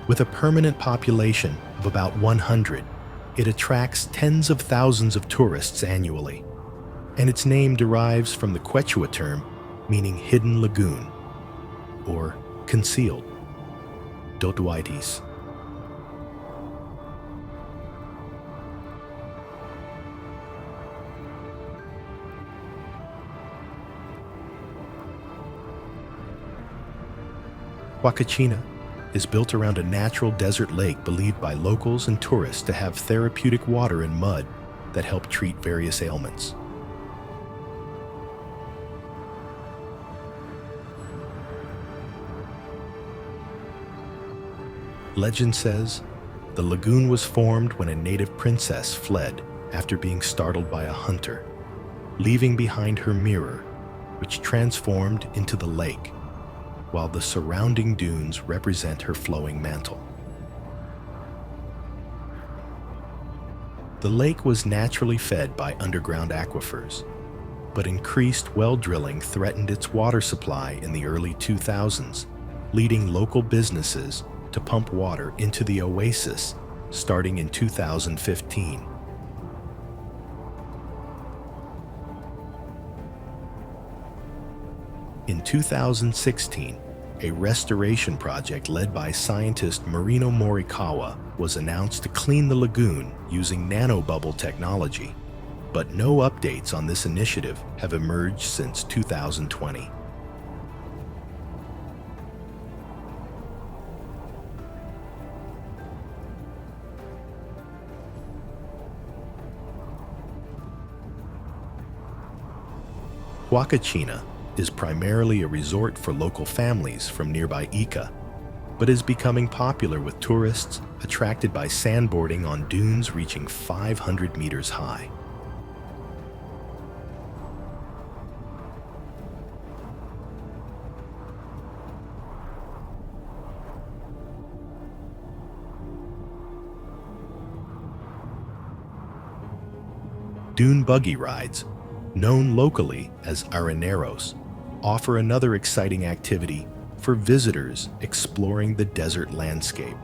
S1: With a permanent population of about 100, it attracts tens of thousands of tourists annually, and its name derives from the Quechua term meaning hidden lagoon, or concealed, Dotuaitis. Huacachina is built around a natural desert lake believed by locals and tourists to have therapeutic water and mud that help treat various ailments. Legend says the lagoon was formed when a native princess fled after being startled by a hunter, leaving behind her mirror, which transformed into the lake, while the surrounding dunes represent her flowing mantle. The lake was naturally fed by underground aquifers, but increased well drilling threatened its water supply in the early 2000s, leading local businesses to pump water into the oasis starting in 2015. In 2016, a restoration project led by scientist Marino Morikawa was announced to clean the lagoon using nanobubble technology, but no updates on this initiative have emerged since 2020. Huacachina is primarily a resort for local families from nearby Ica, but is becoming popular with tourists attracted by sandboarding on dunes reaching 500 meters high. Dune buggy rides, known locally as areneros, offer another exciting activity for visitors exploring the desert landscape.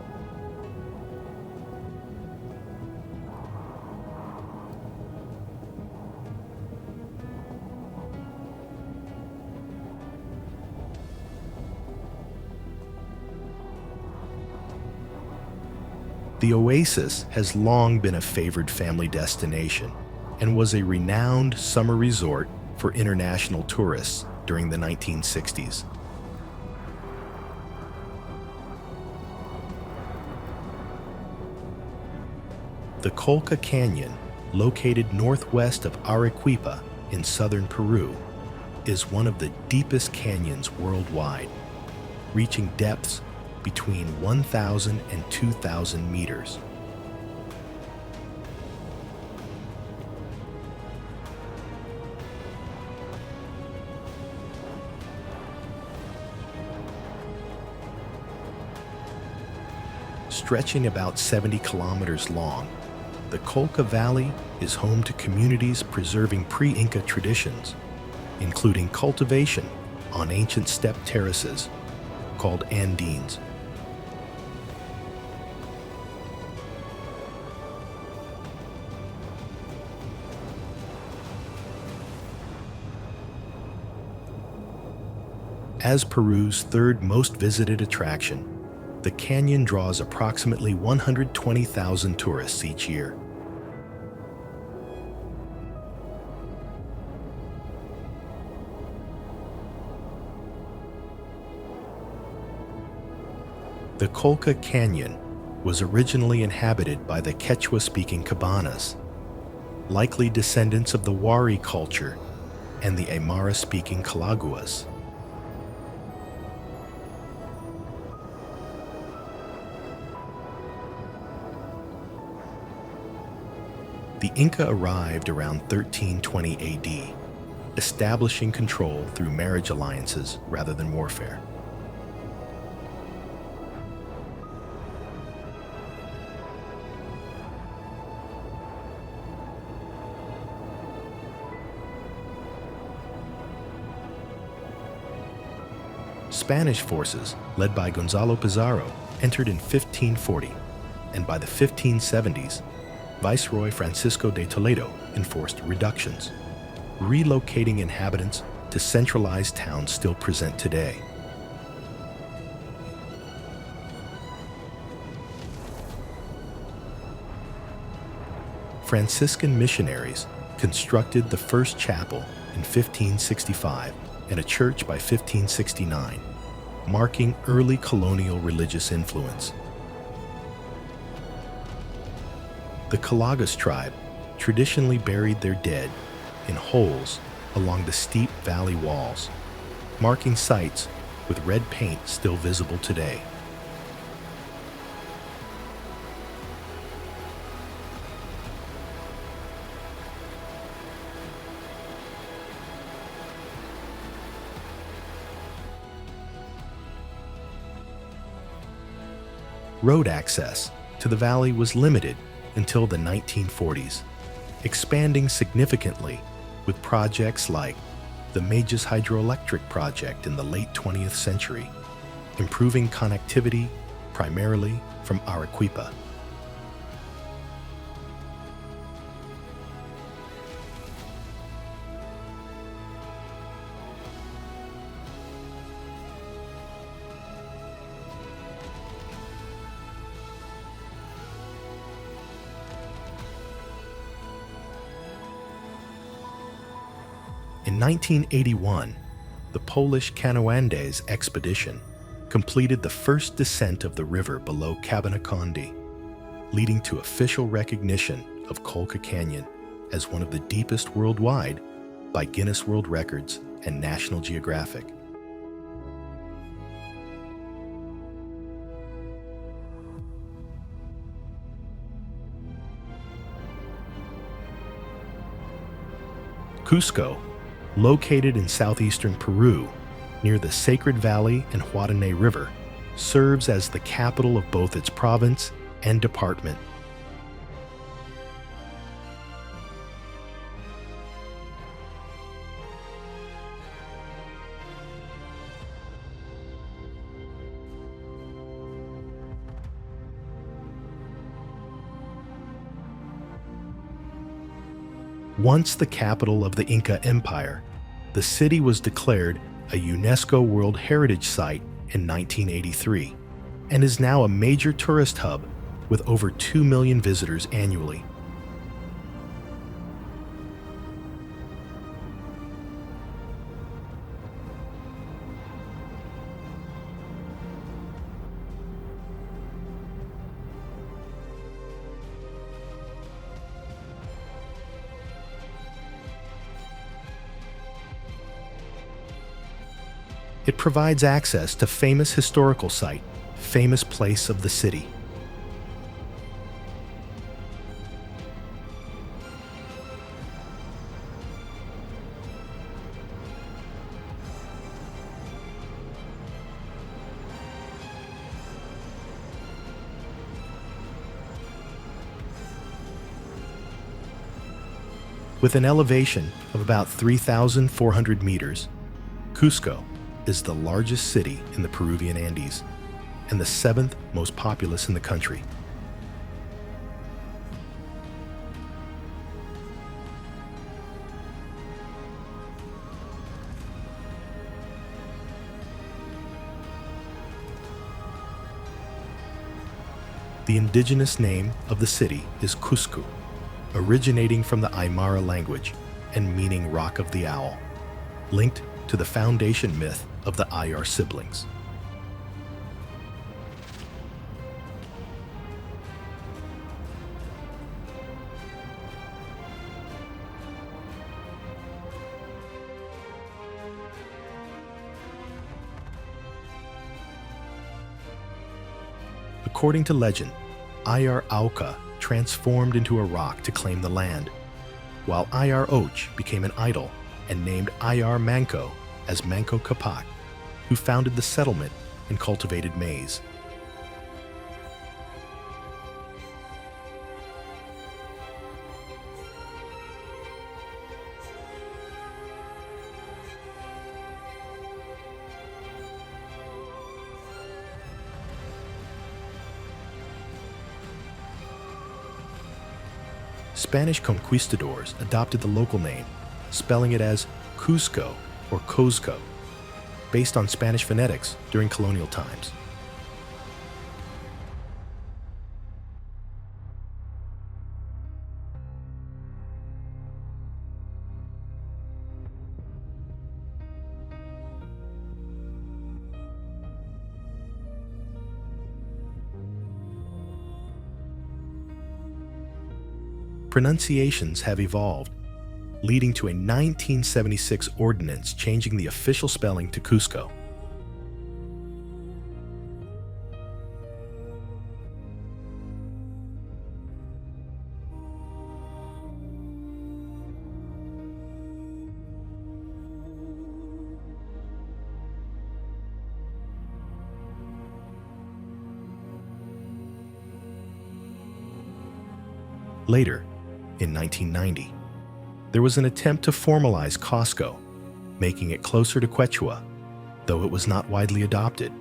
S1: The oasis has long been a favored family destination and was a renowned summer resort for international tourists during the 1960s. The Colca Canyon, located northwest of Arequipa in southern Peru, is one of the deepest canyons worldwide, reaching depths between 1,000 and 2,000 meters. Stretching about 70 kilometers long, the Colca Valley is home to communities preserving pre-Inca traditions, including cultivation on ancient steppe terraces called andines. As Peru's third most visited attraction, the canyon draws approximately 120,000 tourists each year. The Colca Canyon was originally inhabited by the Quechua-speaking Cabanas, likely descendants of the Wari culture and the Aymara-speaking Calaguas. The Inca arrived around 1320 AD, establishing control through marriage alliances rather than warfare. Spanish forces, led by Gonzalo Pizarro, entered in 1540, and by the 1570s, Viceroy Francisco de Toledo enforced reductions, relocating inhabitants to centralized towns still present today. Franciscan missionaries constructed the first chapel in 1565 and a church by 1569, marking early colonial religious influence. The Calaguas tribe traditionally buried their dead in holes along the steep valley walls, marking sites with red paint still visible today. Road access to the valley was limited until the 1940s, expanding significantly with projects like the Mages Hydroelectric Project in the late 20th century, improving connectivity primarily from Arequipa. In 1981, the Polish Canoandes expedition completed the first descent of the river below Cabanatundi, leading to official recognition of Colca Canyon as one of the deepest worldwide by Guinness World Records and National Geographic. Cusco, located in southeastern Peru, near the Sacred Valley and Huatanay River, serves as the capital of both its province and department. Once the capital of the Inca Empire, the city was declared a UNESCO World Heritage Site in 1983 and is now a major tourist hub with over 2 million visitors annually. It provides access to famous historical site, famous place of the city. With an elevation of about 3,400 meters, Cusco is the largest city in the Peruvian Andes and the seventh most populous in the country. The indigenous name of the city is Cusco, originating from the Aymara language and meaning Rock of the Owl, linked to the foundation myth of the Ayar siblings. According to legend, Ayar Auca transformed into a rock to claim the land, while Ayar Och became an idol and named Ayar Manco as Manco Capac, who founded the settlement and cultivated maize. Spanish conquistadors adopted the local name, spelling it as Cusco or Cozco, based on Spanish phonetics during colonial times. Pronunciations have evolved, leading to a 1976 ordinance changing the official spelling to Cusco. Later, in 1990, there was an attempt to formalize Cusco, making it closer to Quechua, though it was not widely adopted.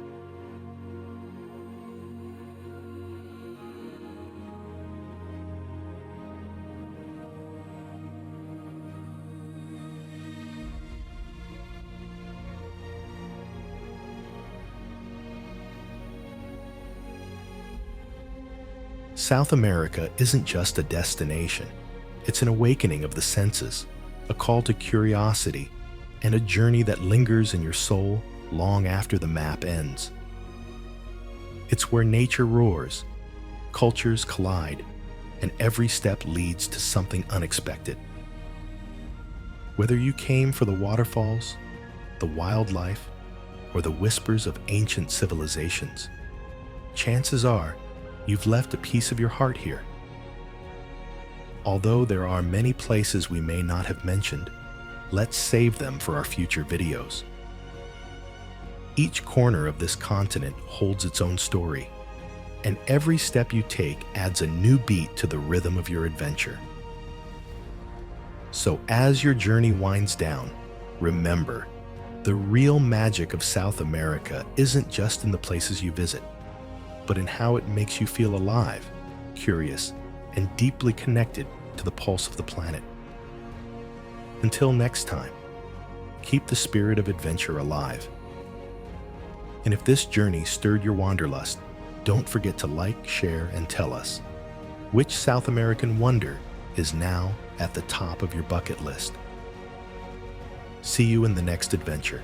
S1: South America isn't just a destination. It's an awakening of the senses, a call to curiosity, and a journey that lingers in your soul long after the map ends. It's where nature roars, cultures collide, and every step leads to something unexpected. Whether you came for the waterfalls, the wildlife, or the whispers of ancient civilizations, chances are you've left a piece of your heart here. Although there are many places we may not have mentioned, let's save them for our future videos. Each corner of this continent holds its own story, and every step you take adds a new beat to the rhythm of your adventure. So as your journey winds down, remember, the real magic of South America isn't just in the places you visit, but in how it makes you feel alive, curious, and deeply connected to the pulse of the planet. Until next time, keep the spirit of adventure alive. And if this journey stirred your wanderlust, don't forget to like, share, and tell us which South American wonder is now at the top of your bucket list. See you in the next adventure.